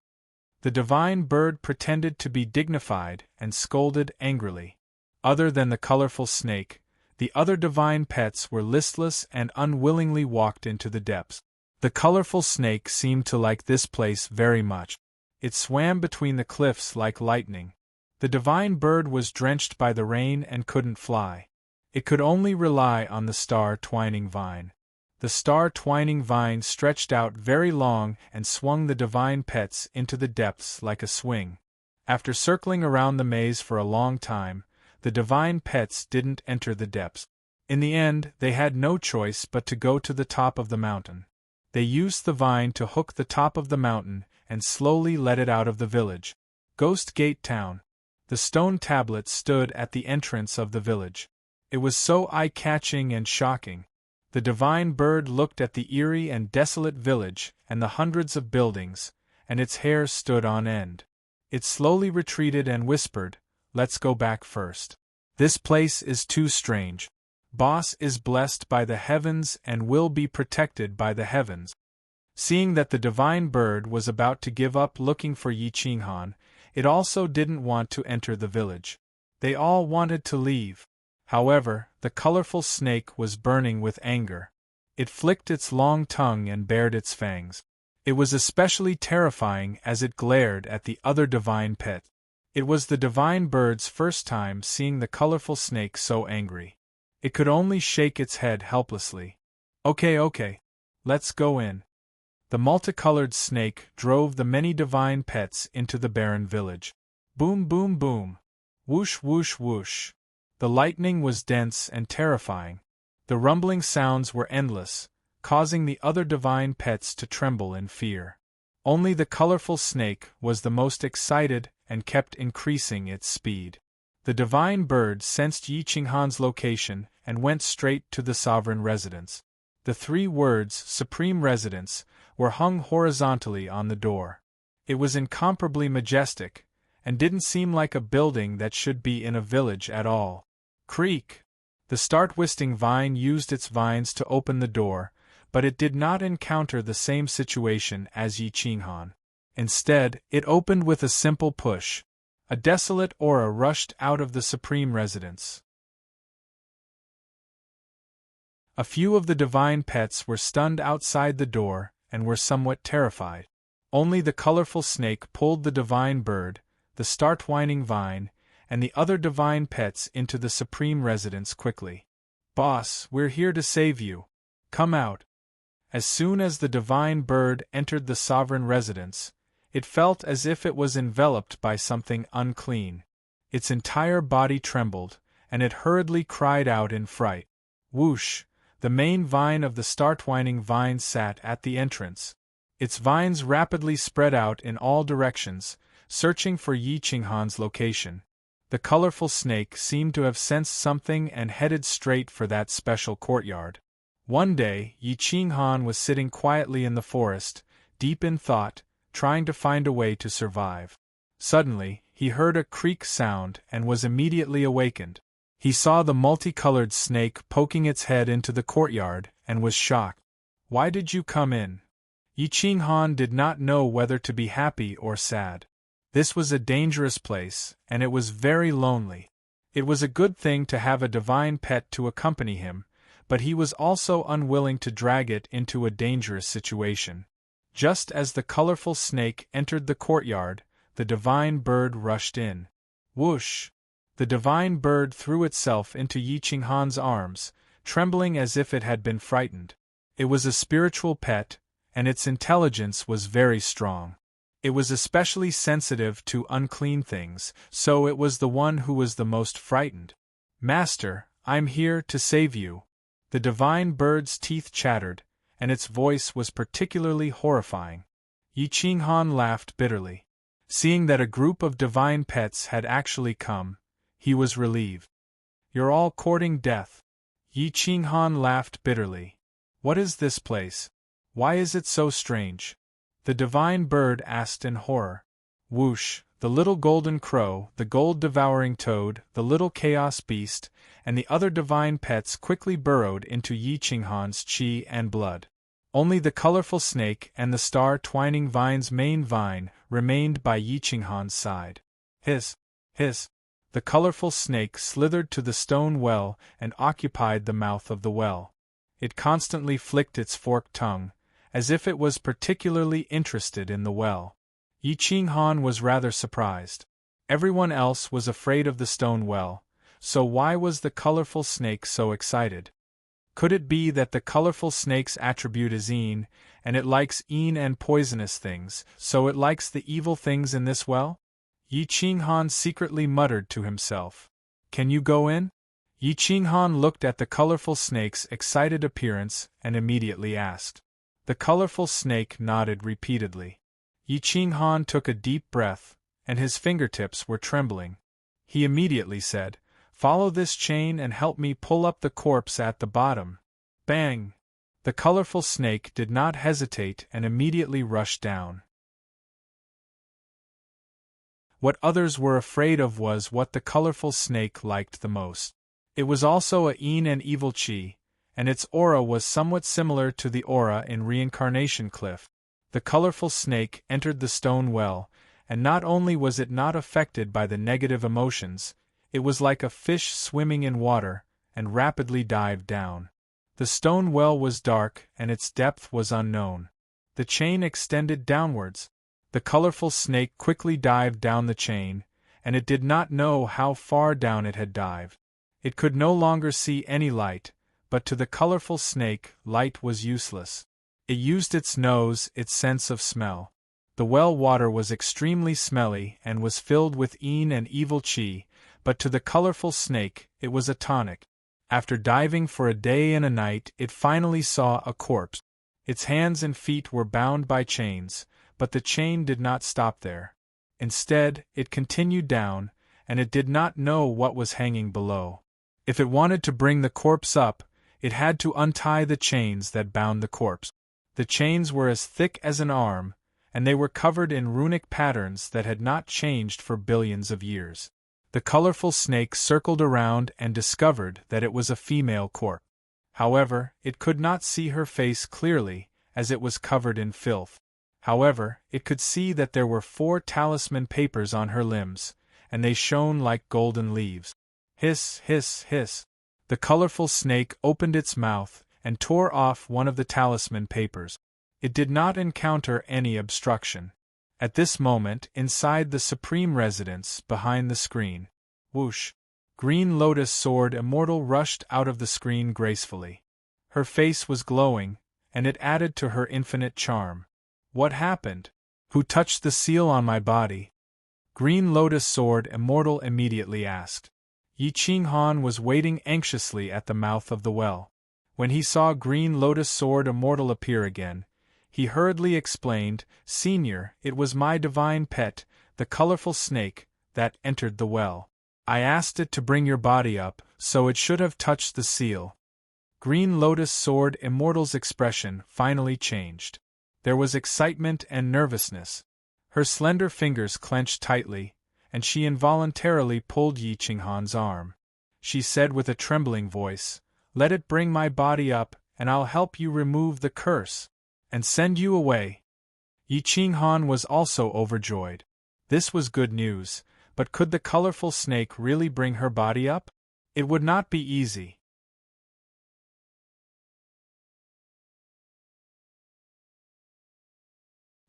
The divine bird pretended to be dignified and scolded angrily. Other than the colorful snake, the other divine pets were listless and unwillingly walked into the depths. The colorful snake seemed to like this place very much. It swam between the cliffs like lightning. The divine bird was drenched by the rain and couldn't fly. It could only rely on the star-twining vine. The star-twining vine stretched out very long and swung the divine pets into the depths like a swing. After circling around the maze for a long time, the divine pets didn't enter the depths. In the end, they had no choice but to go to the top of the mountain. They used the vine to hook the top of the mountain and slowly let it out of the village. Ghost Gate Town. The stone tablet stood at the entrance of the village. It was so eye-catching and shocking. The divine bird looked at the eerie and desolate village and the hundreds of buildings, and its hair stood on end. It slowly retreated and whispered, "Let's go back first. This place is too strange. Boss is blessed by the heavens and will be protected by the heavens." Seeing that the divine bird was about to give up looking for Yi Qinghan, it also didn't want to enter the village. They all wanted to leave. However, the colorful snake was burning with anger. It flicked its long tongue and bared its fangs. It was especially terrifying as it glared at the other divine pet. It was the divine bird's first time seeing the colorful snake so angry. It could only shake its head helplessly. Okay, let's go in." The multicolored snake drove the many divine pets into the barren village. Boom, boom, boom. Whoosh, whoosh, whoosh. The lightning was dense and terrifying. The rumbling sounds were endless, causing the other divine pets to tremble in fear. Only the colorful snake was the most excited and kept increasing its speed. The divine bird sensed Yi Qinghan's location and went straight to the sovereign residence. The 3 words, Supreme Residence, were hung horizontally on the door. It was incomparably majestic, and didn't seem like a building that should be in a village at all. Creak! The star-twisting vine used its vines to open the door, but it did not encounter the same situation as Yi Qinghan. Instead, it opened with a simple push. A desolate aura rushed out of the supreme residence. A few of the divine pets were stunned outside the door and were somewhat terrified. Only the colorful snake pulled the divine bird, the star-twining vine, and the other divine pets into the supreme residence quickly. "Boss, we're here to save you. Come out." As soon as the divine bird entered the sovereign residence, it felt as if it was enveloped by something unclean. Its entire body trembled, and it hurriedly cried out in fright. Whoosh! The main vine of the star-twining vine sat at the entrance. Its vines rapidly spread out in all directions, searching for Yi Qinghan's location. The colorful snake seemed to have sensed something and headed straight for that special courtyard. One day, Yi Qinghan was sitting quietly in the forest, deep in thought, trying to find a way to survive. Suddenly, he heard a creak sound and was immediately awakened. He saw the multicolored snake poking its head into the courtyard and was shocked. "Why did you come in?" Yi Qinghan did not know whether to be happy or sad. This was a dangerous place, and it was very lonely. It was a good thing to have a divine pet to accompany him, but he was also unwilling to drag it into a dangerous situation. Just as the colorful snake entered the courtyard, the divine bird rushed in. Whoosh! The divine bird threw itself into Yi Qinghan's arms, trembling as if it had been frightened. It was a spiritual pet, and its intelligence was very strong. It was especially sensitive to unclean things, so it was the one who was the most frightened. "Master, I'm here to save you." The divine bird's teeth chattered, and its voice was particularly horrifying. Yi Qinghan laughed bitterly. Seeing that a group of divine pets had actually come, he was relieved. "You're all courting death." Yi Qinghan laughed bitterly. "What is this place? Why is it so strange?" The divine bird asked in horror. Whoosh! The little golden crow, the gold-devouring toad, the little chaos beast, and the other divine pets quickly burrowed into Yi Qinghan's qi and blood. Only the colorful snake and the star-twining vine's main vine remained by Yi Qinghan's side. Hiss! Hiss! The colorful snake slithered to the stone well and occupied the mouth of the well. It constantly flicked its forked tongue, as if it was particularly interested in the well. Yi Qinghan was rather surprised. Everyone else was afraid of the stone well, so why was the colorful snake so excited? Could it be that the colorful snake's attribute is een, and it likes een and poisonous things, so it likes the evil things in this well? Yi Qinghan secretly muttered to himself. Can you go in? Yi Qinghan looked at the colorful snake's excited appearance and immediately asked. The colorful snake nodded repeatedly. Yi Qinghan took a deep breath, and his fingertips were trembling. He immediately said, "Follow this chain and help me pull up the corpse at the bottom." Bang! The colorful snake did not hesitate and immediately rushed down. What others were afraid of was what the colorful snake liked the most. It was also a een and evil chi, and its aura was somewhat similar to the aura in Reincarnation Cliff. The colorful snake entered the stone well, and not only was it not affected by the negative emotions, it was like a fish swimming in water, and rapidly dived down. The stone well was dark and its depth was unknown. The chain extended downwards. The colorful snake quickly dived down the chain, and it did not know how far down it had dived. It could no longer see any light, but to the colorful snake, light was useless. It used its nose, its sense of smell. The well water was extremely smelly and was filled with een and evil chi, but to the colorful snake, it was a tonic. After diving for a day and a night, it finally saw a corpse. Its hands and feet were bound by chains, but the chain did not stop there. Instead, it continued down, and it did not know what was hanging below. If it wanted to bring the corpse up, it had to untie the chains that bound the corpse. The chains were as thick as an arm, and they were covered in runic patterns that had not changed for billions of years. The colorful snake circled around and discovered that it was a female corpse. However, it could not see her face clearly, as it was covered in filth. However, it could see that there were 4 talisman papers on her limbs, and they shone like golden leaves. Hiss, hiss, hiss. The colorful snake opened its mouth and tore off one of the talisman papers. It did not encounter any obstruction. At this moment, inside the supreme residence, behind the screen, whoosh! Green Lotus Sword Immortal rushed out of the screen gracefully. Her face was glowing, and it added to her infinite charm. What happened? Who touched the seal on my body? Green Lotus Sword Immortal immediately asked. Yi Qinghan was waiting anxiously at the mouth of the well. When he saw Green Lotus Sword Immortal appear again, he hurriedly explained, "Senior, it was my divine pet, the colorful snake, that entered the well. I asked it to bring your body up, so it should have touched the seal." Green Lotus Sword Immortal's expression finally changed. There was excitement and nervousness. Her slender fingers clenched tightly, and she involuntarily pulled Yi Qinghan's arm. She said with a trembling voice, "Let it bring my body up, and I'll help you remove the curse, and send you away." Yi Qinghan was also overjoyed. This was good news, but could the colorful snake really bring her body up? It would not be easy.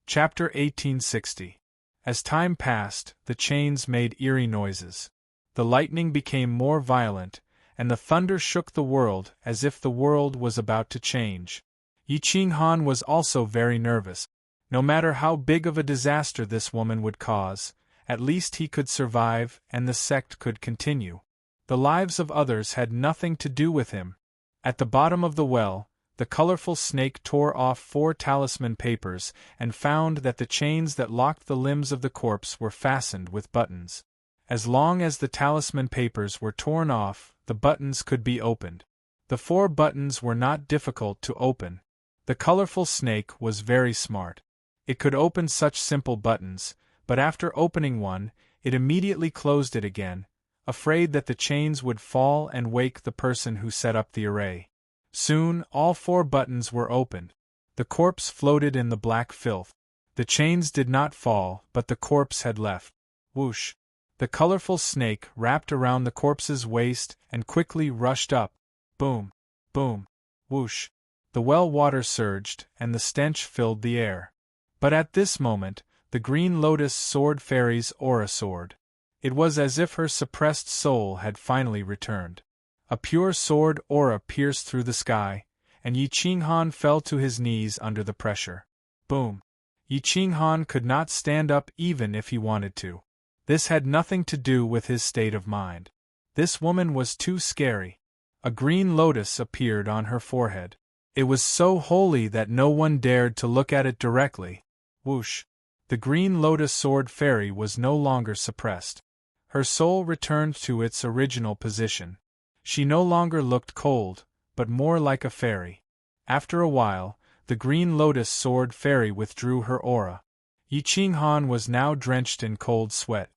Chapter 1860. As time passed, the chains made eerie noises. The lightning became more violent, and the thunder shook the world as if the world was about to change. Yi Qinghan was also very nervous. No matter how big of a disaster this woman would cause, at least he could survive and the sect could continue. The lives of others had nothing to do with him. At the bottom of the well, the colorful snake tore off 4 talisman papers and found that the chains that locked the limbs of the corpse were fastened with buttons. As long as the talisman papers were torn off, the buttons could be opened. The 4 buttons were not difficult to open. The colorful snake was very smart. It could open such simple buttons, but after opening one, it immediately closed it again, afraid that the chains would fall and wake the person who set up the array. Soon, all 4 buttons were opened. The corpse floated in the black filth. The chains did not fall, but the corpse had left. Whoosh! The colorful snake wrapped around the corpse's waist and quickly rushed up. Boom! Boom! Whoosh! The well water surged, and the stench filled the air. But at this moment, the Green Lotus Sword Fairy's aura soared. It was as if her suppressed soul had finally returned. A pure sword aura pierced through the sky, and Yi Qinghan fell to his knees under the pressure. Boom! Yi Qinghan could not stand up even if he wanted to. This had nothing to do with his state of mind. This woman was too scary. A green lotus appeared on her forehead. It was so holy that no one dared to look at it directly. Whoosh! The Green Lotus Sword Fairy was no longer suppressed. Her soul returned to its original position. She no longer looked cold, but more like a fairy. After a while, the Green Lotus Sword Fairy withdrew her aura. Yi Qinghan was now drenched in cold sweat.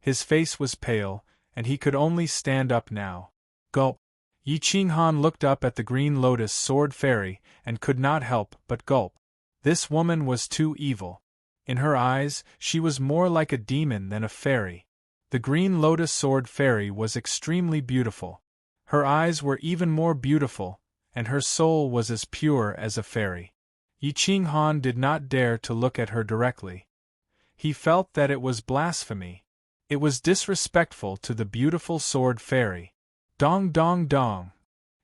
His face was pale, and he could only stand up now. Gulp! Yi Qinghan looked up at the Green Lotus Sword Fairy and could not help but gulp. This woman was too evil. In her eyes, she was more like a demon than a fairy. The Green Lotus Sword Fairy was extremely beautiful. Her eyes were even more beautiful, and her soul was as pure as a fairy. Yi Qinghan did not dare to look at her directly. He felt that it was blasphemy. It was disrespectful to the beautiful Sword Fairy. Dong dong dong!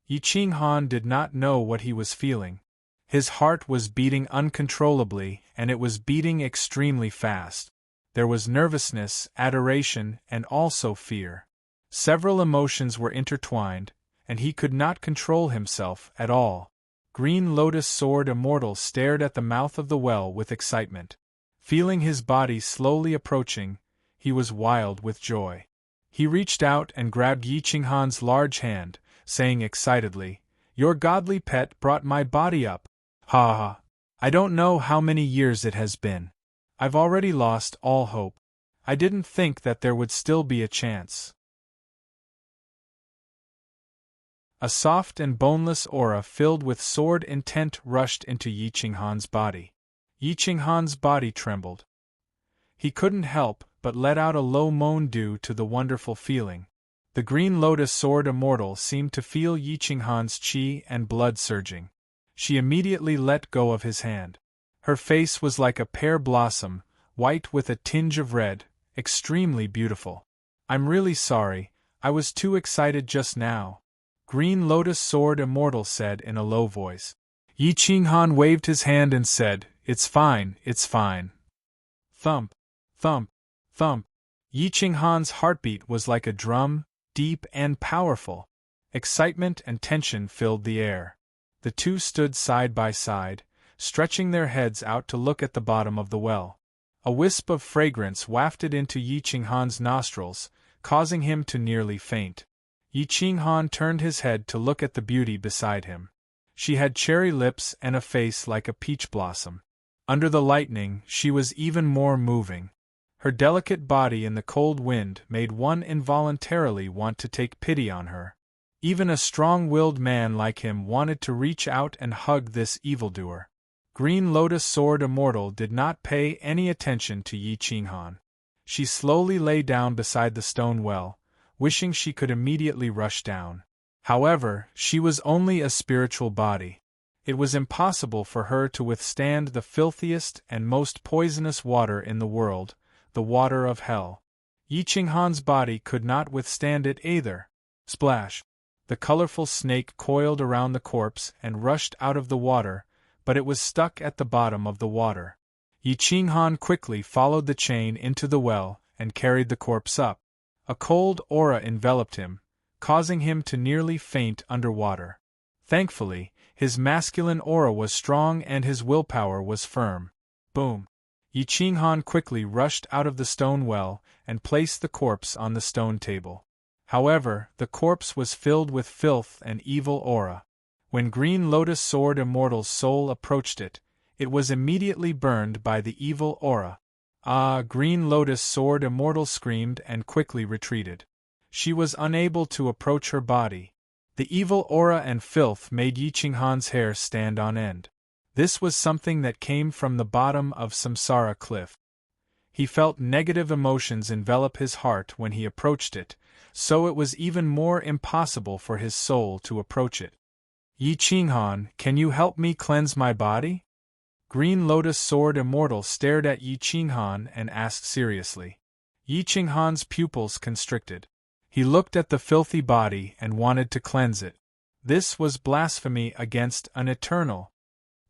Yi Qinghan did not know what he was feeling. His heart was beating uncontrollably, and it was beating extremely fast. There was nervousness, adoration, and also fear. Several emotions were intertwined, and he could not control himself at all. Green Lotus Sword Immortal stared at the mouth of the well with excitement. Feeling his body slowly approaching, he was wild with joy. He reached out and grabbed Yi Qinghan's large hand, saying excitedly, "Your godly pet brought my body up. Ha ha! I don't know how many years it has been. I've already lost all hope. I didn't think that there would still be a chance." A soft and boneless aura filled with sword intent rushed into Yi Qinghan's body. Yi Qinghan's body trembled. He couldn't help but let out a low moan due to the wonderful feeling. The Green Lotus Sword Immortal seemed to feel Yi Qinghan's qi and blood surging. She immediately let go of his hand. Her face was like a pear blossom, white with a tinge of red, extremely beautiful. "I'm really sorry, I was too excited just now," Green Lotus Sword Immortal said in a low voice. Yi Qinghan waved his hand and said, it's fine. Thump, thump, thump. Yi Qinghan's heartbeat was like a drum, deep and powerful. Excitement and tension filled the air. The two stood side by side, stretching their heads out to look at the bottom of the well. A wisp of fragrance wafted into Yi Qinghan's nostrils, causing him to nearly faint. Yi Qinghan turned his head to look at the beauty beside him. She had cherry lips and a face like a peach blossom. Under the lightning, she was even more moving. Her delicate body in the cold wind made one involuntarily want to take pity on her. Even a strong-willed man like him wanted to reach out and hug this evildoer. Green Lotus Sword Immortal did not pay any attention to Yi Qinghan. She slowly lay down beside the stone well, wishing she could immediately rush down. However, she was only a spiritual body. It was impossible for her to withstand the filthiest and most poisonous water in the world, the water of hell. Yi Qinghan's body could not withstand it either. Splash! The colorful snake coiled around the corpse and rushed out of the water, but it was stuck at the bottom of the water. Yi Qinghan quickly followed the chain into the well and carried the corpse up. A cold aura enveloped him, causing him to nearly faint underwater. Thankfully, his masculine aura was strong and his willpower was firm. Boom! Yi Qinghan quickly rushed out of the stone well and placed the corpse on the stone table. However, the corpse was filled with filth and evil aura. When Green Lotus Sword Immortal's soul approached it, it was immediately burned by the evil aura. Ah! Green Lotus Sword Immortal screamed and quickly retreated. She was unable to approach her body. The evil aura and filth made Yi Qinghan's hair stand on end. This was something that came from the bottom of Samsara Cliff. He felt negative emotions envelop his heart when he approached it, so it was even more impossible for his soul to approach it. Yi Qinghan, can you help me cleanse my body? Green Lotus Sword Immortal stared at Yi Qinghan and asked seriously. Yi Qinghan's pupils constricted. He looked at the filthy body and wanted to cleanse it. This was blasphemy against an eternal.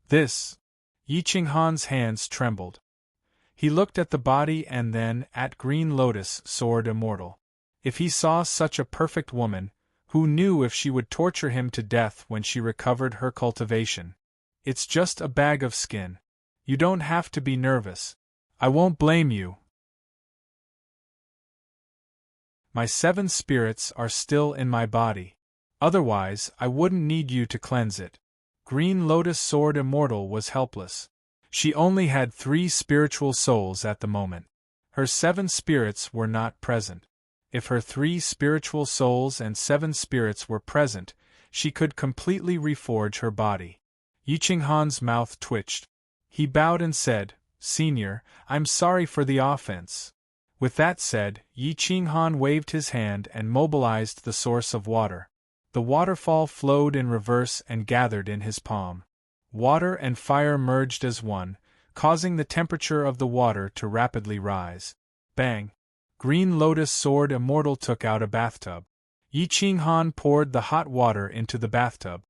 This. Yi Qinghan's hands trembled. He looked at the body and then at Green Lotus Sword Immortal. If he saw such a perfect woman, who knew if she would torture him to death when she recovered her cultivation? It's just a bag of skin. You don't have to be nervous. I won't blame you. My 7 spirits are still in my body. Otherwise, I wouldn't need you to cleanse it. Green Lotus Sword Immortal was helpless. She only had 3 spiritual souls at the moment. Her 7 spirits were not present. If her 3 spiritual souls and 7 spirits were present, she could completely reforge her body. Yi Qinghan's mouth twitched. He bowed and said, "Senior, I'm sorry for the offense." With that said, Yi Qinghan waved his hand and mobilized the source of water. The waterfall flowed in reverse and gathered in his palm. Water and fire merged as one, causing the temperature of the water to rapidly rise. Bang! Green Lotus Sword Immortal took out a bathtub. Yi Qinghan poured the hot water into the bathtub.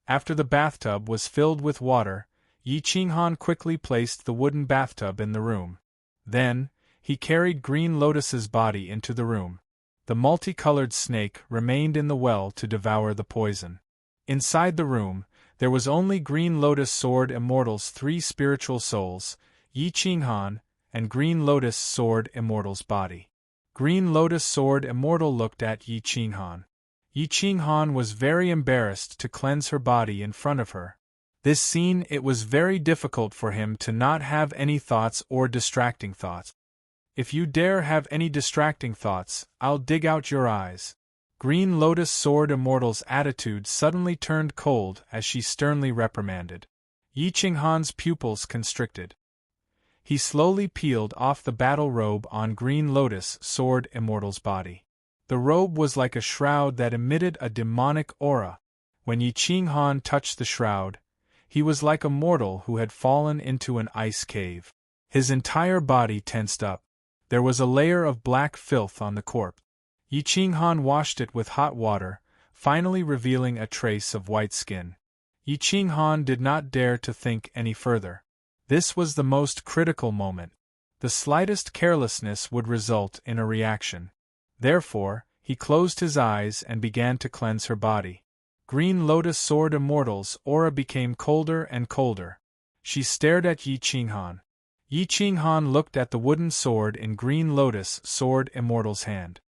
After the bathtub was filled with water, Yi Qinghan quickly placed the wooden bathtub in the room. Then, he carried Green Lotus's body into the room. The multicolored snake remained in the well to devour the poison. Inside the room, there was only Green Lotus Sword Immortal's 3 spiritual souls, Yi Qinghan, and Green Lotus Sword Immortal's body. Green Lotus Sword Immortal looked at Yi Qinghan. Yi Qinghan was very embarrassed to cleanse her body in front of her. This scene, it was very difficult for him to not have any thoughts or distracting thoughts. If you dare have any distracting thoughts, I'll dig out your eyes. Green Lotus Sword Immortal's attitude suddenly turned cold as she sternly reprimanded. Yi Qinghan's pupils constricted. He slowly peeled off the battle robe on Green Lotus Sword Immortal's body. The robe was like a shroud that emitted a demonic aura. When Yi Qinghan touched the shroud, he was like a mortal who had fallen into an ice cave. His entire body tensed up. There was a layer of black filth on the corpse. Yi Qinghan washed it with hot water, finally revealing a trace of white skin. Yi Qinghan did not dare to think any further. This was the most critical moment. The slightest carelessness would result in a reaction. Therefore, he closed his eyes and began to cleanse her body. Green Lotus Sword Immortal's aura became colder and colder. She stared at Yi Qinghan. Yi Qinghan looked at the wooden sword in Green Lotus Sword Immortal's hand.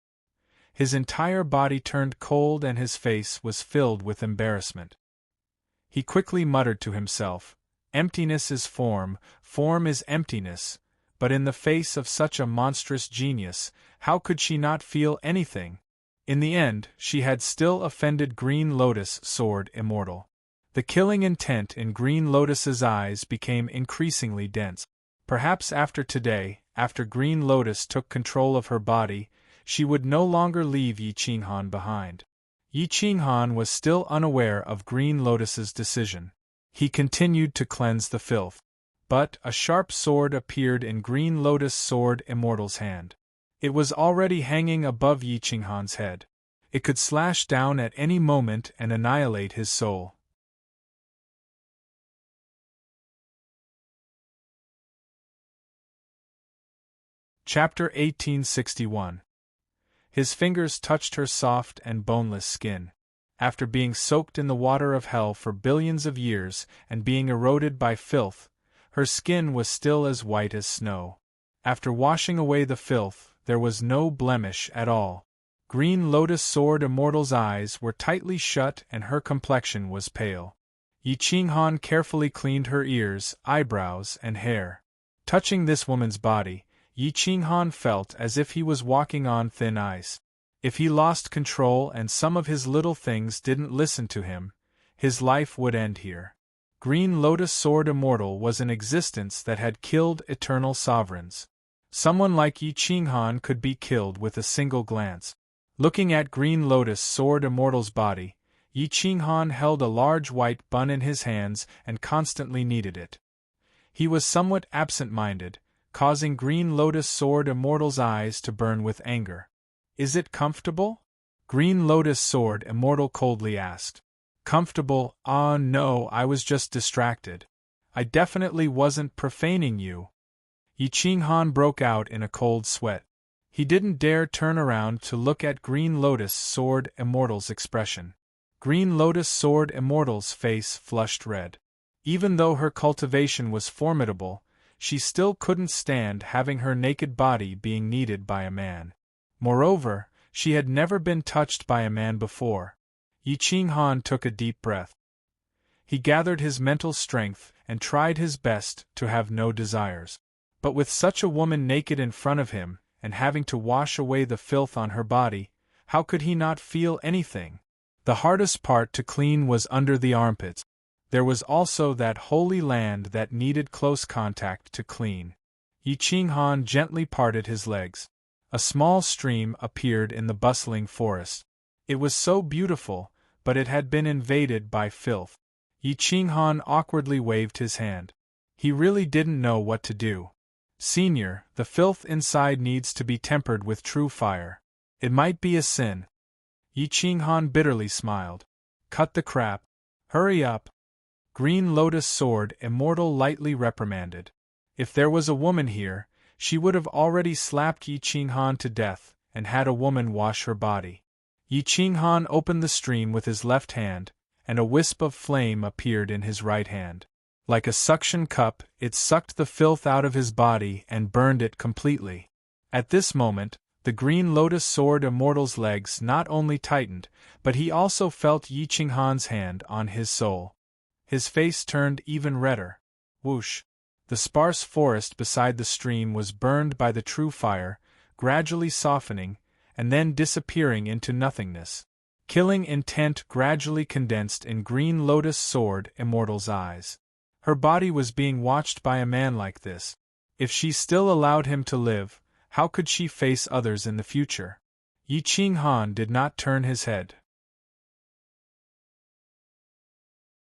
His entire body turned cold and his face was filled with embarrassment. He quickly muttered to himself, "Emptiness is form, form is emptiness," but in the face of such a monstrous genius, how could she not feel anything? In the end, she had still offended Green Lotus Sword Immortal. The killing intent in Green Lotus's eyes became increasingly dense. Perhaps after today, after Green Lotus took control of her body, she would no longer leave Yi Qinghan behind. Yi Qinghan was still unaware of Green Lotus's decision. He continued to cleanse the filth. But a sharp sword appeared in Green Lotus Sword Immortal's hand. It was already hanging above Yi Qinghan's head. It could slash down at any moment and annihilate his soul. Chapter 1861. His fingers touched her soft and boneless skin. After being soaked in the water of hell for billions of years and being eroded by filth, her skin was still as white as snow. After washing away the filth, there was no blemish at all. Green Lotus Sword Immortal's eyes were tightly shut and her complexion was pale. Yi Qinghan carefully cleaned her ears, eyebrows, and hair. Touching this woman's body, Yi Qinghan felt as if he was walking on thin ice. If he lost control and some of his little things didn't listen to him, his life would end here. Green Lotus Sword Immortal was an existence that had killed eternal sovereigns. Someone like Yi Qinghan could be killed with a single glance. Looking at Green Lotus Sword Immortal's body, Yi Qinghan held a large white bun in his hands and constantly kneaded it. He was somewhat absent-minded, causing Green Lotus Sword Immortal's eyes to burn with anger. "Is it comfortable?" Green Lotus Sword Immortal coldly asked. "Comfortable? Ah, no, I was just distracted. I definitely wasn't profaning you." Yi Qinghan broke out in a cold sweat. He didn't dare turn around to look at Green Lotus Sword Immortal's expression. Green Lotus Sword Immortal's face flushed red. Even though her cultivation was formidable, she still couldn't stand having her naked body being kneaded by a man. Moreover, she had never been touched by a man before. Yi Qinghan took a deep breath. He gathered his mental strength and tried his best to have no desires. But with such a woman naked in front of him, and having to wash away the filth on her body, how could he not feel anything? The hardest part to clean was under the armpits. There was also that holy land that needed close contact to clean. Yi Qinghan gently parted his legs. A small stream appeared in the bustling forest. It was so beautiful, but it had been invaded by filth. Yi Qinghan awkwardly waved his hand. He really didn't know what to do. "Senior, the filth inside needs to be tempered with true fire. It might be a sin." Yi Qinghan bitterly smiled. "Cut the crap. Hurry up." Green Lotus Sword Immortal lightly reprimanded. If there was a woman here, she would have already slapped Yi Qinghan to death and had a woman wash her body. Yi Qinghan opened the stream with his left hand, and a wisp of flame appeared in his right hand. Like a suction cup, it sucked the filth out of his body and burned it completely. At this moment, the Green Lotus Sword Immortal's legs not only tightened, but he also felt Yi Qinghan's hand on his soul. His face turned even redder. Whoosh! The sparse forest beside the stream was burned by the true fire, gradually softening, and then disappearing into nothingness. Killing intent gradually condensed in Green Lotus Sword Immortal's eyes. Her body was being watched by a man like this. If she still allowed him to live, how could she face others in the future? Yi Qinghan did not turn his head.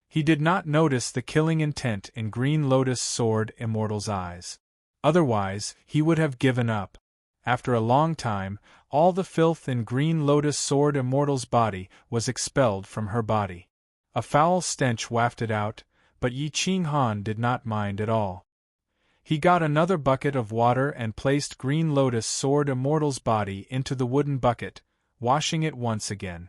He did not notice the killing intent in Green Lotus Sword Immortal's eyes. Otherwise, he would have given up. After a long time, all the filth in Green Lotus Sword Immortal's body was expelled from her body. A foul stench wafted out, but Yi Qinghan did not mind at all. He got another bucket of water and placed Green Lotus Sword Immortal's body into the wooden bucket, washing it once again.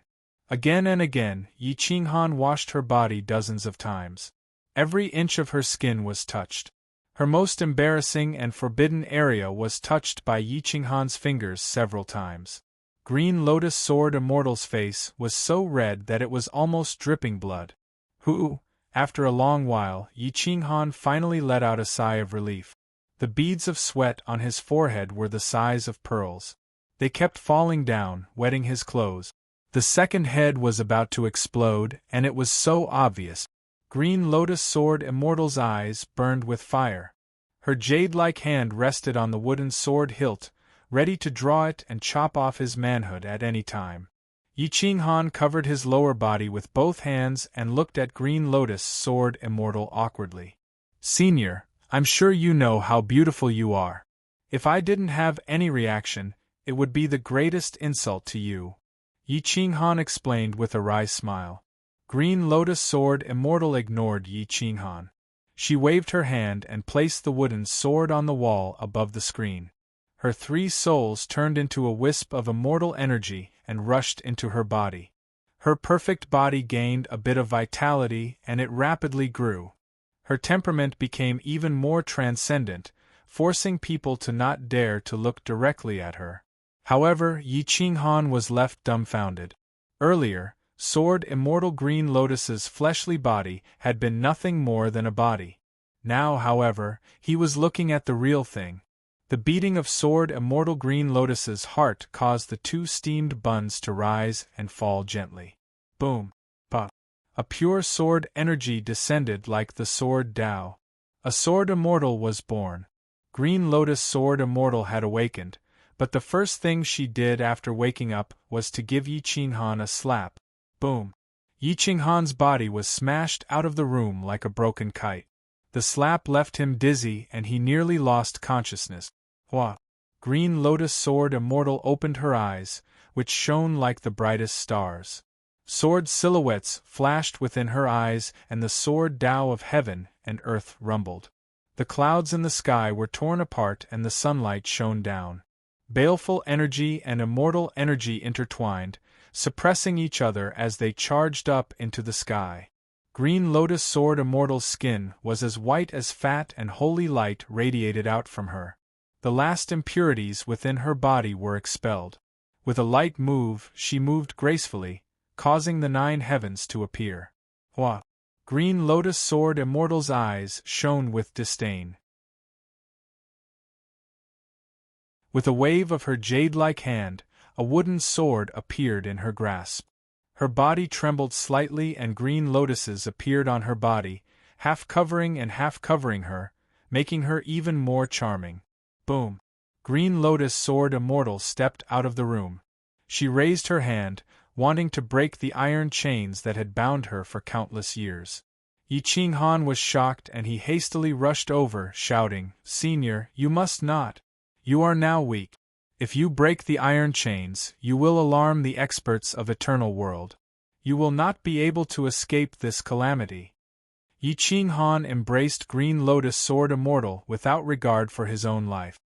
Again and again, Yi Qinghan washed her body dozens of times. Every inch of her skin was touched. Her most embarrassing and forbidden area was touched by Yi Qinghan's fingers several times. Green Lotus Sword Immortal's face was so red that it was almost dripping blood. After a long while, Yi Qinghan finally let out a sigh of relief. The beads of sweat on his forehead were the size of pearls. They kept falling down, wetting his clothes. The second head was about to explode, and it was so obvious. Green Lotus Sword Immortal's eyes burned with fire. Her jade-like hand rested on the wooden sword hilt, ready to draw it and chop off his manhood at any time. Yi Qinghan covered his lower body with both hands and looked at Green Lotus Sword Immortal awkwardly. "Senior, I'm sure you know how beautiful you are. If I didn't have any reaction, it would be the greatest insult to you," Yi Qinghan explained with a wry smile. Green Lotus Sword Immortal ignored Yi Qinghan. She waved her hand and placed the wooden sword on the wall above the screen. Her 3 souls turned into a wisp of immortal energy and rushed into her body. Her perfect body gained a bit of vitality and it rapidly grew. Her temperament became even more transcendent, forcing people to not dare to look directly at her. However, Yi Qinghan was left dumbfounded. Earlier, Sword Immortal Green Lotus's fleshly body had been nothing more than a body. Now, however, he was looking at the real thing. The beating of Sword Immortal Green Lotus's heart caused the 2 steamed buns to rise and fall gently. Boom! Puff! A pure sword energy descended like the sword Tao. A Sword Immortal was born. Green Lotus Sword Immortal had awakened, but the first thing she did after waking up was to give Yi Qinghan a slap. Boom! Yi Qinghan's body was smashed out of the room like a broken kite. The slap left him dizzy and he nearly lost consciousness. Hua! Green Lotus Sword Immortal opened her eyes, which shone like the brightest stars. Sword silhouettes flashed within her eyes and the sword Tao of heaven and earth rumbled. The clouds in the sky were torn apart and the sunlight shone down. Baleful energy and immortal energy intertwined, suppressing each other as they charged up into the sky. Green Lotus Sword Immortal's skin was as white as fat and holy light radiated out from her. The last impurities within her body were expelled. With a light move, she moved gracefully, causing the 9 heavens to appear. Hua! Green Lotus Sword Immortal's eyes shone with disdain. With a wave of her jade-like hand, a wooden sword appeared in her grasp. Her body trembled slightly and green lotuses appeared on her body, half covering and half covering her, making her even more charming. Boom! Green Lotus Sword Immortal stepped out of the room. She raised her hand, wanting to break the iron chains that had bound her for countless years. Yi Qinghan was shocked and he hastily rushed over, shouting, "Senior, you must not! You are now weak. If you break the iron chains, you will alarm the experts of Eternal World. You will not be able to escape this calamity." Yi Qinghan embraced Green Lotus Sword Immortal without regard for his own life.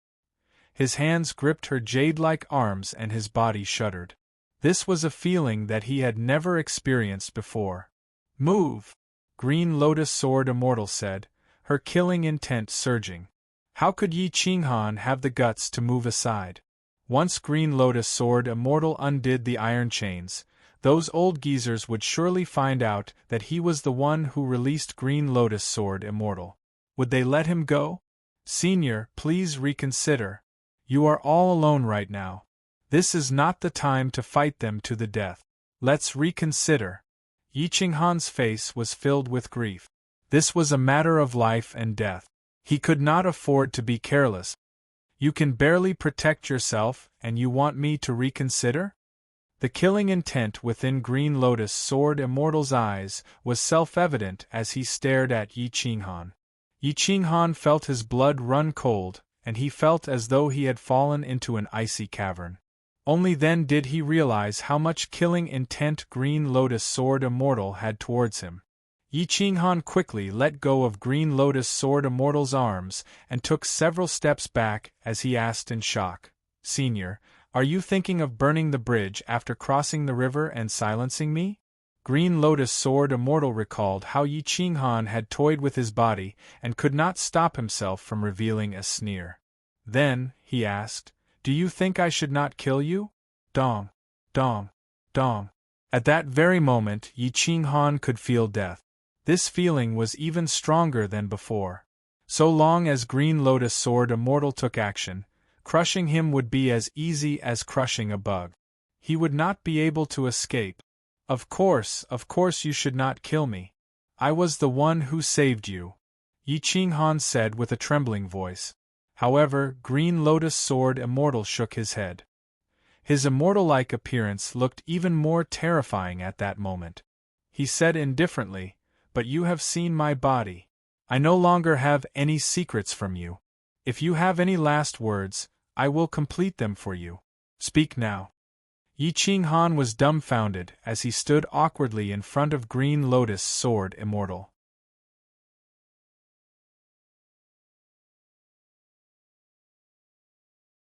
His hands gripped her jade-like arms and his body shuddered. This was a feeling that he had never experienced before. "Move!" Green Lotus Sword Immortal said, her killing intent surging. How could Yi Qinghan have the guts to move aside? Once Green Lotus Sword Immortal undid the iron chains, those old geezers would surely find out that he was the one who released Green Lotus Sword Immortal. Would they let him go? "Senior, please reconsider. You are all alone right now. This is not the time to fight them to the death. Let's reconsider." Yi Qinghan's face was filled with grief. This was a matter of life and death. He could not afford to be careless. "You can barely protect yourself, and you want me to reconsider?" The killing intent within Green Lotus Sword Immortal's eyes was self-evident as he stared at Yi Qinghan. Yi Qinghan felt his blood run cold, and he felt as though he had fallen into an icy cavern. Only then did he realize how much killing intent Green Lotus Sword Immortal had towards him. Yi Qinghan quickly let go of Green Lotus Sword Immortal's arms and took several steps back as he asked in shock, "Senior, are you thinking of burning the bridge after crossing the river and silencing me?" Green Lotus Sword Immortal recalled how Yi Qinghan had toyed with his body and could not stop himself from revealing a sneer. Then, he asked, "Do you think I should not kill you?" Dong, dong, dong. At that very moment Yi Qinghan could feel death. This feeling was even stronger than before. So long as Green Lotus Sword Immortal took action, crushing him would be as easy as crushing a bug. He would not be able to escape. Of course you should not kill me. I was the one who saved you," Yi Qinghan said with a trembling voice. However, Green Lotus Sword Immortal shook his head. His immortal-like appearance looked even more terrifying at that moment. He said indifferently, "But you have seen my body. I no longer have any secrets from you. If you have any last words, I will complete them for you. Speak now." Yi Qinghan was dumbfounded as he stood awkwardly in front of Green Lotus Sword Immortal.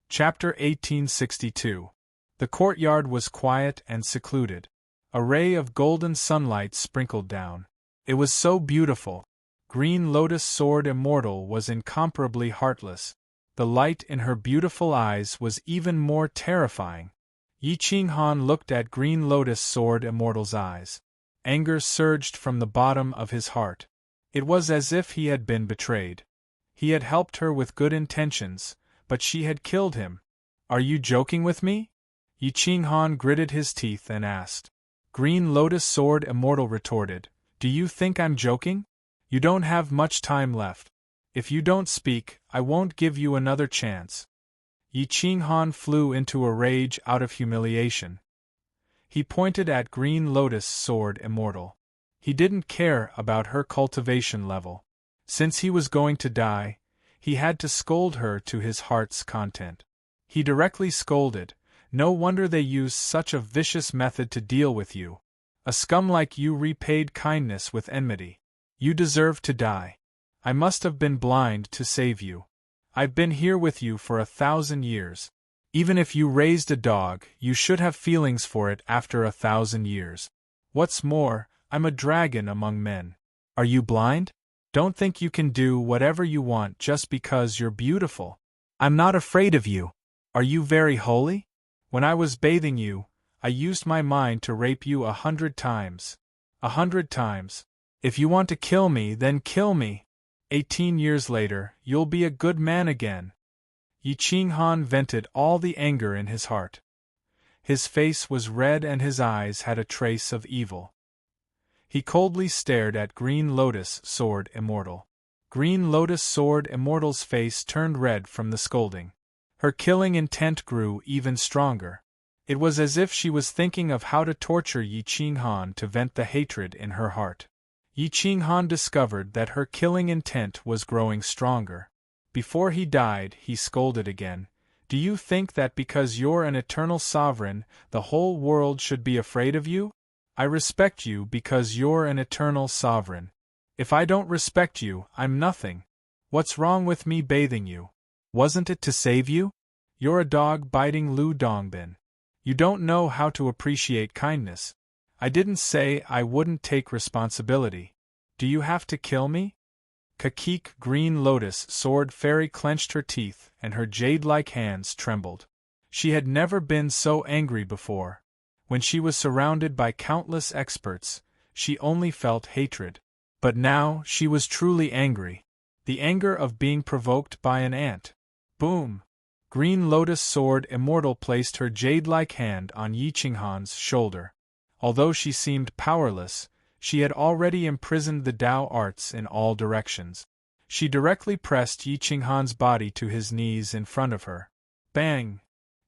Chapter 1862. The courtyard was quiet and secluded. A ray of golden sunlight sprinkled down. It was so beautiful. Green Lotus Sword Immortal was incomparably heartless. The light in her beautiful eyes was even more terrifying. Yi Qinghan looked at Green Lotus Sword Immortal's eyes. Anger surged from the bottom of his heart. It was as if he had been betrayed. He had helped her with good intentions, but she had killed him. "Are you joking with me?" Yi Qinghan gritted his teeth and asked. Green Lotus Sword Immortal retorted, "Do you think I'm joking? You don't have much time left. If you don't speak, I won't give you another chance." Yi Qinghan flew into a rage out of humiliation. He pointed at Green Lotus Sword Immortal. He didn't care about her cultivation level. Since he was going to die, he had to scold her to his heart's content. He directly scolded, "No wonder they used such a vicious method to deal with you. A scum like you repaid kindness with enmity. You deserve to die. I must have been blind to save you. I've been here with you for 1,000 years. Even if you raised a dog, you should have feelings for it after 1,000 years. What's more, I'm a dragon among men. Are you blind? Don't think you can do whatever you want just because you're beautiful. I'm not afraid of you. Are you very holy? When I was bathing you, I used my mind to rape you 100 times. 100 times. If you want to kill me, then kill me. 18 years later, you'll be a good man again." Yi Qinghan vented all the anger in his heart. His face was red and his eyes had a trace of evil. He coldly stared at Green Lotus Sword Immortal. Green Lotus Sword Immortal's face turned red from the scolding. Her killing intent grew even stronger. It was as if she was thinking of how to torture Yi Qinghan to vent the hatred in her heart. Yi Qinghan discovered that her killing intent was growing stronger. Before he died, he scolded again. "Do you think that because you're an eternal sovereign, the whole world should be afraid of you? I respect you because you're an eternal sovereign. If I don't respect you, I'm nothing. What's wrong with me bathing you? Wasn't it to save you? You're a dog biting Lu Dongbin. You don't know how to appreciate kindness. I didn't say I wouldn't take responsibility. Do you have to kill me?" Kakik Green Lotus Sword Fairy clenched her teeth and her jade-like hands trembled. She had never been so angry before. When she was surrounded by countless experts, she only felt hatred. But now she was truly angry. The anger of being provoked by an ant. Boom! Green Lotus Sword Immortal placed her jade-like hand on Yi Qinghan's shoulder. Although she seemed powerless, she had already imprisoned the Tao arts in all directions. She directly pressed Yi Qinghan's body to his knees in front of her. Bang!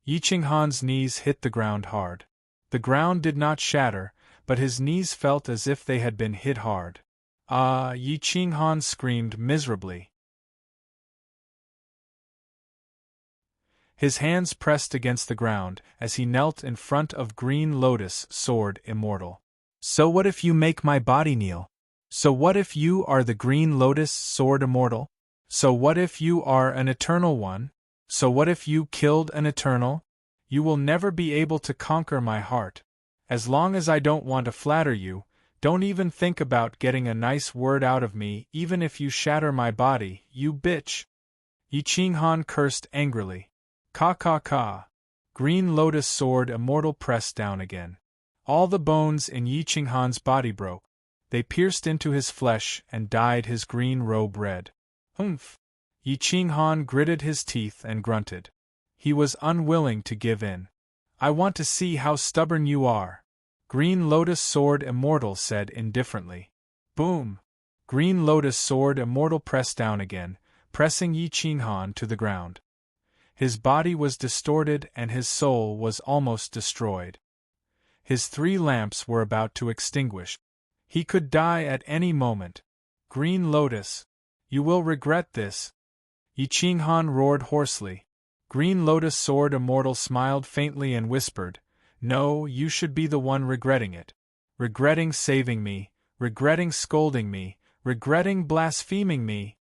Yi Qinghan's knees hit the ground hard. The ground did not shatter, but his knees felt as if they had been hit hard. "Ah!" Yi Qinghan screamed miserably. His hands pressed against the ground as he knelt in front of Green Lotus Sword Immortal. "So what if you make my body kneel? So what if you are the Green Lotus Sword Immortal? So what if you are an eternal one? So what if you killed an eternal? You will never be able to conquer my heart. As long as I don't want to flatter you, don't even think about getting a nice word out of me even if you shatter my body, you bitch." Yi Qinghan cursed angrily. "Ka ka ka." Green Lotus Sword Immortal pressed down again. All the bones in Yi Qinghan's body broke. They pierced into his flesh and dyed his green robe red. "Humph!" Yi Qinghan gritted his teeth and grunted. He was unwilling to give in. "I want to see how stubborn you are," Green Lotus Sword Immortal said indifferently. Boom! Green Lotus Sword Immortal pressed down again, pressing Yi Qinghan to the ground. His body was distorted and his soul was almost destroyed. His 3 lamps were about to extinguish. He could die at any moment. "Green Lotus, you will regret this." Yi Qinghan roared hoarsely. Green Lotus Sword Immortal smiled faintly and whispered, "No, you should be the one regretting it. Regretting saving me, regretting scolding me, regretting blaspheming me."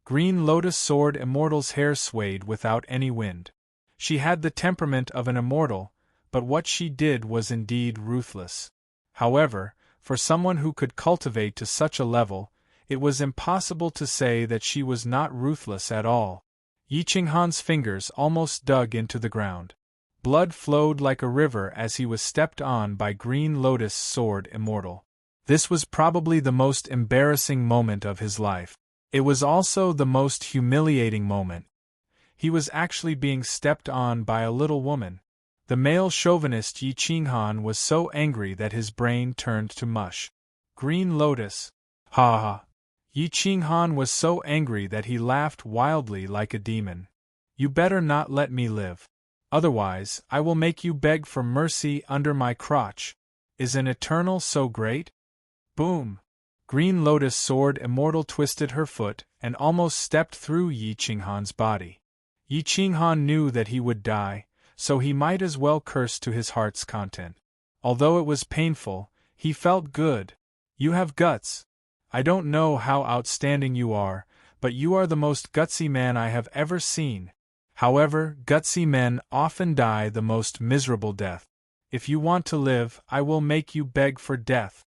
Green Lotus Sword Immortal's hair swayed without any wind. She had the temperament of an immortal, but what she did was indeed ruthless. However, for someone who could cultivate to such a level, it was impossible to say that she was not ruthless at all. Yi Qinghan's fingers almost dug into the ground. Blood flowed like a river as he was stepped on by Green Lotus Sword Immortal. This was probably the most embarrassing moment of his life. It was also the most humiliating moment. He was actually being stepped on by a little woman. The male chauvinist Yi Qinghan was so angry that his brain turned to mush. "Green Lotus. Ha ha." Yi Qinghan was so angry that he laughed wildly like a demon. "You better not let me live. Otherwise, I will make you beg for mercy under my crotch. Is an eternal so great?" Boom! Green Lotus Sword Immortal twisted her foot and almost stepped through Yi Qinghan's body. Yi Qinghan knew that he would die, so he might as well curse to his heart's content. Although it was painful, he felt good. You have guts. I don't know how outstanding you are, but you are the most gutsy man I have ever seen. However, gutsy men often die the most miserable death. If you want to live, I will make you beg for death.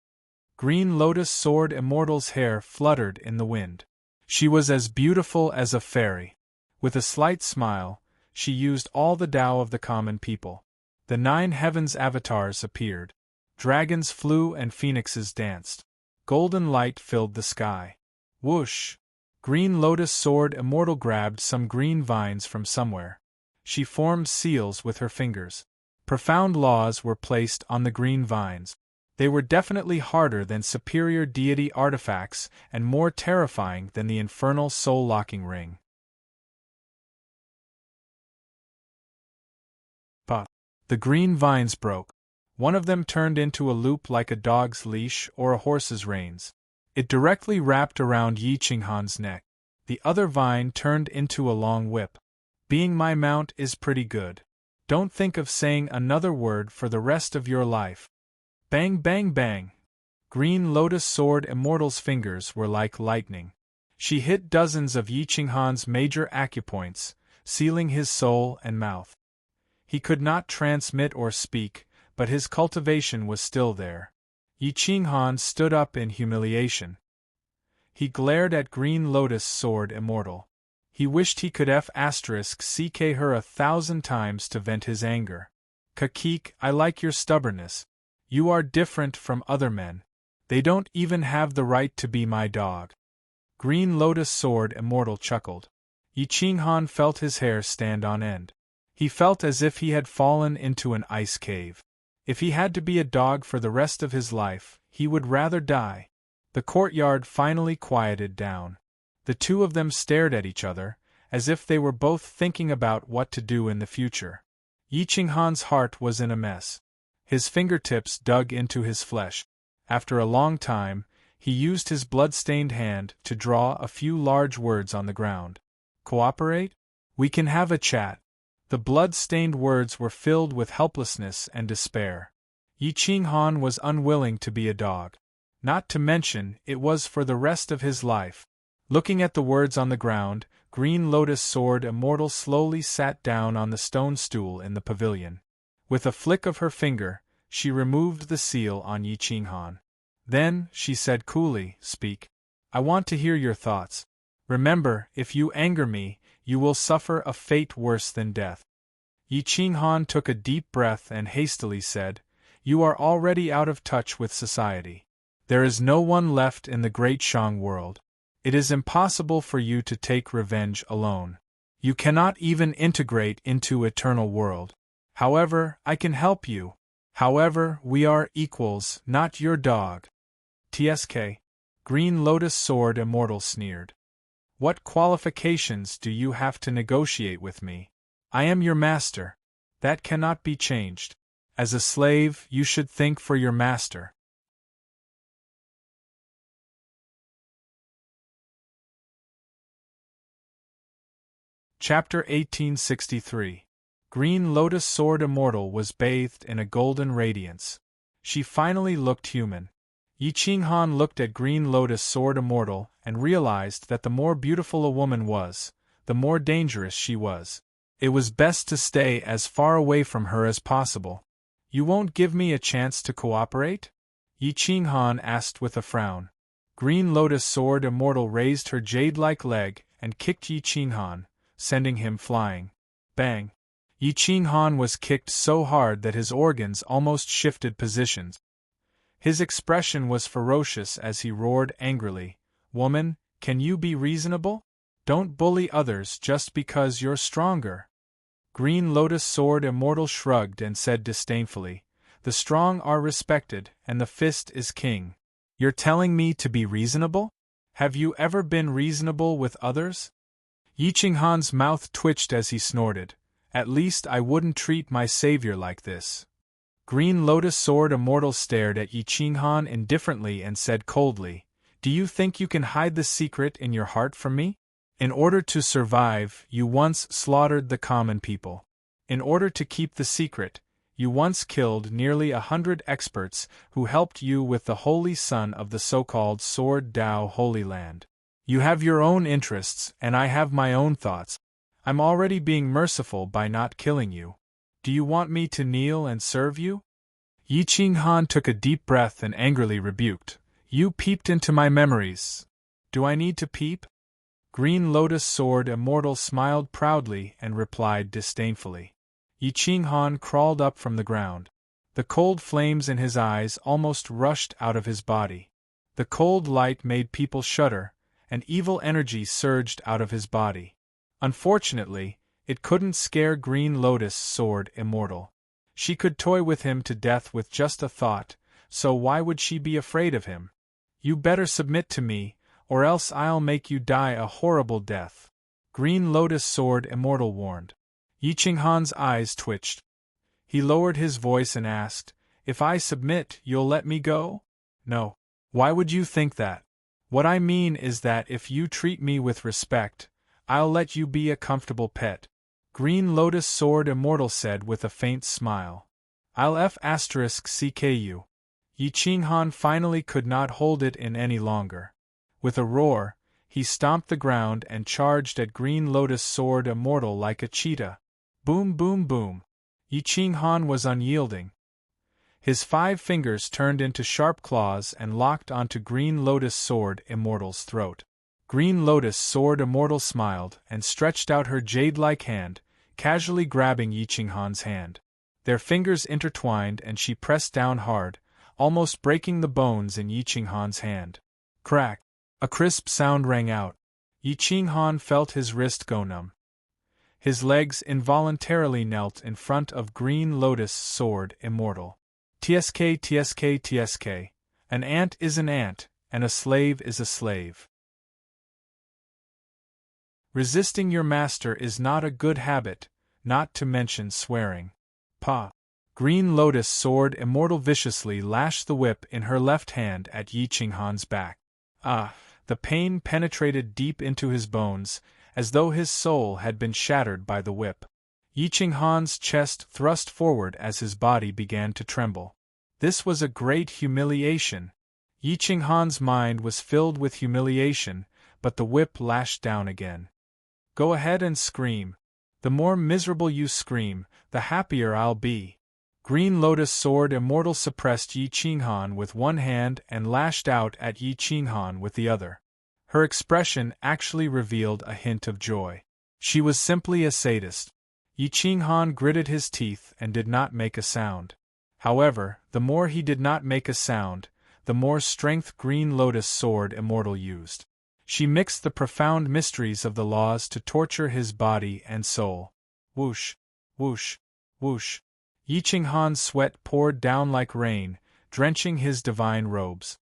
Green Lotus Sword Immortal's hair fluttered in the wind. She was as beautiful as a fairy. With a slight smile, she used all the Tao of the common people. The 9 heavens avatars appeared. Dragons flew and phoenixes danced. Golden light filled the sky. Whoosh! Green Lotus Sword Immortal grabbed some green vines from somewhere. She formed seals with her fingers. Profound laws were placed on the green vines. They were definitely harder than superior deity artifacts and more terrifying than the infernal soul-locking ring. But the green vines broke. One of them turned into a loop like a dog's leash or a horse's reins. It directly wrapped around Yi Qinghan's neck. The other vine turned into a long whip. Being my mount is pretty good. Don't think of saying another word for the rest of your life. Bang bang bang! Green Lotus Sword Immortal's fingers were like lightning. She hit dozens of Yi Qinghan's major acupoints, sealing his soul and mouth. He could not transmit or speak, but his cultivation was still there. Yi Qinghan stood up in humiliation. He glared at Green Lotus Sword Immortal. He wished he could *CK her 1,000 times to vent his anger. Kakik, I like your stubbornness. You are different from other men. They don't even have the right to be my dog. Green Lotus Sword Immortal chuckled. Yi Qinghan felt his hair stand on end. He felt as if he had fallen into an ice cave. If he had to be a dog for the rest of his life, he would rather die. The courtyard finally quieted down. The two of them stared at each other, as if they were both thinking about what to do in the future. Yi Qinghan's heart was in a mess. His fingertips dug into his flesh. After a long time, he used his blood-stained hand to draw a few large words on the ground. Cooperate? We can have a chat. The blood-stained words were filled with helplessness and despair. Yi Qinghan was unwilling to be a dog. Not to mention, it was for the rest of his life. Looking at the words on the ground, Green Lotus Sword Immortal slowly sat down on the stone stool in the pavilion. With a flick of her finger, she removed the seal on Yi Qinghan. Then, she said coolly, Speak. I want to hear your thoughts. Remember, if you anger me, you will suffer a fate worse than death. Yi Qinghan took a deep breath and hastily said, You are already out of touch with society. There is no one left in the great Shang world. It is impossible for you to take revenge alone. You cannot even integrate into eternal world. However, I can help you. However, we are equals, not your dog. TSK. Green Lotus Sword Immortal sneered. What qualifications do you have to negotiate with me? I am your master. That cannot be changed. As a slave, you should think for your master. Chapter 1863. Green Lotus Sword Immortal was bathed in a golden radiance. She finally looked human. Yi Qinghan looked at Green Lotus Sword Immortal and realized that the more beautiful a woman was, the more dangerous she was. It was best to stay as far away from her as possible. You won't give me a chance to cooperate? Yi Qinghan asked with a frown. Green Lotus Sword Immortal raised her jade-like leg and kicked Yi Qinghan, sending him flying. Bang! Yi Qinghan was kicked so hard that his organs almost shifted positions. His expression was ferocious as he roared angrily, Woman, can you be reasonable? Don't bully others just because you're stronger. Green Lotus Sword Immortal shrugged and said disdainfully, The strong are respected, and the fist is king. You're telling me to be reasonable? Have you ever been reasonable with others? Yi Qinghan's mouth twitched as he snorted. At least I wouldn't treat my savior like this. Green Lotus Sword Immortal stared at Yi Qinghan indifferently and said coldly, Do you think you can hide the secret in your heart from me? In order to survive, you once slaughtered the common people. In order to keep the secret, you once killed nearly 100 experts who helped you with the holy son of the so-called Sword Tao Holy Land. You have your own interests, and I have my own thoughts. I'm already being merciful by not killing you. Do you want me to kneel and serve you? Yi Qinghan took a deep breath and angrily rebuked. You peeped into my memories. Do I need to peep? Green Lotus Sword Immortal smiled proudly and replied disdainfully. Yi Qinghan crawled up from the ground. The cold flames in his eyes almost rushed out of his body. The cold light made people shudder, and evil energy surged out of his body. Unfortunately, it couldn't scare Green Lotus Sword Immortal. She could toy with him to death with just a thought, so why would she be afraid of him? You better submit to me, or else I'll make you die a horrible death, Green Lotus Sword Immortal warned. Yi Qinghan's eyes twitched. He lowered his voice and asked, If I submit, you'll let me go? No. Why would you think that? What I mean is that if you treat me with respect, I'll let you be a comfortable pet, Green Lotus Sword Immortal said with a faint smile. I'll *CK you. Yi Qinghan finally could not hold it in any longer. With a roar, he stomped the ground and charged at Green Lotus Sword Immortal like a cheetah. Boom boom boom. Yi Qinghan was unyielding. His 5 fingers turned into sharp claws and locked onto Green Lotus Sword Immortal's throat. Green Lotus Sword Immortal smiled and stretched out her jade-like hand, casually grabbing Yi Qinghan's hand. Their fingers intertwined and she pressed down hard, almost breaking the bones in Yi Qinghan's hand. Crack! A crisp sound rang out. Yi Qinghan felt his wrist go numb. His legs involuntarily knelt in front of Green Lotus Sword Immortal. TSK TSK TSK. An ant is an ant, and a slave is a slave. Resisting your master is not a good habit, not to mention swearing. Pa! Green Lotus Sword Immortal viciously lashed the whip in her left hand at Yi Qinghan's back. Ah! The pain penetrated deep into his bones, as though his soul had been shattered by the whip. Yi Qinghan's chest thrust forward as his body began to tremble. This was a great humiliation. Yi Qinghan's mind was filled with humiliation, but the whip lashed down again. Go ahead and scream. The more miserable you scream, the happier I'll be. Green Lotus Sword Immortal suppressed Yi Qinghan with one hand and lashed out at Yi Qinghan with the other. Her expression actually revealed a hint of joy. She was simply a sadist. Yi Qinghan gritted his teeth and did not make a sound. However, the more he did not make a sound, the more strength Green Lotus Sword Immortal used. She mixed the profound mysteries of the laws to torture his body and soul. Whoosh, whoosh, whoosh. Yi Qinghan's sweat poured down like rain, drenching his divine robes.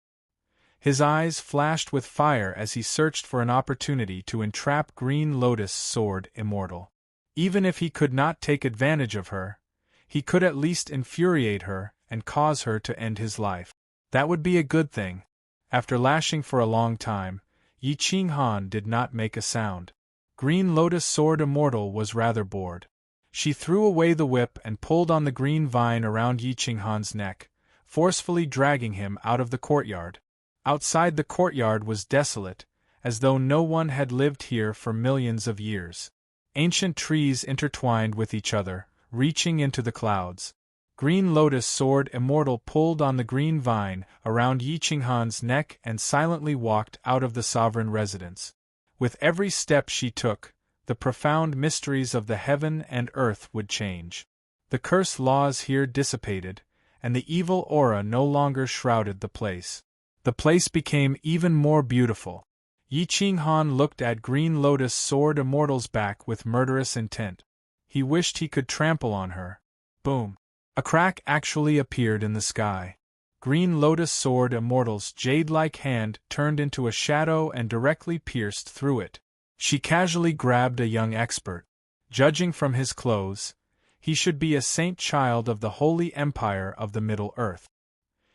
His eyes flashed with fire as he searched for an opportunity to entrap Green Lotus Sword Immortal. Even if he could not take advantage of her, he could at least infuriate her and cause her to end his life. That would be a good thing. After lashing for a long time, Yi Qinghan did not make a sound. Green Lotus Sword Immortal was rather bored. She threw away the whip and pulled on the green vine around Yi Qinghan's neck, forcefully dragging him out of the courtyard. Outside the courtyard was desolate, as though no one had lived here for millions of years. Ancient trees intertwined with each other, reaching into the clouds. Green Lotus Sword Immortal pulled on the green vine around Yi Qinghan's neck and silently walked out of the sovereign residence. With every step she took, the profound mysteries of the heaven and earth would change. The curse laws here dissipated, and the evil aura no longer shrouded the place. The place became even more beautiful. Yi Qinghan looked at Green Lotus Sword Immortal's back with murderous intent. He wished he could trample on her. Boom! A crack actually appeared in the sky. Green Lotus Sword Immortal's jade-like hand turned into a shadow and directly pierced through it. She casually grabbed a young expert. Judging from his clothes, he should be a saint child of the Holy Empire of the Middle Earth.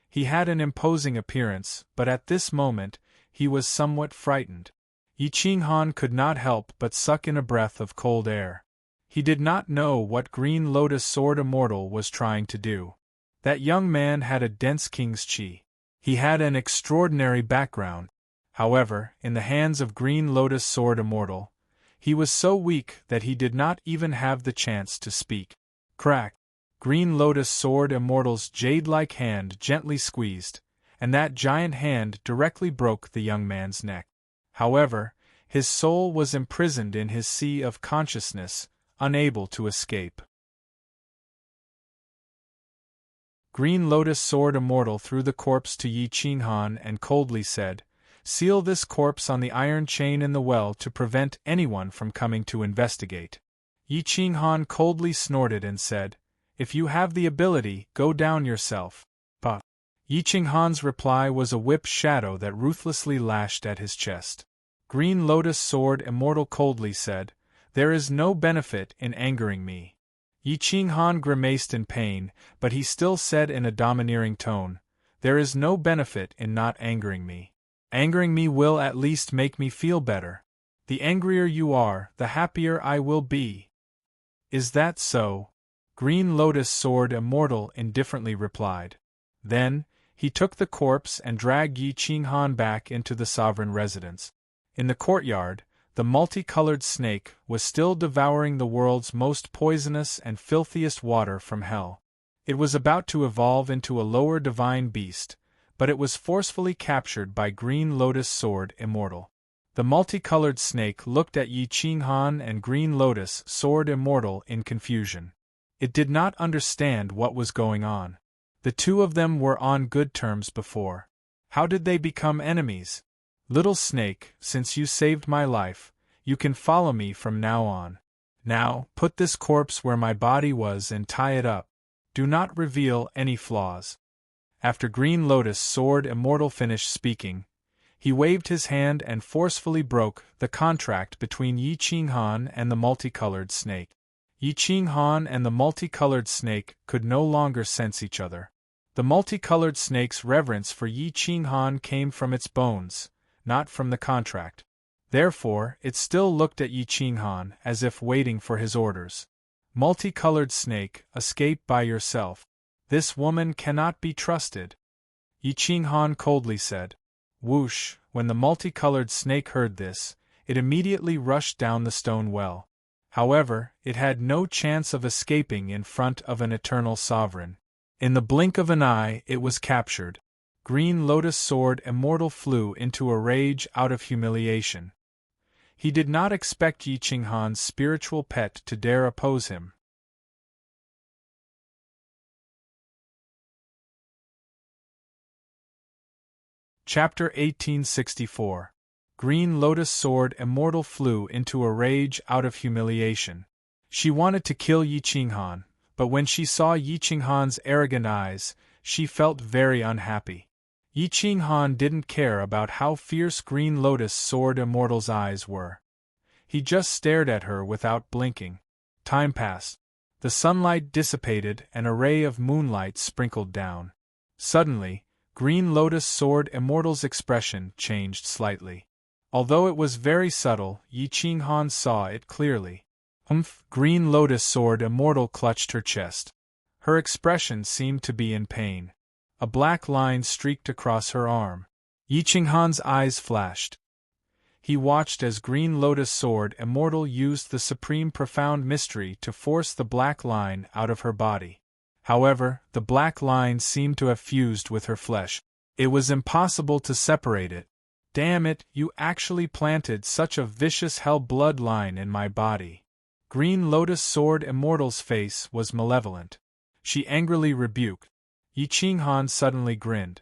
He had an imposing appearance, but at this moment, he was somewhat frightened. Yi Qinghan could not help but suck in a breath of cold air. He did not know what Green Lotus Sword Immortal was trying to do. That young man had a dense king's chi. He had an extraordinary background. However, in the hands of Green Lotus Sword Immortal, he was so weak that he did not even have the chance to speak. Crack! Green Lotus Sword Immortal's jade-like hand gently squeezed, and that giant hand directly broke the young man's neck. However, his soul was imprisoned in his sea of consciousness, unable to escape. Green Lotus Sword Immortal threw the corpse to Yi Qinghan and coldly said, "Seal this corpse on the iron chain in the well to prevent anyone from coming to investigate." Yi Qinghan coldly snorted and said, "If you have the ability, go down yourself." But Yi Qinghan's reply was a whip shadow that ruthlessly lashed at his chest. Green Lotus Sword Immortal coldly said, "There is no benefit in angering me." Yi Qinghan grimaced in pain, but he still said in a domineering tone, "There is no benefit in not angering me. Angering me will at least make me feel better. The angrier you are, the happier I will be." "Is that so?" Green Lotus Sword Immortal indifferently replied. Then, he took the corpse and dragged Yi Qinghan back into the sovereign residence. In the courtyard, the multicolored snake was still devouring the world's most poisonous and filthiest water from hell. It was about to evolve into a lower divine beast, but it was forcefully captured by Green Lotus Sword Immortal. The multicolored snake looked at Yi Qinghan and Green Lotus Sword Immortal in confusion. It did not understand what was going on. The two of them were on good terms before. How did they become enemies? "Little snake, since you saved my life, you can follow me from now on. Now, put this corpse where my body was and tie it up. Do not reveal any flaws." After Green Lotus Sword Immortal finished speaking, he waved his hand and forcefully broke the contract between Yi Qinghan and the multicolored snake. Yi Qinghan and the multicolored snake could no longer sense each other. The multicolored snake's reverence for Yi Qinghan came from its bones, not from the contract. Therefore, it still looked at Yi Qinghan as if waiting for his orders. "Multicolored snake, escape by yourself. This woman cannot be trusted," Yi Qinghan coldly said. Whoosh! When the multicolored snake heard this, it immediately rushed down the stone well. However, it had no chance of escaping in front of an eternal sovereign. In the blink of an eye, it was captured. Green Lotus Sword Immortal flew into a rage out of humiliation. He did not expect Yi Qinghan's spiritual pet to dare oppose him. Chapter 1864. Green Lotus Sword Immortal flew into a rage out of humiliation. She wanted to kill Yi Qinghan, but when she saw Yi Qinghan's arrogant eyes, she felt very unhappy. Yi Qinghan didn't care about how fierce Green Lotus Sword Immortal's eyes were. He just stared at her without blinking. Time passed. The sunlight dissipated and a ray of moonlight sprinkled down. Suddenly, Green Lotus Sword Immortal's expression changed slightly. Although it was very subtle, Yi Qinghan saw it clearly. Green Lotus Sword Immortal clutched her chest. Her expression seemed to be in pain. A black line streaked across her arm. Yi Qinghan's eyes flashed. He watched as Green Lotus Sword Immortal used the supreme profound mystery to force the black line out of her body. However, the black line seemed to have fused with her flesh. It was impossible to separate it. "Damn it, you actually planted such a vicious hell blood line in my body." Green Lotus Sword Immortal's face was malevolent. She angrily rebuked. Yi Qinghan suddenly grinned.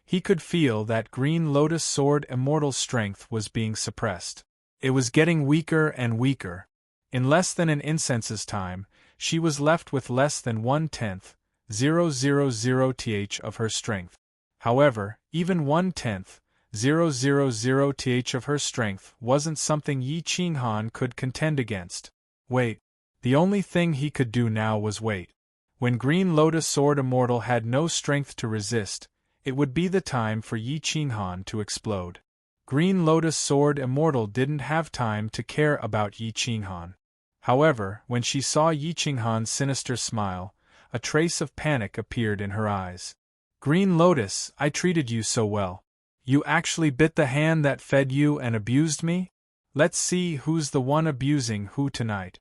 He could feel that Green Lotus Sword Immortal's strength was being suppressed. It was getting weaker and weaker. In less than an incense's time, she was left with less than 1/10, 000th of her strength. However, even 1/10, 000th of her strength wasn't something Yi Qinghan could contend against. Wait. The only thing he could do now was wait. When Green Lotus Sword Immortal had no strength to resist, it would be the time for Yi Qinghan to explode. Green Lotus Sword Immortal didn't have time to care about Yi Qinghan. However, when she saw Yi Qinghan's sinister smile, a trace of panic appeared in her eyes. Green Lotus, I treated you so well. You actually bit the hand that fed you and abused me? Let's see who's the one abusing who tonight.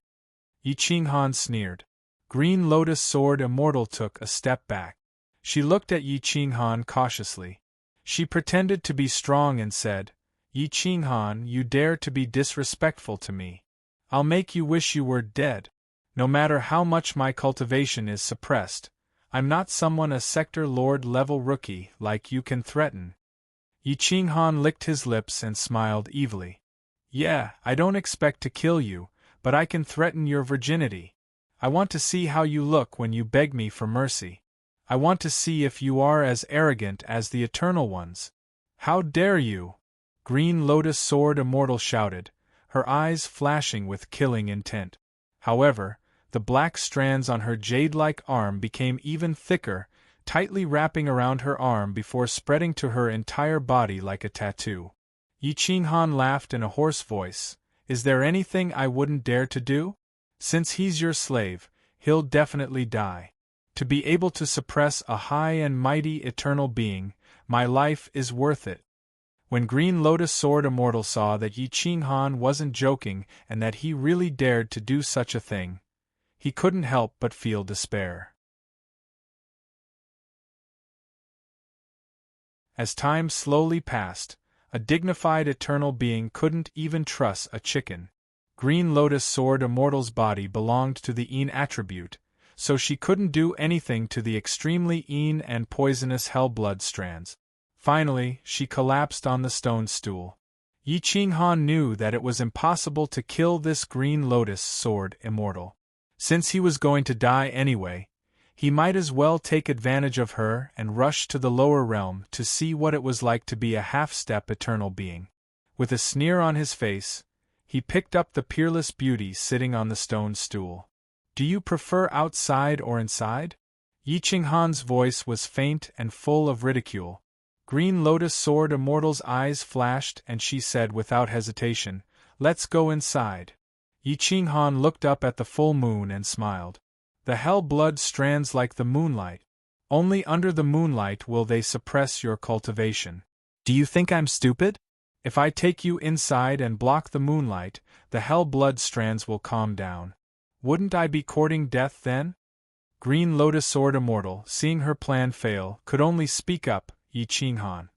Yi Qinghan sneered. Green Lotus Sword Immortal took a step back. She looked at Yi Qinghan cautiously. She pretended to be strong and said, Yi Qinghan, you dare to be disrespectful to me. I'll make you wish you were dead. No matter how much my cultivation is suppressed, I'm not someone a sector lord level rookie like you can threaten. Yi Qinghan licked his lips and smiled evilly. Yeah, I don't expect to kill you, but I can threaten your virginity. I want to see how you look when you beg me for mercy. I want to see if you are as arrogant as the Eternal Ones. How dare you? Green Lotus Sword Immortal shouted, her eyes flashing with killing intent. However, the black strands on her jade-like arm became even thicker, tightly wrapping around her arm before spreading to her entire body like a tattoo. Yi Qinghan laughed in a hoarse voice. Is there anything I wouldn't dare to do? Since he's your slave, he'll definitely die. To be able to suppress a high and mighty eternal being, my life is worth it. When Green Lotus Sword Immortal saw that Yi Qinghan wasn't joking and that he really dared to do such a thing, he couldn't help but feel despair. As time slowly passed, a dignified eternal being couldn't even truss a chicken. Green Lotus Sword Immortal's body belonged to the Een attribute, so she couldn't do anything to the extremely Een and poisonous hell-blood strands. Finally, she collapsed on the stone stool. Yi Qinghan knew that it was impossible to kill this Green Lotus Sword Immortal. Since he was going to die anyway, he might as well take advantage of her and rush to the lower realm to see what it was like to be a half-step eternal being. With a sneer on his face, he picked up the peerless beauty sitting on the stone stool. Do you prefer outside or inside? Yi Qinghan's voice was faint and full of ridicule. Green Lotus Sword Immortal's eyes flashed and she said without hesitation, Let's go inside. Yi Qinghan looked up at the full moon and smiled. The hell-blood strands like the moonlight. Only under the moonlight will they suppress your cultivation. Do you think I'm stupid? If I take you inside and block the moonlight, the hell-blood strands will calm down. Wouldn't I be courting death then? Green Lotus Sword Immortal, seeing her plan fail, could only speak up, Yi Qinghan.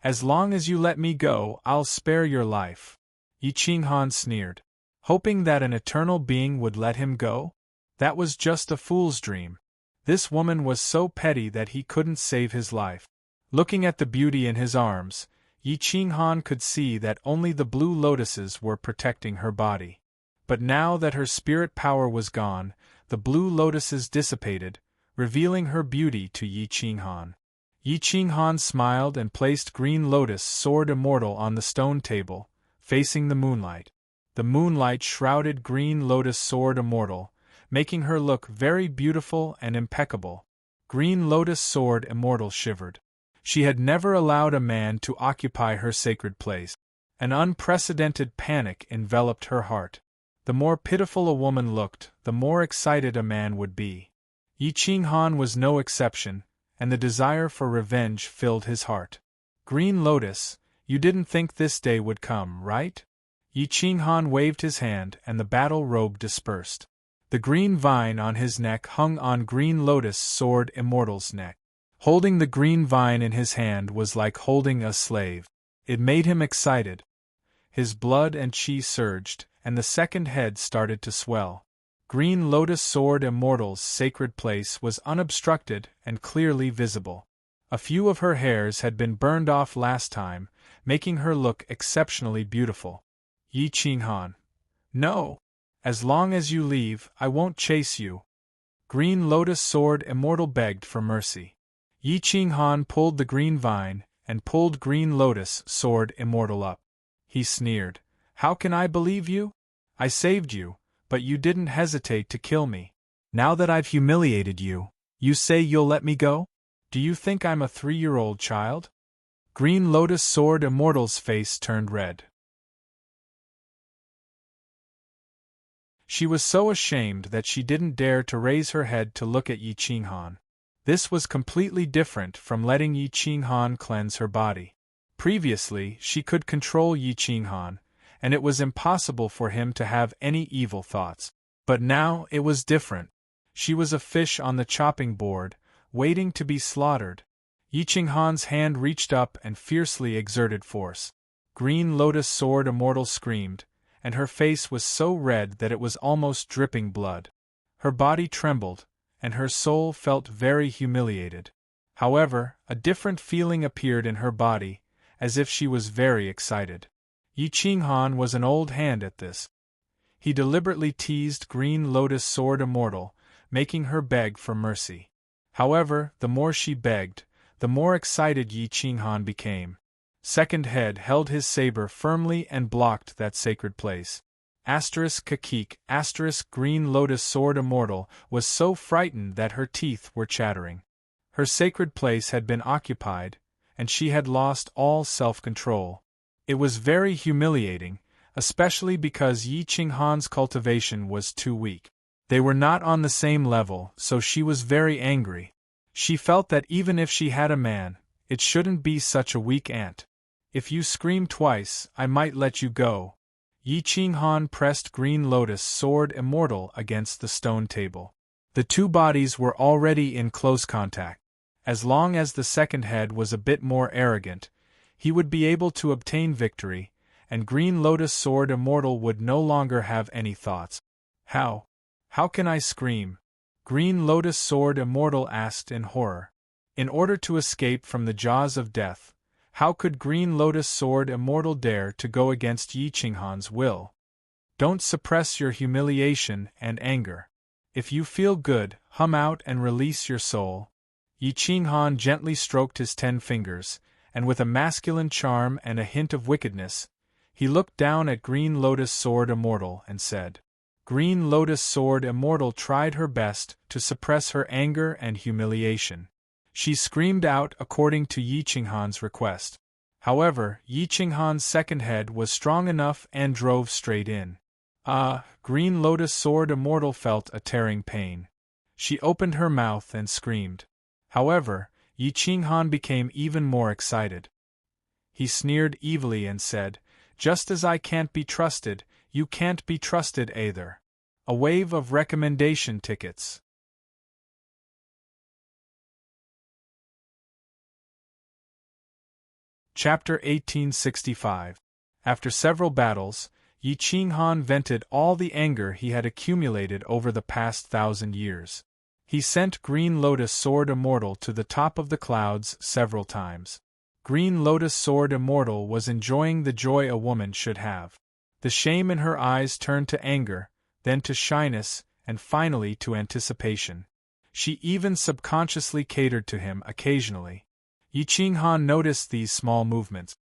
As long as you let me go, I'll spare your life. Yi Qinghan sneered. Hoping that an eternal being would let him go? That was just a fool's dream. This woman was so petty that he couldn't save his life. Looking at the beauty in his arms, Yi Qinghan could see that only the blue lotuses were protecting her body. But now that her spirit power was gone, the blue lotuses dissipated, revealing her beauty to Yi Qinghan. Yi Qinghan smiled and placed Green Lotus Sword Immortal on the stone table, facing the moonlight. The moonlight shrouded Green Lotus Sword Immortal, making her look very beautiful and impeccable. Green Lotus Sword Immortal shivered. She had never allowed a man to occupy her sacred place. An unprecedented panic enveloped her heart. The more pitiful a woman looked, the more excited a man would be. Yi Qinghan was no exception, and the desire for revenge filled his heart. Green Lotus, you didn't think this day would come, right? Yi Qinghan waved his hand and the battle robe dispersed. The green vine on his neck hung on Green Lotus Sword Immortal's neck. Holding the green vine in his hand was like holding a slave. It made him excited. His blood and chi surged, and the second head started to swell. Green Lotus Sword Immortal's sacred place was unobstructed and clearly visible. A few of her hairs had been burned off last time, making her look exceptionally beautiful. Yi Qinghan. No! As long as you leave, I won't chase you. Green Lotus Sword Immortal begged for mercy. Yi Qinghan pulled the green vine, and pulled Green Lotus Sword Immortal up. He sneered. How can I believe you? I saved you, but you didn't hesitate to kill me. Now that I've humiliated you, you say you'll let me go? Do you think I'm a 3-year-old child? Green Lotus Sword Immortal's face turned red. She was so ashamed that she didn't dare to raise her head to look at Yi Qinghan. This was completely different from letting Yi Qinghan cleanse her body. Previously, she could control Yi Qinghan, and it was impossible for him to have any evil thoughts. But now it was different. She was a fish on the chopping board, waiting to be slaughtered. Yi Qinghan's hand reached up and fiercely exerted force. Green Lotus Sword Immortal screamed, and her face was so red that it was almost dripping blood. Her body trembled, and her soul felt very humiliated. However, a different feeling appeared in her body, as if she was very excited. Yi Qinghan was an old hand at this. He deliberately teased Green Lotus Sword Immortal, making her beg for mercy. However, the more she begged, the more excited Yi Qinghan became. Second Head held his saber firmly and blocked that sacred place. Kakik, Green Lotus Sword Immortal was so frightened that her teeth were chattering. Her sacred place had been occupied, and she had lost all self-control. It was very humiliating, especially because Yi Qinghan's cultivation was too weak. They were not on the same level, so she was very angry. She felt that even if she had a man, it shouldn't be such a weak ant. If you scream twice, I might let you go. Yi Qinghan pressed Green Lotus Sword Immortal against the stone table. The two bodies were already in close contact. As long as the second head was a bit more arrogant, he would be able to obtain victory, and Green Lotus Sword Immortal would no longer have any thoughts. How? How can I scream? Green Lotus Sword Immortal asked in horror. In order to escape from the jaws of death, how could Green Lotus Sword Immortal dare to go against Yi Qinghan's will? Don't suppress your humiliation and anger. If you feel good, hum out and release your soul. Yi Qinghan gently stroked his 10 fingers, and with a masculine charm and a hint of wickedness, he looked down at Green Lotus Sword Immortal and said. Green Lotus Sword Immortal tried her best to suppress her anger and humiliation. She screamed out according to Yi Qinghan's request. However, Yi Qinghan's second head was strong enough and drove straight in. Green Lotus Sword Immortal felt a tearing pain. She opened her mouth and screamed. However, Yi Qinghan became even more excited. He sneered evilly and said, "Just as I can't be trusted, you can't be trusted either." A wave of recommendation tickets. Chapter 1865. After several battles, Yi Qinghan vented all the anger he had accumulated over the past 1,000 years. He sent Green Lotus Sword Immortal to the top of the clouds several times. Green Lotus Sword Immortal was enjoying the joy a woman should have. The shame in her eyes turned to anger, then to shyness, and finally to anticipation. She even subconsciously catered to him occasionally. Yi Qinghan noticed these small movements.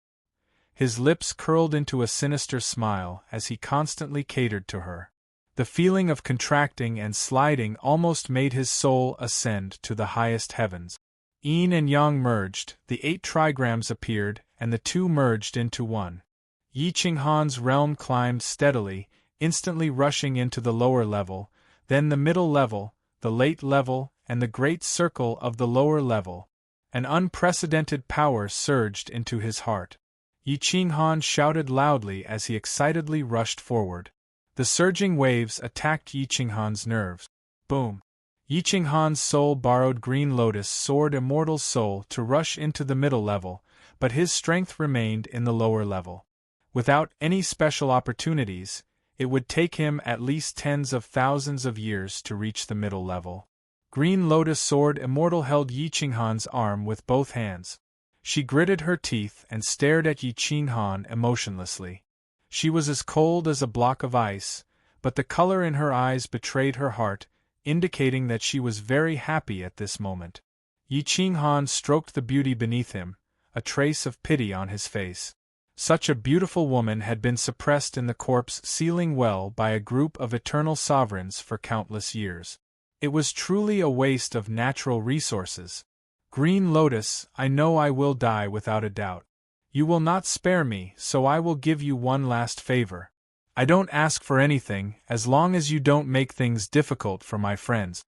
His lips curled into a sinister smile as he constantly catered to her. The feeling of contracting and sliding almost made his soul ascend to the highest heavens. Yin and Yang merged, the 8 trigrams appeared, and the two merged into one. Yi Qinghan's realm climbed steadily, instantly rushing into the lower level, then the middle level, the late level, and the great circle of the lower level. An unprecedented power surged into his heart. Yi Qinghan shouted loudly as he excitedly rushed forward. The surging waves attacked Yi Qinghan's nerves. Boom! Yi Qinghan's soul borrowed Green Lotus Sword Immortal's soul to rush into the middle level, but his strength remained in the lower level. Without any special opportunities, it would take him at least tens of thousands of years to reach the middle level. Green Lotus Sword Immortal held Yi Qinghan's arm with both hands. She gritted her teeth and stared at Yi Qinghan emotionlessly. She was as cold as a block of ice, but the color in her eyes betrayed her heart, indicating that she was very happy at this moment. Yi Qinghan stroked the beauty beneath him, a trace of pity on his face. Such a beautiful woman had been suppressed in the corpse sealing well by a group of eternal sovereigns for countless years. It was truly a waste of natural resources. Green Lotus, I know I will die without a doubt. You will not spare me, so I will give you one last favor. I don't ask for anything, as long as you don't make things difficult for my friends.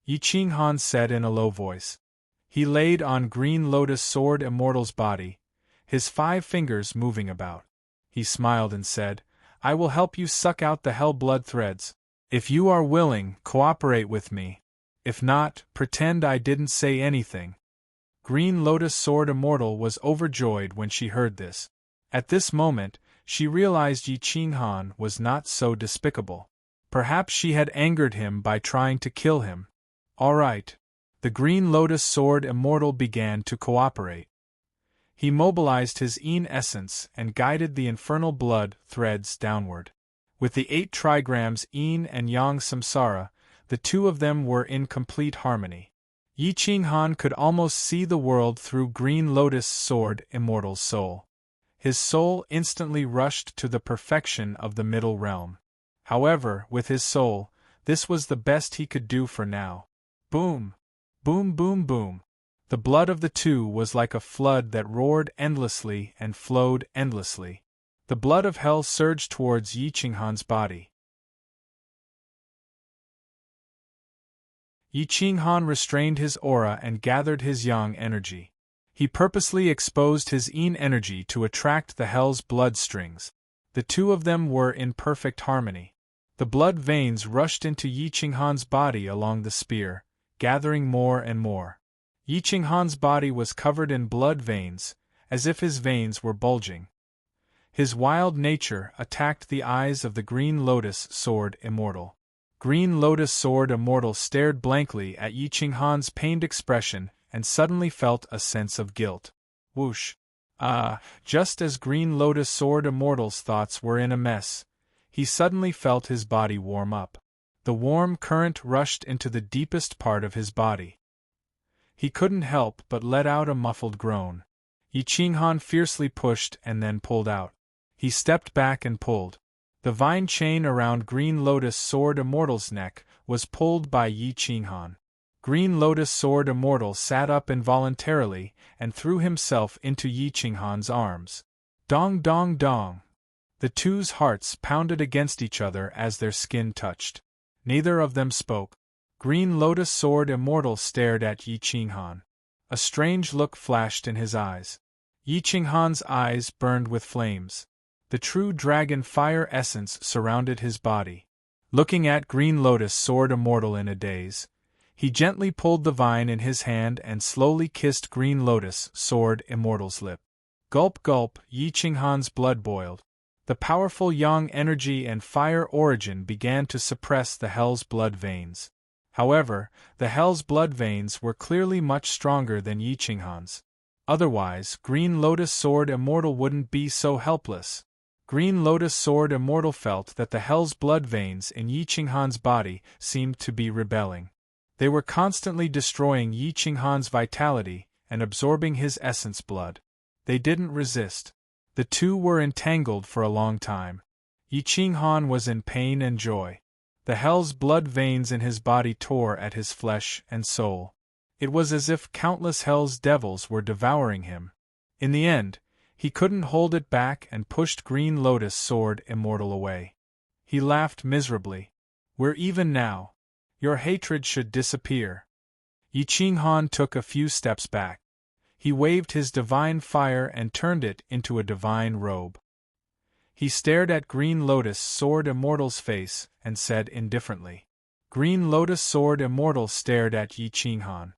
Yi Qinghan said in a low voice. He laid on Green Lotus Sword Immortal's body, his 5 fingers moving about. He smiled and said, I will help you suck out the hell blood threads. If you are willing, cooperate with me. If not, pretend I didn't say anything. Green Lotus Sword Immortal was overjoyed when she heard this. At this moment, she realized Yi Qinghan was not so despicable. Perhaps she had angered him by trying to kill him. All right. The Green Lotus Sword Immortal began to cooperate. He mobilized his Yin essence and guided the infernal blood threads downward. With the 8 trigrams Yin and Yang Samsara, the 2 of them were in complete harmony. Yi Qinghan could almost see the world through Green Lotus Sword Immortal's soul. His soul instantly rushed to the perfection of the middle realm. However, with his soul, this was the best he could do for now. Boom! Boom boom boom! The blood of the 2 was like a flood that roared endlessly and flowed endlessly. The blood of hell surged towards Yi Qinghan's body. Yi Qinghan restrained his aura and gathered his yang energy. He purposely exposed his yin energy to attract the hell's blood strings. The 2 of them were in perfect harmony. The blood veins rushed into Yi Qinghan's body along the spear, gathering more and more. Yi Qinghan's body was covered in blood veins, as if his veins were bulging. His wild nature attacked the eyes of the Green Lotus Sword Immortal. Green Lotus Sword Immortal stared blankly at Yi Qinghan's pained expression and suddenly felt a sense of guilt. Whoosh! Just as Green Lotus Sword Immortal's thoughts were in a mess, he suddenly felt his body warm up. The warm current rushed into the deepest part of his body. He couldn't help but let out a muffled groan. Yi Qinghan fiercely pushed and then pulled out. He stepped back and pulled. The vine chain around Green Lotus Sword Immortal's neck was pulled by Yi Qinghan. Green Lotus Sword Immortal sat up involuntarily and threw himself into Yi Qinghan's arms. Dong dong dong! The 2's hearts pounded against each other as their skin touched. Neither of them spoke. Green Lotus Sword Immortal stared at Yi Qinghan. A strange look flashed in his eyes. Yi Qinghan's eyes burned with flames. The true dragon fire essence surrounded his body. Looking at Green Lotus Sword Immortal in a daze, he gently pulled the vine in his hand and slowly kissed Green Lotus Sword Immortal's lip. Gulp gulp, Yi Qinghan's blood boiled. The powerful yang energy and fire origin began to suppress the hell's blood veins. However, the hell's blood veins were clearly much stronger than Yi Qinghan's. Otherwise, Green Lotus Sword Immortal wouldn't be so helpless. Green Lotus Sword Immortal felt that the hell's blood veins in Yi Qinghan's body seemed to be rebelling. They were constantly destroying Yi Qinghan's vitality and absorbing his essence blood. They didn't resist. The 2 were entangled for a long time. Yi Qinghan was in pain and joy. The hell's blood veins in his body tore at his flesh and soul. It was as if countless hell's devils were devouring him. In the end, he couldn't hold it back and pushed Green Lotus Sword Immortal away. He laughed miserably. We're even now. Your hatred should disappear. Yi Qinghan took a few steps back. He waved his divine fire and turned it into a divine robe. He stared at Green Lotus Sword Immortal's face and said indifferently. Green Lotus Sword Immortal stared at Yi Qinghan.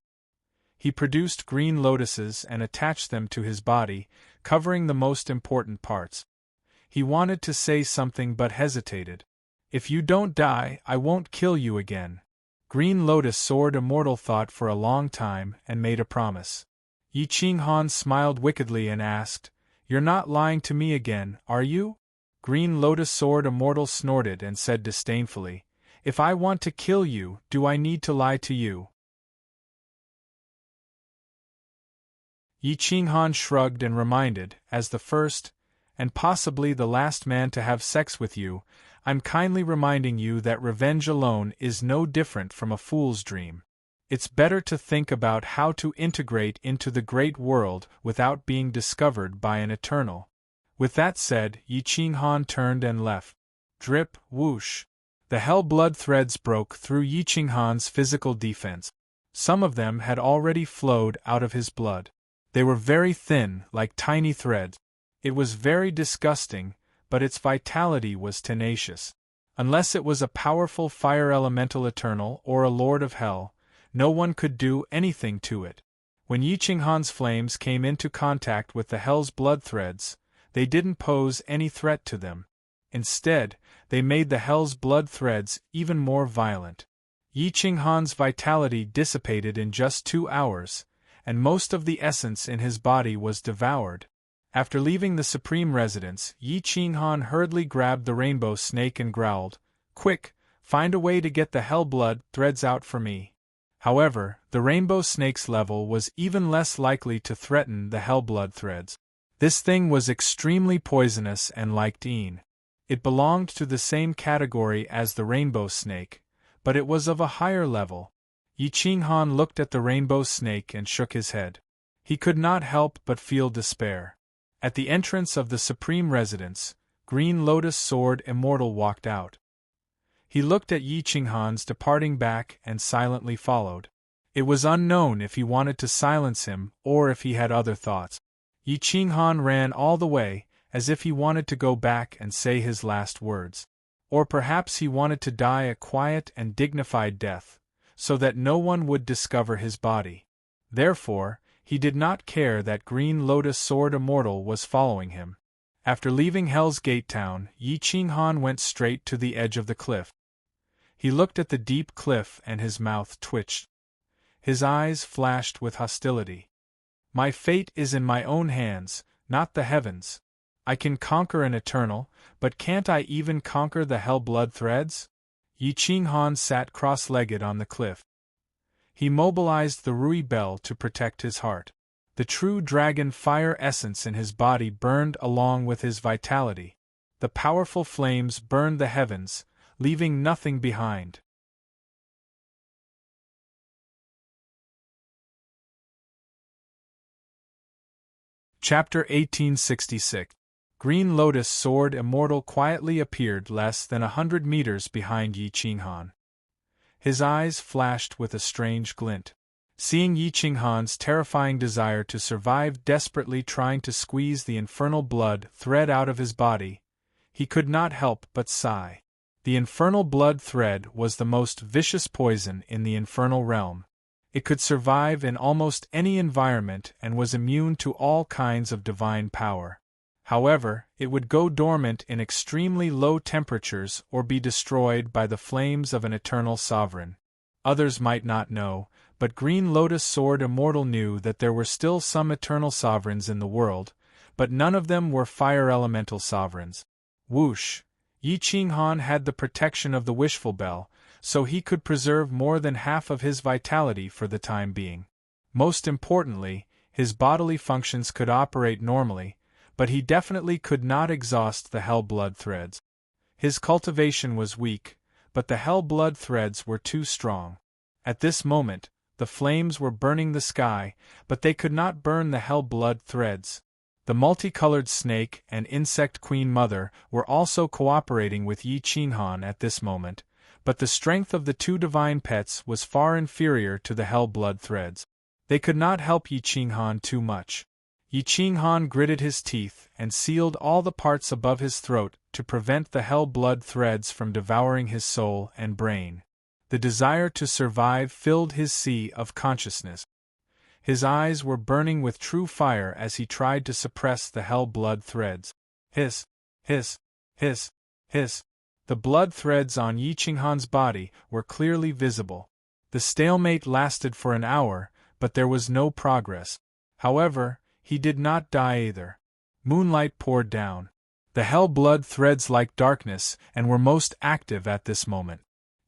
He produced green lotuses and attached them to his body, covering the most important parts. He wanted to say something but hesitated. If you don't die, I won't kill you again. Green Lotus Sword Immortal thought for a long time and made a promise. Yi Qinghan smiled wickedly and asked, You're not lying to me again, are you? Green Lotus Sword Immortal snorted and said disdainfully, If I want to kill you, do I need to lie to you? Yi Qinghan shrugged and reminded, as the first, and possibly the last man to have sex with you, I'm kindly reminding you that revenge alone is no different from a fool's dream. It's better to think about how to integrate into the great world without being discovered by an eternal. With that said, Yi Qinghan turned and left. Drip, whoosh. The hell blood threads broke through Yi Qinghan's physical defense. Some of them had already flowed out of his blood. They were very thin, like tiny threads. It was very disgusting, but its vitality was tenacious. Unless it was a powerful fire elemental eternal or a lord of hell, no one could do anything to it. When Yi Qinghan's flames came into contact with the hell's blood threads, they didn't pose any threat to them. Instead, they made the hell's blood threads even more violent. Yi Qinghan's vitality dissipated in just 2 hours, and most of the essence in his body was devoured. After leaving the supreme residence, Yi Qinghan hurriedly grabbed the rainbow snake and growled, "Quick, find a way to get the hell blood threads out for me." However, the rainbow snake's level was even less likely to threaten the hell blood threads. This thing was extremely poisonous and liked Een. It belonged to the same category as the rainbow snake, but it was of a higher level. Yi Qinghan looked at the rainbow snake and shook his head. He could not help but feel despair. At the entrance of the supreme residence, Green Lotus Sword Immortal walked out. He looked at Yi Qinghan's departing back and silently followed. It was unknown if he wanted to silence him or if he had other thoughts. Yi Qinghan ran all the way, as if he wanted to go back and say his last words. Or perhaps he wanted to die a quiet and dignified death, so that no one would discover his body. Therefore, he did not care that Green Lotus Sword Immortal was following him. After leaving Hell's Gate Town, Yi Qinghan went straight to the edge of the cliff. He looked at the deep cliff and his mouth twitched. His eyes flashed with hostility. My fate is in my own hands, not the heavens. I can conquer an eternal, but can't I even conquer the hell blood threads? Yi Qinghan sat cross-legged on the cliff. He mobilized the Rui Bell to protect his heart. The true dragon fire essence in his body burned along with his vitality. The powerful flames burned the heavens, leaving nothing behind. Chapter 1866. Green Lotus Sword Immortal quietly appeared less than 100 meters behind Yi Qinghan. His eyes flashed with a strange glint. Seeing Yi Qinghan's terrifying desire to survive desperately trying to squeeze the infernal blood thread out of his body, he could not help but sigh. The infernal blood thread was the most vicious poison in the infernal realm. It could survive in almost any environment and was immune to all kinds of divine power. However, it would go dormant in extremely low temperatures or be destroyed by the flames of an eternal sovereign. Others might not know, but Green Lotus Sword Immortal knew that there were still some eternal sovereigns in the world, but none of them were fire elemental sovereigns. Whoosh! Yi Qinghan had the protection of the Wishful Bell, so he could preserve more than half of his vitality for the time being. Most importantly, his bodily functions could operate normally, but he definitely could not exhaust the hell blood threads. His cultivation was weak, but the hell blood threads were too strong. At this moment, the flames were burning the sky, but they could not burn the hell blood threads. The multicolored snake and insect queen mother were also cooperating with Yi Qinghan at this moment, but the strength of the two divine pets was far inferior to the hell blood threads. They could not help Yi Qinghan too much. Yi Qinghan gritted his teeth and sealed all the parts above his throat to prevent the hell blood threads from devouring his soul and brain. The desire to survive filled his sea of consciousness. His eyes were burning with true fire as he tried to suppress the hell blood threads. Hiss, hiss, hiss, hiss. The blood threads on Yi Qinghan's body were clearly visible. The stalemate lasted for an hour, but there was no progress. However, he did not die either. Moonlight poured down. The hell blood threads liked darkness and were most active at this moment.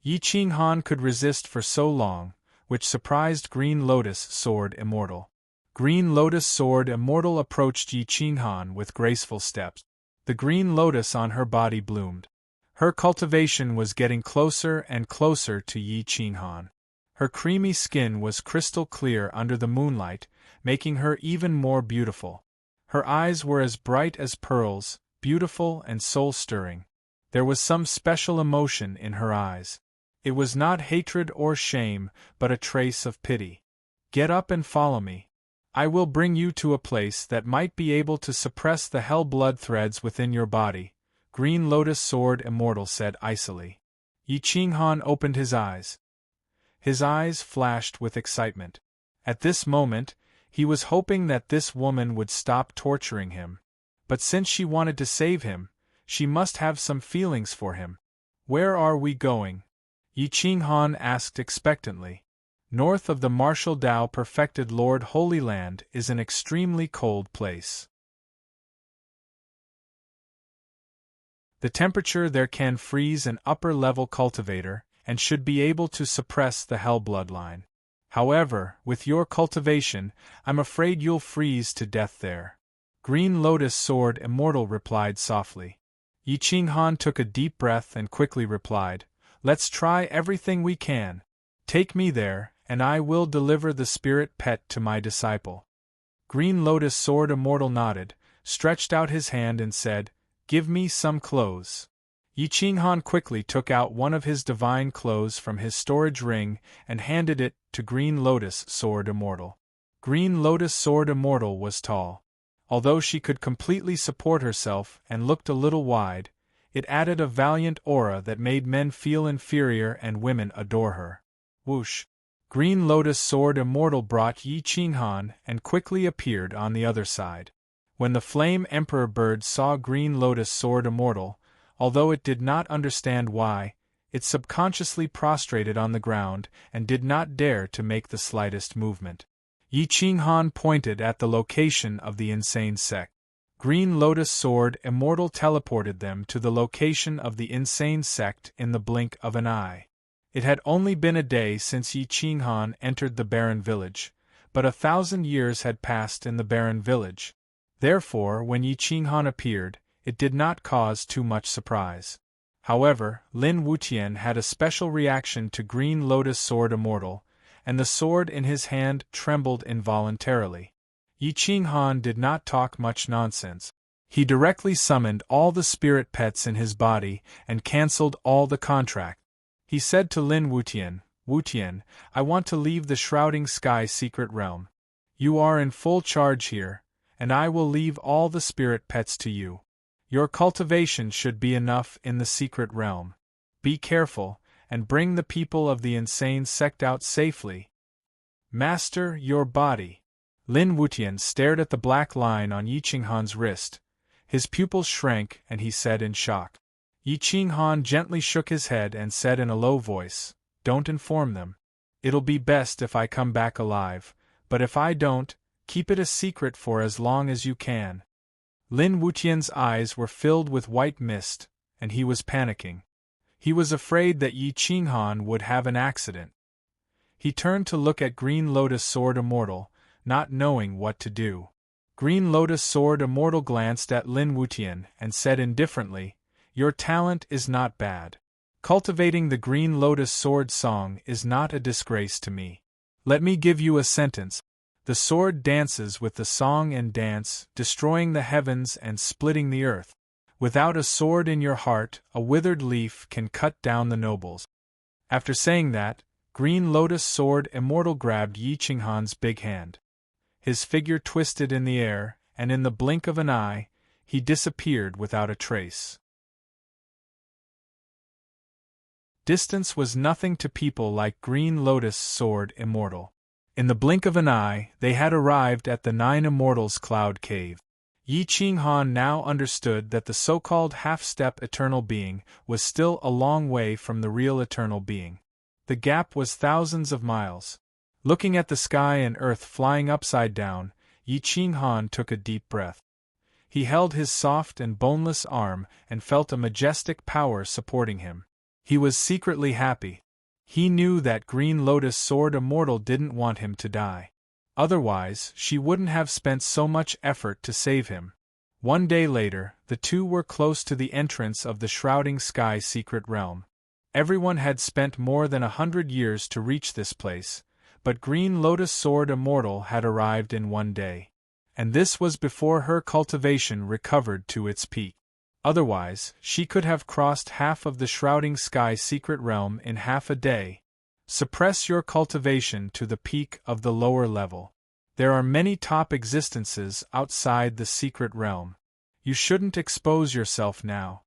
Yi Qinghan could resist for so long, which surprised Green Lotus Sword Immortal. Green Lotus Sword Immortal approached Yi Qinghan with graceful steps. The green lotus on her body bloomed. Her cultivation was getting closer and closer to Yi Qinghan. Her creamy skin was crystal clear under the moonlight, making her even more beautiful. Her eyes were as bright as pearls, beautiful and soul-stirring. There was some special emotion in her eyes. It was not hatred or shame, but a trace of pity. "Get up and follow me. I will bring you to a place that might be able to suppress the hell blood threads within your body," Green Lotus Sword Immortal said icily. Yi Qinghan opened his eyes. His eyes flashed with excitement. At this moment, he was hoping that this woman would stop torturing him. But since she wanted to save him, she must have some feelings for him. "Where are we going?" Yi Qinghan asked expectantly. "North of the martial Tao perfected Lord Holy Land is an extremely cold place. The temperature there can freeze an upper-level cultivator, and should be able to suppress the hell bloodline. However, with your cultivation, I'm afraid you'll freeze to death there." Green Lotus Sword Immortal replied softly. Yi Qinghan took a deep breath and quickly replied, "Let's try everything we can. Take me there, and I will deliver the spirit pet to my disciple." Green Lotus Sword Immortal nodded, stretched out his hand and said, "Give me some clothes." Yi Qinghan quickly took out one of his divine clothes from his storage ring and handed it to Green Lotus Sword Immortal. Green Lotus Sword Immortal was tall. Although she could completely support herself and looked a little wide, it added a valiant aura that made men feel inferior and women adore her. Whoosh! Green Lotus Sword Immortal brought Yi Qinghan and quickly appeared on the other side. When the Flame Emperor bird saw Green Lotus Sword Immortal, although it did not understand why, it subconsciously prostrated on the ground and did not dare to make the slightest movement. Yi Qinghan pointed at the location of the insane sect. Green Lotus Sword Immortal teleported them to the location of the insane sect in the blink of an eye. It had only been a day since Yi Qinghan entered the barren village, but 1,000 years had passed in the barren village. Therefore, when Yi Qinghan appeared, it did not cause too much surprise. However, Lin Wutian had a special reaction to Green Lotus Sword Immortal, and the sword in his hand trembled involuntarily. Yi Qinghan did not talk much nonsense. He directly summoned all the spirit pets in his body and cancelled all the contract. He said to Lin Wutian, "Wutian, I want to leave the Shrouding Sky secret realm. You are in full charge here, and I will leave all the spirit pets to you. Your cultivation should be enough in the secret realm. Be careful, and bring the people of the insane sect out safely. Master your body." Lin Wutian stared at the black line on Yi Qinghan's wrist. His pupils shrank and he said in shock. Yi Qinghan gently shook his head and said in a low voice, "Don't inform them. It'll be best if I come back alive, but if I don't, keep it a secret for as long as you can." Lin Wutian's eyes were filled with white mist, and he was panicking. He was afraid that Yi Qinghan would have an accident. He turned to look at Green Lotus Sword Immortal, not knowing what to do. Green Lotus Sword Immortal glanced at Lin Wutian and said indifferently, "Your talent is not bad. Cultivating the Green Lotus Sword Song is not a disgrace to me. Let me give you a sentence. The sword dances with the song and dance, destroying the heavens and splitting the earth. Without a sword in your heart, a withered leaf can cut down the nobles." After saying that, Green Lotus Sword Immortal grabbed Yi Qinghan's big hand. His figure twisted in the air, and in the blink of an eye, he disappeared without a trace. Distance was nothing to people like Green Lotus Sword Immortal. In the blink of an eye, they had arrived at the 9 Immortals' Cloud Cave. Yi Qinghan now understood that the so-called half-step eternal being was still a long way from the real eternal being. The gap was thousands of miles. Looking at the sky and earth flying upside down, Yi Qinghan took a deep breath. He held his soft and boneless arm and felt a majestic power supporting him. He was secretly happy. He knew that Green Lotus Sword Immortal didn't want him to die. Otherwise, she wouldn't have spent so much effort to save him. One day later, the two were close to the entrance of the Shrouding Sky secret realm. Everyone had spent more than 100 years to reach this place, but Green Lotus Sword Immortal had arrived in one day. And this was before her cultivation recovered to its peak. Otherwise, she could have crossed half of the Shrouding Sky secret realm in half a day. Suppress your cultivation to the peak of the lower level. There are many top existences outside the secret realm. You shouldn't expose yourself now.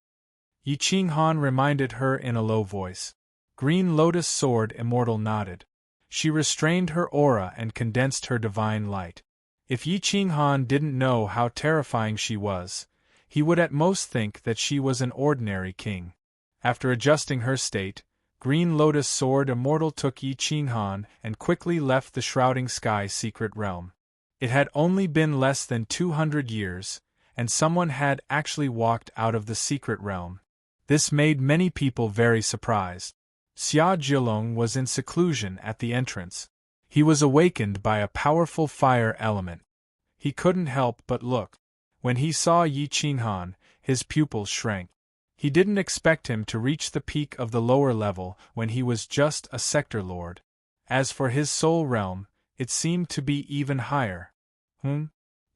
Yi Qinghan reminded her in a low voice. Green Lotus Sword Immortal nodded. She restrained her aura and condensed her divine light. If Yi Qinghan didn't know how terrifying she was, he would at most think that she was an ordinary king. After adjusting her state, Green Lotus Sword Immortal took Yi Qinghan and quickly left the Shrouding Sky secret realm. It had only been less than 200 years, and someone had actually walked out of the secret realm. This made many people very surprised. Xia Zhilong was in seclusion at the entrance. He was awakened by a powerful fire element. He couldn't help but look. When he saw Yi Qinghan, his pupils shrank. He didn't expect him to reach the peak of the lower level when he was just a sector lord. As for his soul realm, it seemed to be even higher.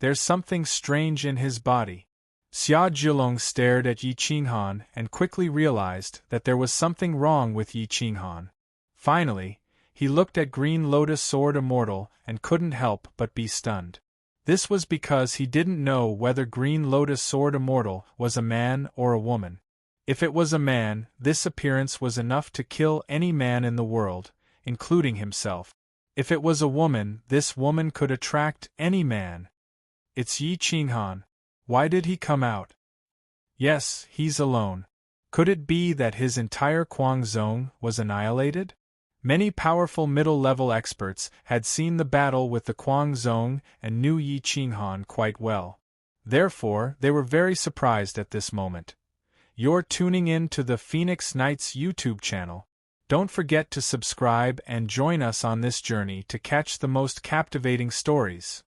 There's something strange in his body. Xia Zhilong stared at Yi Qinghan and quickly realized that there was something wrong with Yi Qinghan. Finally, he looked at Green Lotus Sword Immortal and couldn't help but be stunned. This was because he didn't know whether Green Lotus Sword Immortal was a man or a woman. If it was a man, this appearance was enough to kill any man in the world, including himself. If it was a woman, this woman could attract any man. It's Yi Qinghan. Why did he come out? Yes, he's alone. Could it be that his entire Kuang zone was annihilated? Many powerful middle-level experts had seen the battle with the Kuang zone and knew Yi Qinghan quite well. Therefore, they were very surprised at this moment. You're tuning in to the Phoenix Knights YouTube channel. Don't forget to subscribe and join us on this journey to catch the most captivating stories.